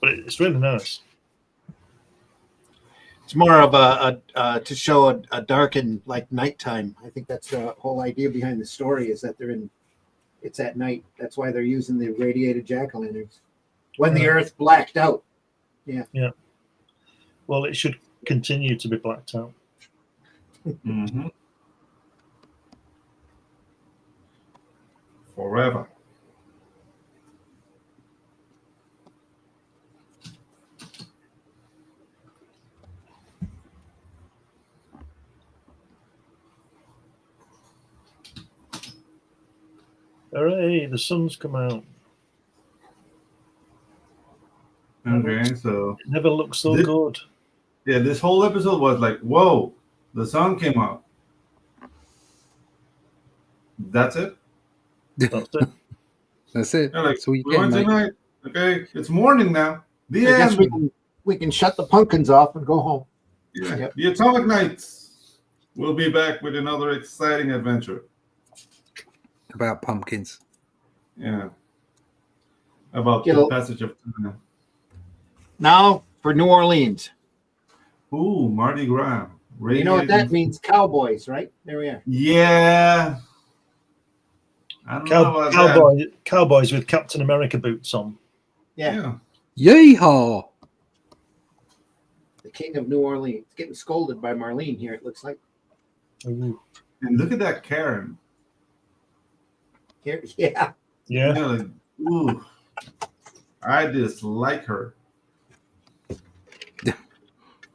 but it's really nice. It's more of a to show a darkened like nighttime. I think that's the whole idea behind the story is that it's at night. That's why they're using the radiated jack-o'-lanterns when the earth blacked out. Yeah. Yeah. Well, it should continue to be blacked out. Forever. Hooray, the sun's come out. Okay, so it never looks so good. Yeah, this whole episode was like, whoa, the sun came out. That's it. That's it. That's it. They're like, That's all you we get, went mate. tonight. Okay, it's morning now. The I guess end. we can shut the pumpkins off and go home. Yeah. Yep. The Atomic Knights will be back with another exciting adventure. About pumpkins. Yeah. About You the know- passage of time. Now for New Orleans. Ooh, Mardi Gras. You know what that means? Cowboys, right? There we are. Yeah. I don't know about that. Cowboys with Captain America boots on. Yeah. Yeah. Yeehaw! The king of New Orleans. Getting scolded by Marlene here, it looks like. Ooh. And look at that Karen. Here, yeah. Yeah. You know, like, ooh. I dislike her.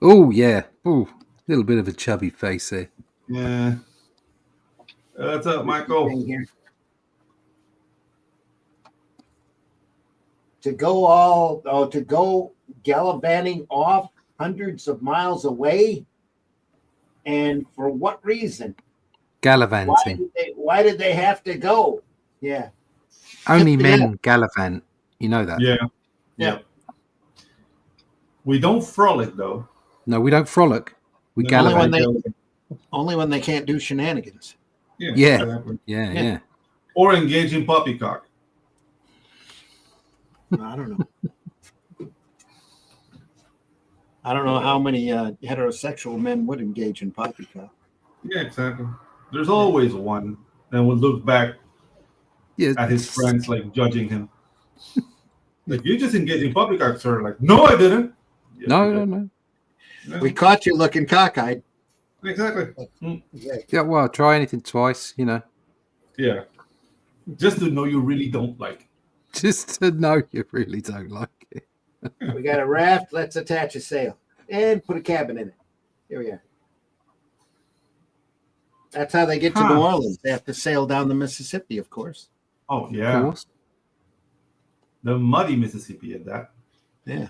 Oh, yeah. Ooh, little bit of a chubby face there. Yeah. What's up, Michael? Thing here. To go gallivanting off hundreds of miles away, and for what reason? Gallivanting. Why did they have to go? Yeah. Only Tip the men gallivant. You know that. Yeah. Yeah. We don't frolic though. No, we don't frolic. We No, gallivant. Only when they can't do shenanigans. Yeah. Exactly. Yeah, Yeah. yeah. Or engage in poppycock. I don't know. I don't know how many heterosexual men would engage in poppycock. Yeah, exactly. There's always one that would look back Yeah. at his friends like judging him. Like, you just engaged in poppycock, sir. Like, no, I didn't. Yes, No, you no, did. no. Yeah, We caught you looking cockeyed. exactly. Yeah, well, try anything twice, you know. Yeah. Just to know you really don't like. Just to know you really don't like it. We got a raft. Let's attach a sail and put a cabin in it. Here we are. That's how they get to Huh. New Orleans. They have to sail down the Mississippi, of course. Oh, Of yeah. course. The muddy Mississippi at that. Yeah.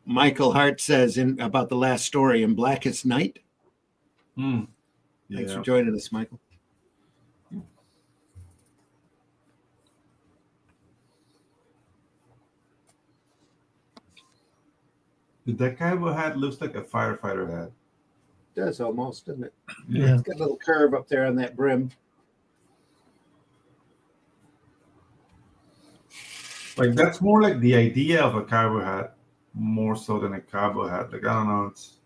Michael Hart says about the last story in Blackest Night. Mm. Thanks Yeah. for joining us, Michael. That cowboy hat looks like a firefighter hat. Does almost, doesn't it? Yeah. It's got a little curve up there on that brim. Like, that's more like the idea of a cowboy hat, more so than a cowboy hat. Like, I don't know, it's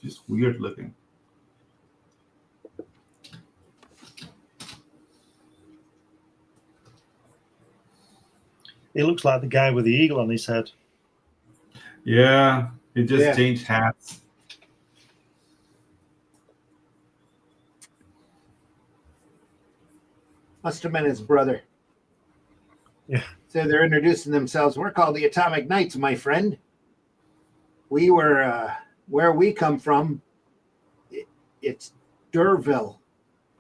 just weird looking. He looks like the guy with the eagle on his head. Yeah, he just Yeah. changed hats. Must have been his brother. Yeah. So they're introducing themselves. We're called the Atomic Knights, my friend. We were where we come from. It's Durville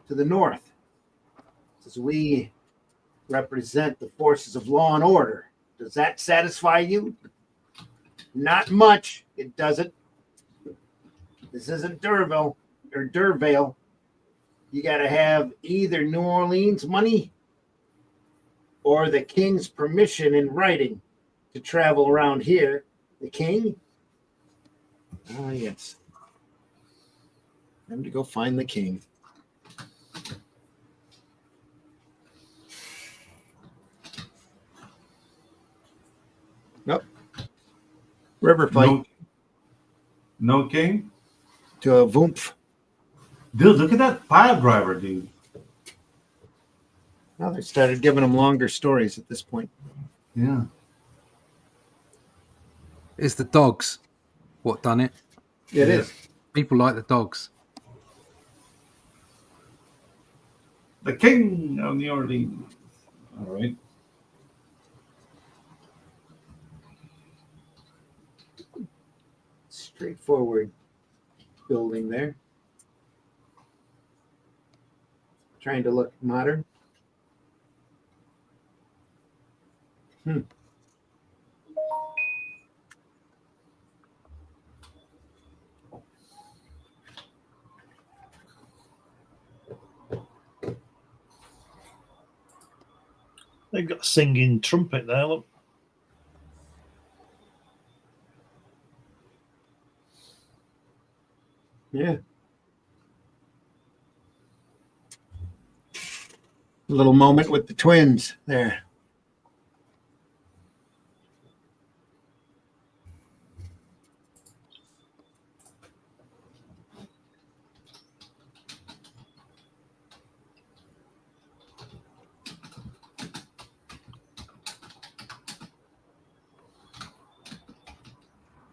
to the north. Says we represent the forces of law and order. Does that satisfy you? Not much. It doesn't. This isn't Durville or Durvale. You got to have either New Orleans money or the king's permission in writing to travel around here. The king? Oh, yes. Time to go find the king. Nope. River fight No king? to a Voomph. Dude, look at that pile driver, dude. Now they started giving them longer stories at this point. Yeah. It's the dogs what done it. It is. People like the dogs. The king of New Orleans. All right. Straightforward building there. Trying to look modern. They've got a singing trumpet there. Look. Yeah. A little moment with the twins there.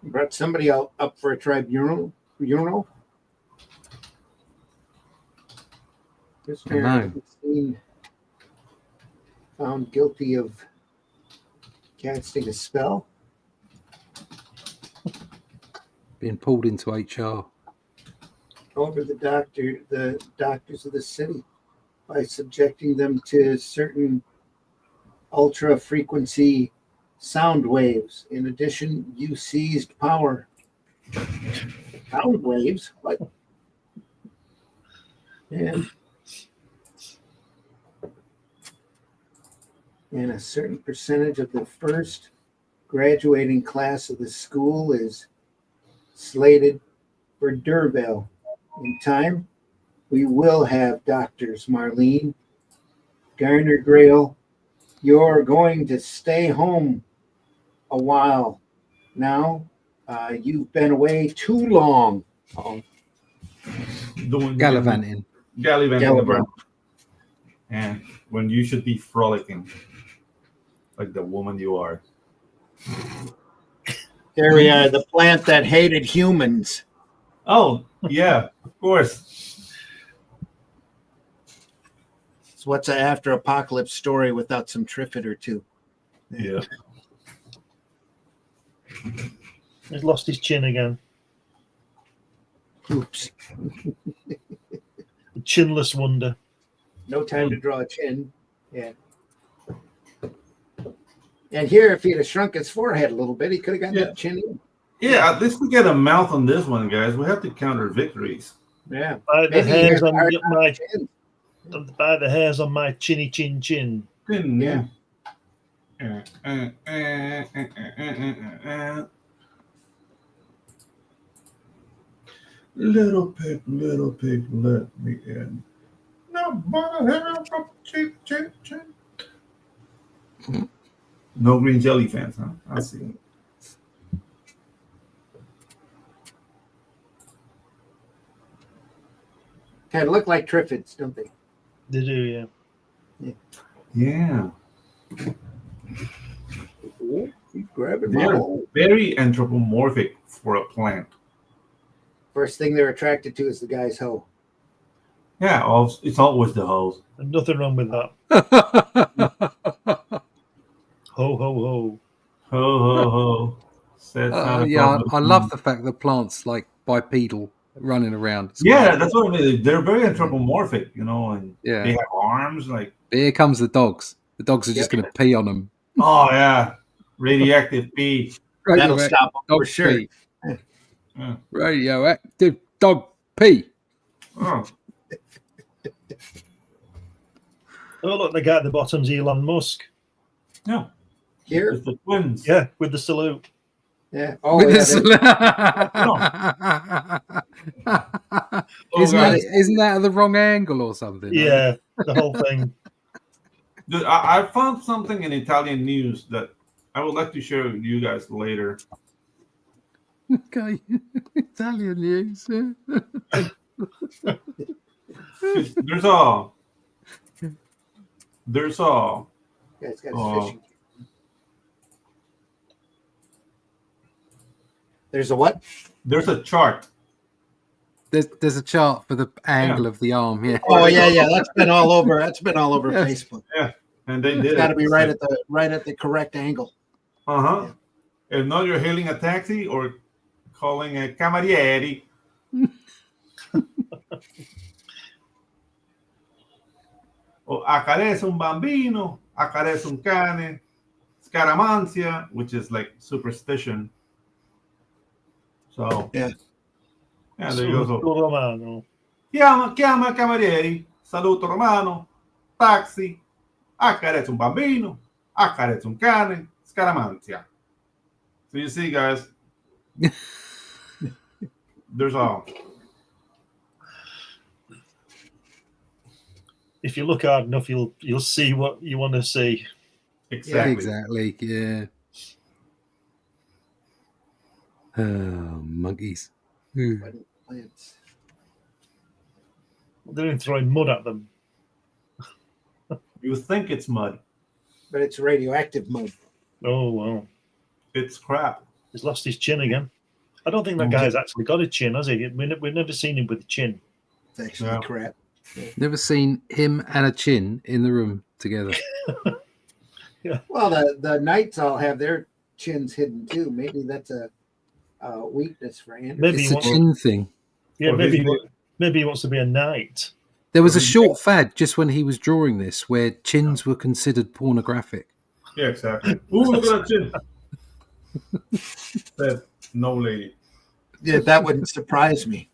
Brought somebody up for a tribunal. This man found guilty of casting a spell. Being pulled into HR. Over the doctors of the city by subjecting them to certain ultra frequency sound waves. In addition, you seized power. Sound waves? What? And a certain percentage of the first graduating class of the school is slated for Durville. In time, we will have doctors, Marlene. Garner Grail, you're going to stay home a while now. You've been away too long. Gallivanting. Gallivanting. And when you should be frolicking like the woman you are. There we are, the plant that hated humans. Oh, yeah, of course. So what's an after apocalypse story without some Triffid or two? Yeah. He's lost his chin again. Oops. The chinless wonder. No time to draw a chin. Yeah. And here, if he'd have shrunk his forehead a little bit, he could have gotten that chin in. Yeah, at least we get a mouth on this one, guys. We have to count our victories. Yeah. By the hairs on my chin. By the hairs on my chinny chin chin. Yeah. Little pig, let me in. No green jelly fans, huh? I see. Kind of look like Triffids, don't they? They do, yeah. Yeah. Oh, he's grabbing They're my hole. very anthropomorphic for a plant. First thing they're attracted to is the guy's hoe. Yeah, it's always the hose. And nothing wrong with that. Ho, ho, ho. Ho, ho, ho. Yeah, I love the fact that plants like bipedal running around. Yeah, that's what I mean. They're very anthropomorphic, and yeah, they have arms. Like, here comes the dogs. The dogs are just going to pee on them. Oh yeah, radioactive pee. That'll stop them for sure. Yeah. Radioactive dog pee. Oh. Oh, look, the guy at the bottom's Elon Musk. Yeah. Here? It's the twins. Yeah, with the salute. Yeah. Oh, With yeah. Isn't that at the wrong angle or something? Yeah, the whole thing. Dude, I found something in Italian news that I would like to share with you guys later. Okay. Italian news. There's a Guy's got his fishing. There's a what? There's a chart. There's a chart for the angle of the arm. Yeah. Oh yeah. That's been all over. Facebook. Yeah, and they did. It's got to be right at the correct angle. Yeah. If not, you're hailing a taxi or calling a camerieri. O accarezza un bambino, accarezza un cane, scaramanzia, which is like superstition. So yeah, there you go. Romano. Chiama camerieri, saluto romano, taxi, accarezzo un bambino, accarezzo un cane, scaramanzia. So you see, guys, there's all. If you look hard enough, you'll see what you want to see. Exactly. Exactly. Yeah. Oh, monkeys. Plants. They're even throwing mud at them. You think it's mud. But it's radioactive mud. Oh, well. It's crap. He's lost his chin again. I don't think that guy's actually got a chin, has he? We've never seen him with a chin. It's actually Yeah. crap. Never seen him and a chin in the room together. Well, the knights all have their chins hidden too. Maybe that's a weakness for Andrew. Maybe It's he a wants, chin thing. yeah, Or maybe his- maybe he wants to be a knight. There was a short fad just when he was drawing this where chins were considered pornographic. Yeah, exactly. Ooh, look at that chin. Said no lady. Yeah, that wouldn't surprise me,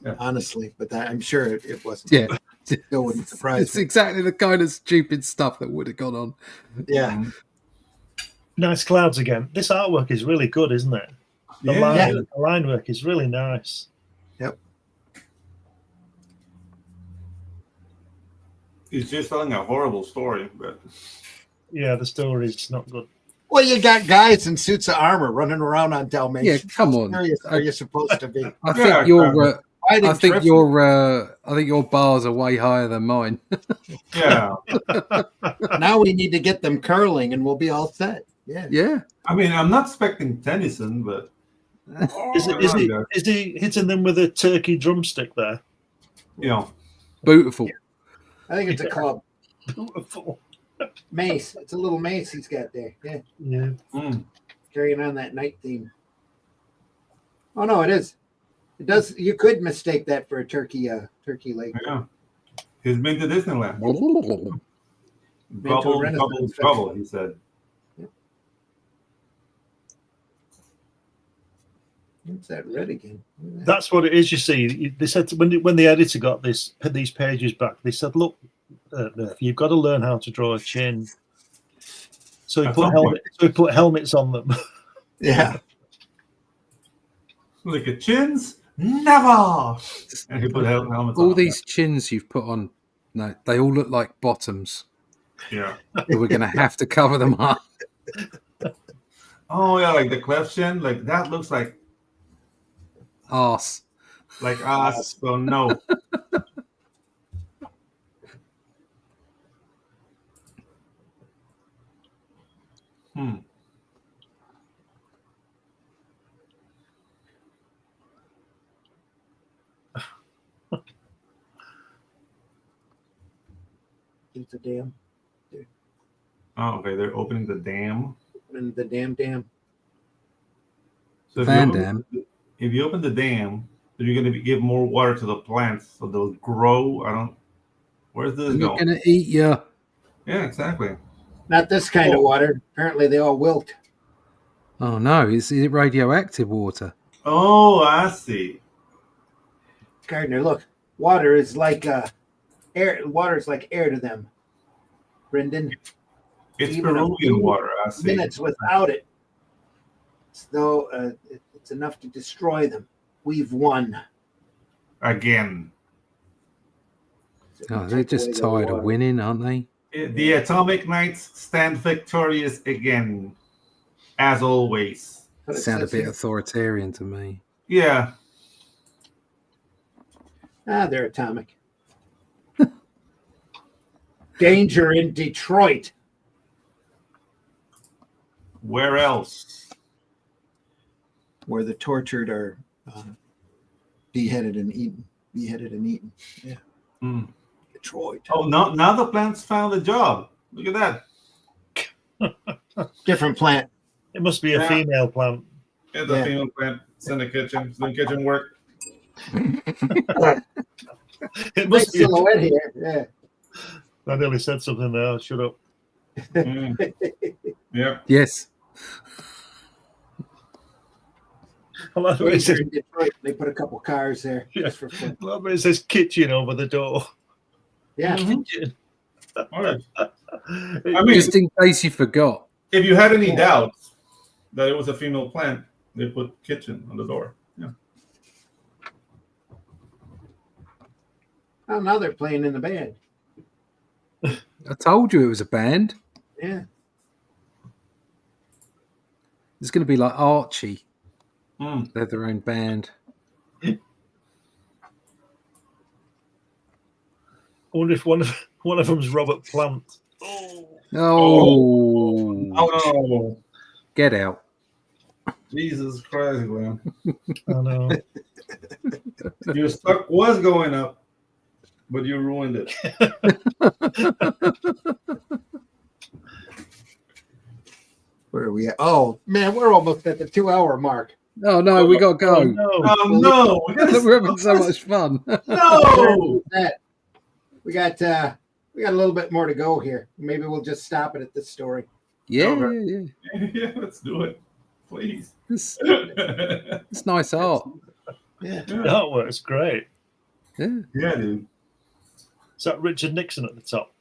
Yeah. honestly. But I'm sure it wasn't. Yeah. Still wouldn't surprise It's me. exactly the kind of stupid stuff that would have gone on. Yeah. Nice clouds again. This artwork is really good, isn't it? The Yeah. line work is really nice. Yep. He's just telling a horrible story, but Yeah, the story's not good. Well, you got guys in suits of armor running around on dalmations. Yeah, come on. How serious are you supposed to be? I think Yeah, your Fighting I think Triffin. your bars are way higher than mine. yeah. Now we need to get them curling, and we'll be all set. Yeah. Yeah. I mean, I'm not expecting Tennyson, but Is he hitting them with a turkey drumstick there? you know, Beautiful. I think it's a club Beautiful. mace. It's a little mace he's got there. Yeah, Yeah. carrying on that night theme. Oh no, it is. It does. You could mistake that for a turkey leg. yeah. He's been to Disneyland. Been to a Trouble, Renaissance trouble, festival. trouble, he said. What's that red again? Look at that. That's what it is. You see, they said when the editor got these pages back, they said, "Look, you've got to learn how to draw a chin." So he At put some point. helmets on them. Yeah. Look at chins, never. And he put helmets on. All these chins you've put on, no, they all look like bottoms. Yeah. So we're going to have to cover them up. Oh yeah, like the cleft chin, like that looks like Arse. us. So no. It's a dam. Oh, okay. They're opening the dam. And the dam. So Van Dam. if you open the dam, then you're going to give more water to the plants, so they'll grow. Where's this They're going? going to eat you. Yeah, exactly. Not this kind of water. Apparently, they all wilt. Oh, no. Is it radioactive water? Oh, I see. Gardner, look. Water is like air. Water is like air to them. Brendan, It's Even a Peruvian few water. I see. minutes without it, it's though it's enough to destroy them. We've won. Again. Oh, they're just tired of winning, aren't they? The Atomic Knights stand victorious again, as always. Sound a bit authoritarian to me. Yeah. They're atomic. Danger in Detroit. Where else? Where the tortured are beheaded and eaten. Yeah. Mm. Detroit. Oh, now the plants found a job. Look at that. Different plant. It must be a Yeah. female plant. Yeah, the Yeah. female plant. It's in the kitchen. It's doing kitchen work. It Nice must be. silhouette here. Yeah. I nearly said something there. Shut up. Mm. Yeah. Yes. I like the way it says, In Detroit, they put a couple cars there Yeah. just for fun. I like the way it says kitchen over the door. Yeah. Kitchen. All right. I mean, Just in case you forgot. if you had any doubts that it was a female plant, they put kitchen on the door. Yeah. Oh, now they're playing in the band. I told you it was a band. Yeah. It's going to be like Archie. Mm. They have their own band. I wonder if one of them's Robert Plant. Oh, Oh, get out. Jesus Christ, man. I know. Your stock was going up, but you ruined it. Where are we at? Oh, man, we're almost at the 2-hour mark. Oh, no, we got to go. Oh, no. Oh, no. We gotta We're having so stop much fun. this. No. We got a little bit more to go here. Maybe we'll just stop it at this story. Yeah, Okay. yeah. Yeah, let's do it. Please. It's nice art. Yeah. The artwork's great. Yeah. Yeah, dude. Is that Richard Nixon at the top?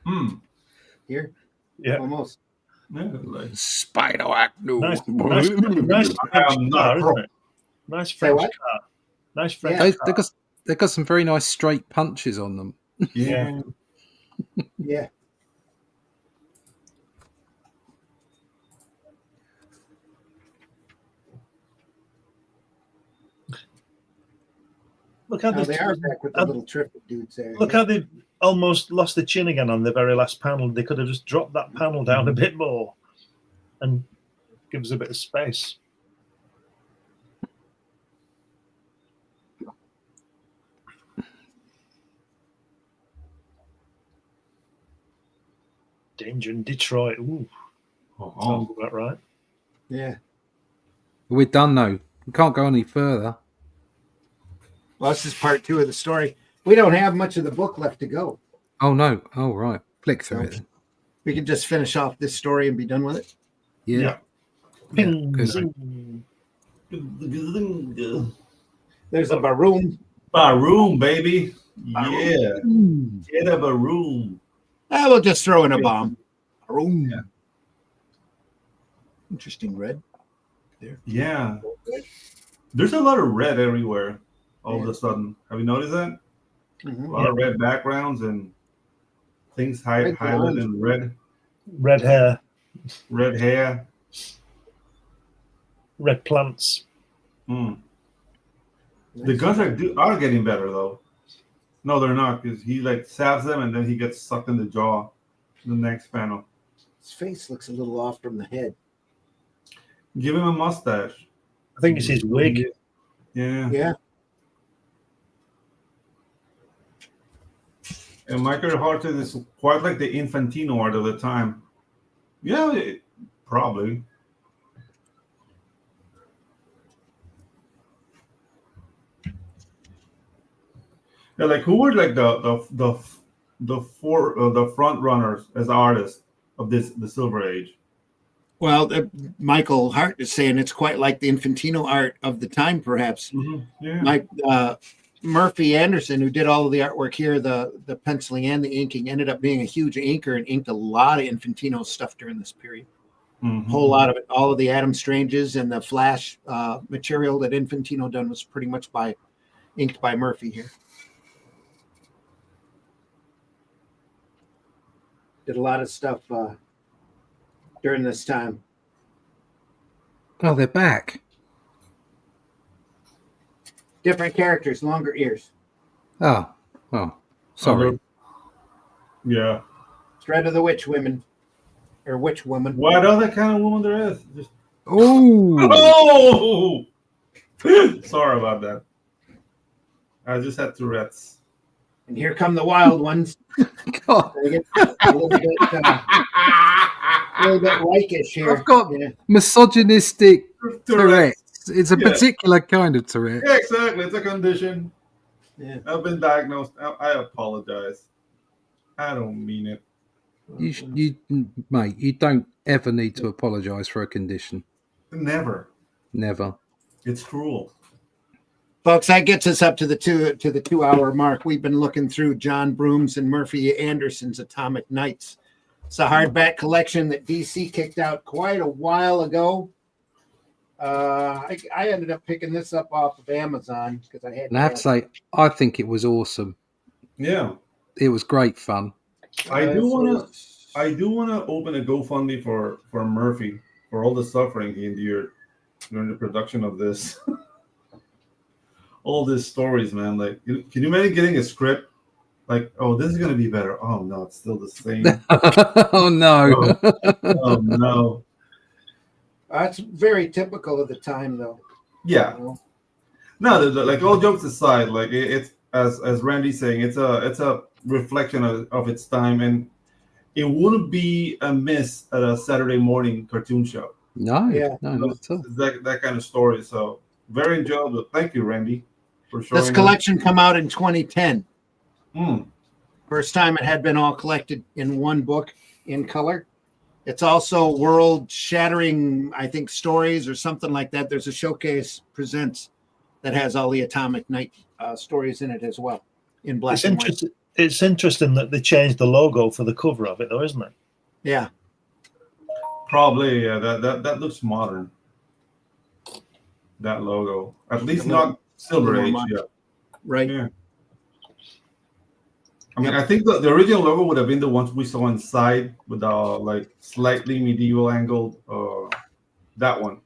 Hmm. Here, Yeah. almost. Yeah, like, Spider Acno. Nice I French am car, not isn't it? Nice Say French what? car. Nice French Yeah. car. They've got some very nice straight punches on them. yeah. Yeah. Look how Now they they are back with the little triple dudes there. Look how they almost lost the chin again on the very last panel. They could have just dropped that panel down a bit more and give us a bit of space. Danger in Detroit. Ooh, sounds about right. Yeah. We're done, though. We can't go any further. Well, this is part 2 of the story. We don't have much of the book left to go. Oh, no. Oh, right. Flick through it. Then. We can just finish off this story and be done with it. Yeah. Ping, good. zing. There's a baroom. Baroom, baby. Yeah. Get a baroom. We'll just throw in a bomb. Baroom. Yeah. Interesting red. Yeah. There's a lot of red everywhere all of a sudden. Have you noticed that? Mhm. A lot of red backgrounds and things Red highlighted in red. Red hair, Red hair. red plants. Mm. The guns are getting better though. No, they're not, because he like stabs them and then he gets sucked in the jaw. In the next panel. His face looks a little off from the head. Give him a mustache. I think it's his wig. Yeah. Yeah. And Michael Hart is quite like the Infantino art of the time. Yeah, probably. Yeah, like who were like the front runners as artists of the Silver Age? Well, Michael Hart is saying it's quite like the Infantino art of the time, perhaps. Mm-hmm. Yeah. Mike Murphy Anderson, who did all of the artwork here, the penciling and the inking, ended up being a huge inker and inked a lot of Infantino stuff during this period. Mm-hmm. A whole lot of it. All of the Adam Stranges and the Flash material that Infantino done was pretty much inked by Murphy here. Did a lot of stuff during this time. Oh, they're back. Different characters, longer ears. Oh, sorry. Yeah. Thread of the Witch Women. Or Witch Woman. What other kind of woman there is? Just... Oh, Oh! Sorry about that. I just had Tourette's. And here come the wild ones. God. They get a little bit whitish here. I've got Yeah. misogynistic Tourette's. It's a Yeah. particular kind of Tourette. Yeah, exactly. It's a condition. Yeah. I've been diagnosed. I apologize. I don't mean it. Mate, you don't ever need to apologise for a condition. Never. Never. It's cruel. Folks, that gets us up to the 2 hour mark. We've been looking through John Broome's and Murphy Anderson's Atomic Knights. It's a hardback collection that DC kicked out quite a while ago. I ended up picking this up off of Amazon because I had. And I have to say, I think it was awesome. Yeah, It was great fun. I do want to open a GoFundMe for Murphy for all the suffering he endured during the production of this. All these stories, man. Like, can you imagine getting a script? Like, oh, this is gonna be better. Oh no, it's still the same. Oh no! Oh no. That's very typical of the time, though. Yeah. You know? No, like all jokes aside, like it's as Randy's saying, it's a reflection of its time, and it wouldn't be a miss at a Saturday morning cartoon show. No, Yeah. no, not at all. It's that kind of story. So very enjoyable. Thank you, Randy, for showing This collection come out in 2010. Mm. First time it had been all collected in one book in color. It's also world-shattering, I think, stories or something like that. There's a showcase presents that has all the Atomic Knight stories in it as well, in black and white. It's interesting that they changed the logo for the cover of it, though, isn't it? Yeah. Probably, yeah. That looks modern. That logo, at least not Silver Age. Yeah. Right. Yeah. I mean, I think the original logo would have been the ones we saw inside with the like slightly medieval angled. That one.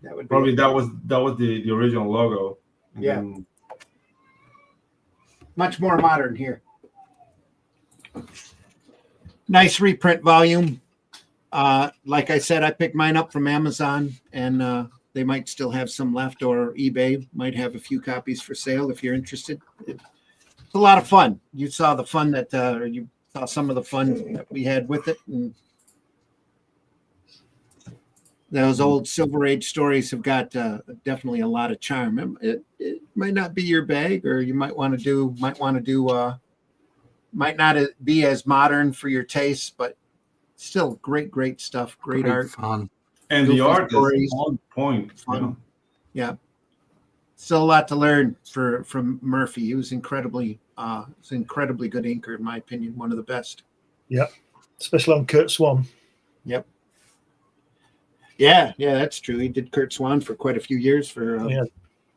That would be Probably that was the original logo. And Yeah. then- much more modern here. Nice reprint volume. Like I said, I picked mine up from Amazon, and they might still have some left, or eBay might have a few copies for sale if you're interested. It's a lot of fun. You saw the fun that, or you saw some of the fun that we had with it. And those old Silver Age stories have got definitely a lot of charm. It might not be your bag, or you might want to do, might not be as modern for your taste, but still great stuff. Great art. Fun. and the Goofy art stories. is on point. Fun. Yeah. Still a lot to learn from Murphy. He was incredibly good inker, in my opinion, one of the best. Yep. Especially on Kurt Swan. Yep. Yeah, that's true. He did Kurt Swan for quite a few years for Yeah.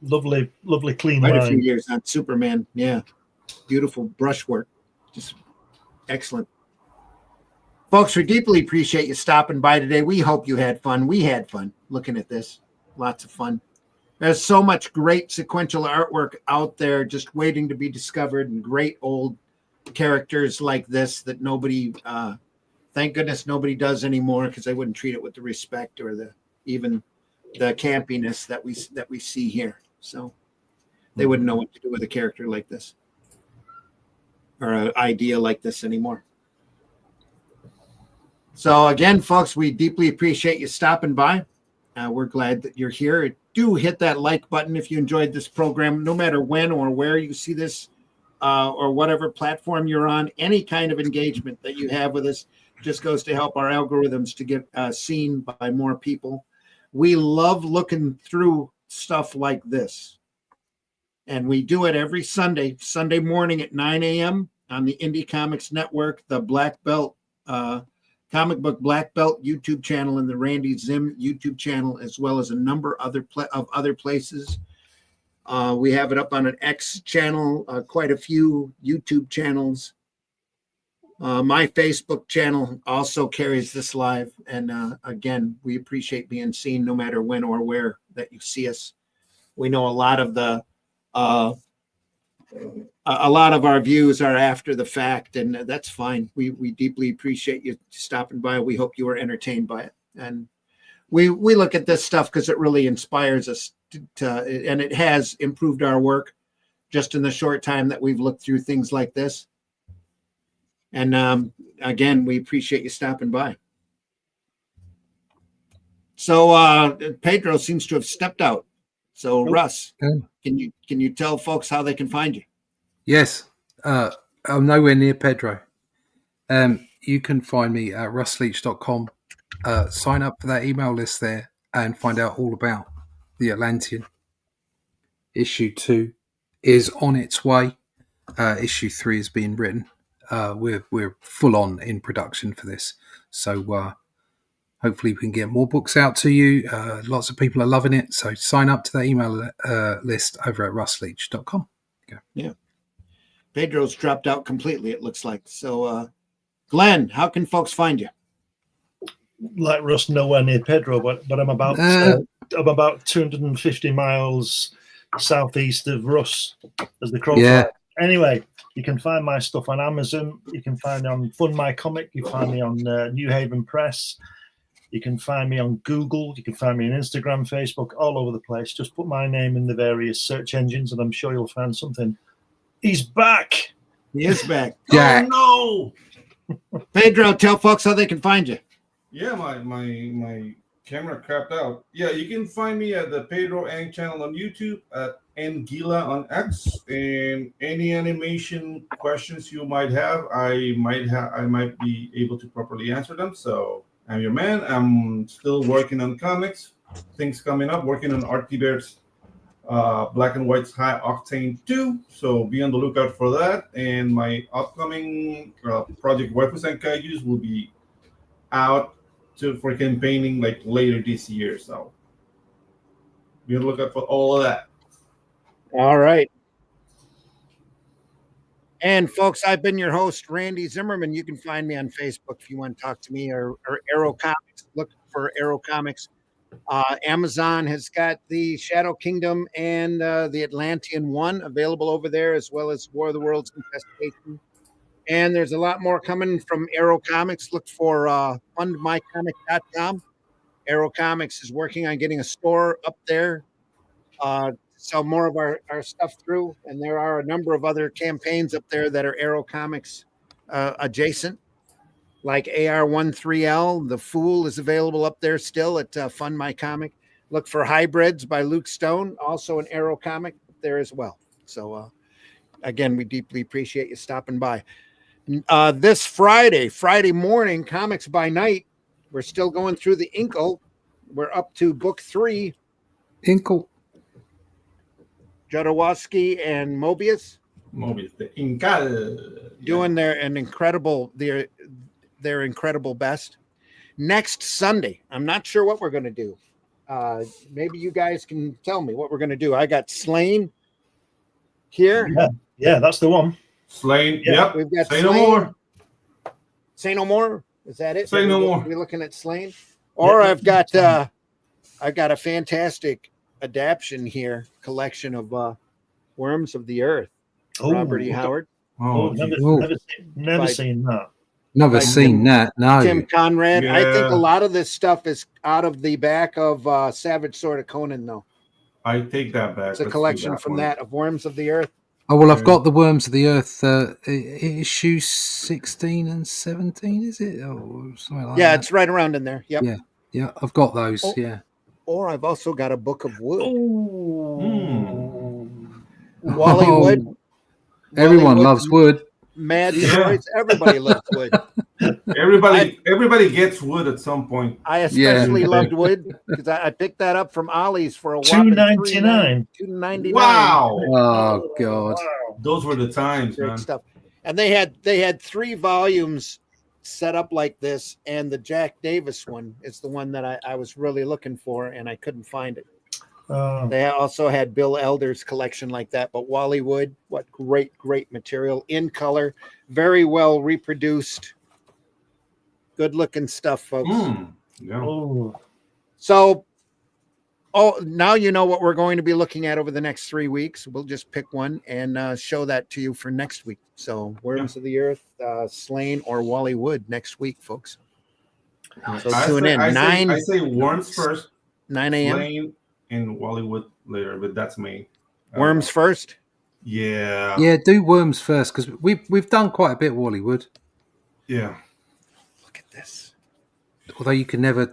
Lovely clean quite a few line. years on Superman. Yeah. Beautiful brushwork. Just excellent. Folks, we deeply appreciate you stopping by today. We hope you had fun. We had fun looking at this. Lots of fun. There's so much great sequential artwork out there just waiting to be discovered, and great old characters like this that nobody, thank goodness nobody does anymore, because they wouldn't treat it with the respect or even the campiness that we see here. So they wouldn't know what to do with a character like this or an idea like this anymore. So again, folks, we deeply appreciate you stopping by. We're glad that you're here. Do hit that like button if you enjoyed this program, no matter when or where you see this, or whatever platform you're on. Any kind of engagement that you have with us just goes to help our algorithms to get seen by more people. We love looking through stuff like this. And we do it every Sunday morning at 9 a.m. on the Indie Comics Network, the Black Belt Comic Book Black Belt YouTube channel, and the Randy Zim YouTube channel, as well as a number of other places. We have it up on an X channel, quite a few YouTube channels. My Facebook channel also carries this live. And again, we appreciate being seen no matter when or where that you see us. We know a lot of our views are after the fact, and that's fine. We deeply appreciate you stopping by. We hope you were entertained by it. And we look at this stuff because it really inspires us and it has improved our work just in the short time that we've looked through things like this. And again, we appreciate you stopping by. So Pedro seems to have stepped out. So Russ, can you tell folks how they can find you? Yes, I'm nowhere near Pedro. You can find me at russleach.com. Sign up for that email list there and find out all about the Atlantean. Issue 2 is on its way. Issue 3 is being written. We're full on in production for this. So hopefully we can get more books out to you. Lots of people are loving it. So sign up to the email list over at russleach.com. Yeah. Pedro's dropped out completely, it looks like. So, Glenn, how can folks find you? Like Russ, nowhere near Pedro, but I'm about 250 miles southeast of Russ, as the crow flies. Anyway, you can find my stuff on Amazon. You can find me on Fund My Comic. You can find me on New Haven Press. You can find me on Google. You can find me on Instagram, Facebook, all over the place. Just put my name in the various search engines, and I'm sure you'll find something. He's back. He is back. Yeah. Oh no! Pedro, tell folks how they can find you. Yeah, my camera crapped out. Yeah, you can find me at the Pedro Ang channel on YouTube, at Angila on X, and any animation questions you might have, I might be able to properly answer them. So I'm your man. I'm still working on comics, things coming up, working on Archie Bear's Black and White's High Octane 2. So be on the lookout for that. And my upcoming project Waifus and Kaijus will be out for campaigning like later this year. So be on the lookout for all of that. All right. And folks, I've been your host, Randy Zimmerman. You can find me on Facebook if you want to talk to me, or Arrow Comics. Look for Arrow Comics. Amazon has got the Shadow Kingdom and the Atlantean One available over there, as well as War of the Worlds Infestation. And there's a lot more coming from Arrow Comics. Look for fundmycomic.com. Arrow Comics is working on getting a store up there to sell more of our stuff through. And there are a number of other campaigns up there that are Arrow Comics adjacent, like AR13L. The Fool is available up there still at Fund My Comic. Look for Hybrids by Luke Stone, also an Arrow comic there as well. So, again, we deeply appreciate you stopping by. This Friday morning, Comics by Night, we're still going through the Inkle. We're up to book 3. Inkle. Jodorowsky and Mobius. The Incal. Doing their incredible best. Next Sunday, I'm not sure what we're going to do. Maybe you guys can tell me what we're going to do. I got Slain here. Yeah, that's the one. Slain. Yeah, Yep. we've got Say Slain. no more. Say no more. Is that it? Say no more. We're looking at Slain. Or I've got a fantastic adaptation here, collection of Worms of the Earth. Robert E. Howard. Never seen that. Never seen that. No. Tim Conrad. Yeah. I think a lot of this stuff is out of the back of Savage Sword of Conan, though. I take that back. It's a collection from that of Worms of the Earth. Oh, well, I've got the Worms of the Earth issue 16 and 17, is it? Or something like that. It's right around in there. Yep. Yeah, I've got those, yeah. Or I've also got a Book of Wood. Wally Wood. Everyone loves wood. Mad Stories. Everybody loves wood. Everybody gets wood at some point. I especially loved wood because I picked that up from Ollie's for a $2.99. $2.99. Wow. Oh, God. Wow. Those were the times, Great man. stuff. And they had 3 volumes set up like this, and the Jack Davis one is the one that I was really looking for, and I couldn't find it. They also had Bill Elder's collection like that, but Wally Wood, what great material in color, very well reproduced, good looking stuff, folks. Yeah. So, now you know what we're going to be looking at over the next 3 weeks. We'll just pick one and show that to you for next week. So, Worms of the Earth, Slain, or Wally Wood next week, folks. So tune in. I say Worms first, 9 a.m. Slain, and Wally Wood later, but that's me. Worms first. Yeah. Yeah, do Worms first, because we've done quite a bit of Wally Wood. Yeah. Look at this. Although you can never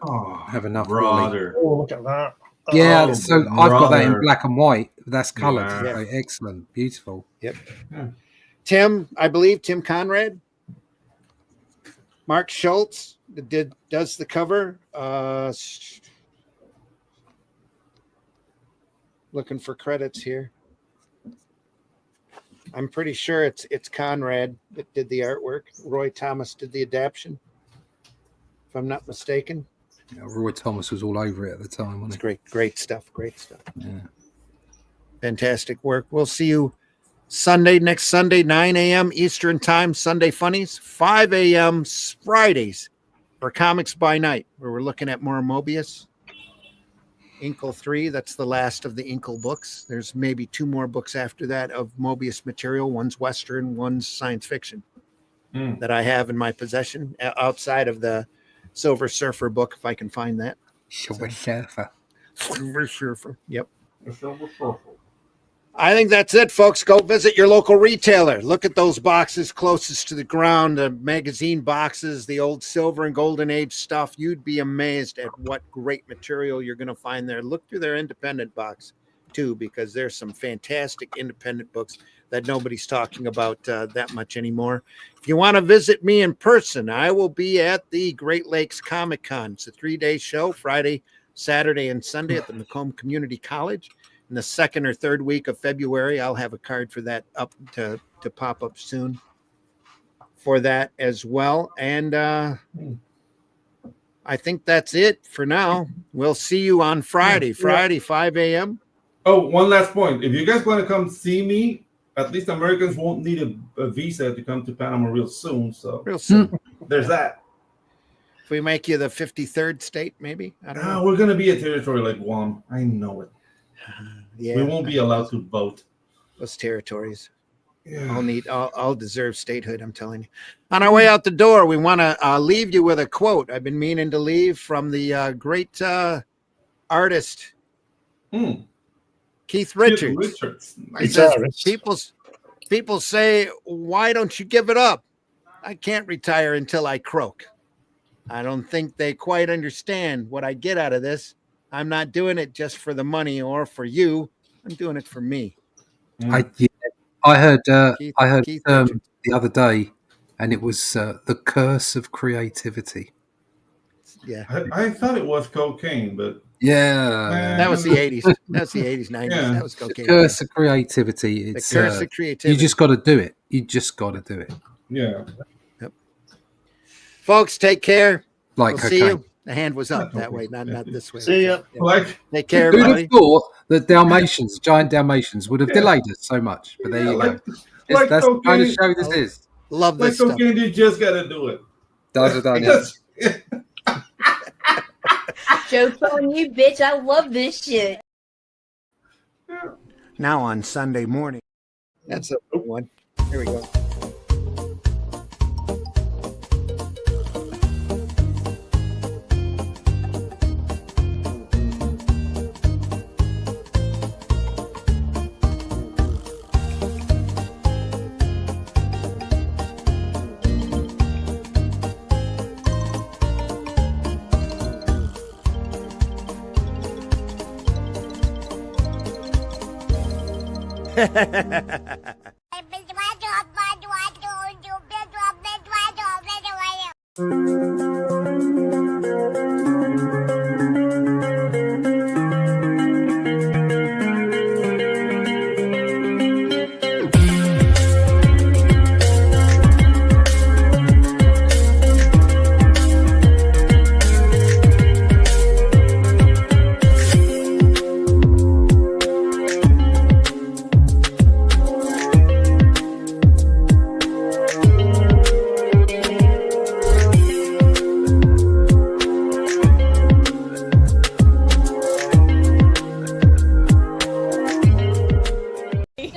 have enough Wally. Oh, look at that. Yeah, so I've got that in black and white. That's coloured. Yeah. So excellent. Beautiful. Yep. Yeah. Tim, I believe Tim Conrad. Mark Schultz does the cover. Looking for credits here. I'm pretty sure it's Conrad that did the artwork. Roy Thomas did the adaptation, if I'm not mistaken. Yeah, Roy Thomas was all over it at the time, It's wasn't great stuff. he? Yeah. Fantastic work. We'll see you next Sunday, 9 a.m. Eastern Time, Sunday Funnies, 5 a.m. Fridays for Comics by Night, where we're looking at more Mobius. Inkle 3, that's the last of the Inkle books. There's maybe 2 more books after that of Mobius material. One's Western, one's science fiction that I have in my possession outside of the Silver Surfer book, if I can find that. Silver Surfer. Silver Surfer. Yep. I think that's it, folks. Go visit your local retailer. Look at those boxes closest to the ground, the magazine boxes, the old silver and golden age stuff. You'd be amazed at what great material you're going to find there. Look through their independent box, too, because there's some fantastic independent books that nobody's talking about that much anymore. If you want to visit me in person, I will be at the Great Lakes Comic Con. It's a 3-day show, Friday, Saturday, and Sunday at the Macomb Community College. In the 2nd or 3rd week of February, I'll have a card for that up to pop up soon for that as well. And I think that's it for now. We'll see you on Friday, 5 a.m. Oh, one last point. If you guys want to come see me, at least Americans won't need a visa to come to Panama real soon. So Real soon. there's that. If we make you the 53rd state, maybe? I don't know. We're going to be a territory like Guam. I know it. Yeah, We won't be allowed to vote. those territories. Yeah. I'll deserve statehood, I'm telling you. On our way out the door, we want to leave you with a quote I've been meaning to leave from the great artist, Keith Richards. He says, people say, why don't you give it up? I can't retire until I croak. I don't think they quite understand what I get out of this. I'm not doing it just for the money or for you. I'm doing it for me. I heard Keith the other day, and it was the curse of creativity. Yeah, I thought it was cocaine, but that was the 80s. That's the 80s, 90s. Yeah. That was cocaine. Curse of creativity. The It's curse of creativity. you just got to do it. You just got to do it. yeah. Yep. Folks, take care. Like We'll see cocaine. you. The hand was up that way, not this way. See ya. Like Take care, Who'd everybody. have thought that Dalmatians, giant Dalmatians, would have delayed us so much? But there you go. That's the kind of show this is. Love like this stuff. cocaine, you just gotta do it. Joke's on you, bitch. I love this shit. Now on Sunday morning. That's a good one. Here we go.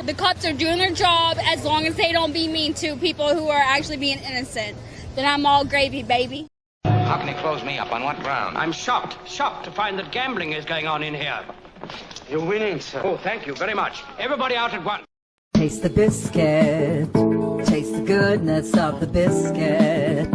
The cops are doing their job as long as they don't be mean to people who are actually being innocent. Then I'm all gravy, baby. How can you close me up? On what ground? I'm shocked to find that gambling is going on in here. You're winning, sir. Oh, thank you very much. Everybody out at once. Taste the biscuit. Taste the goodness of the biscuit.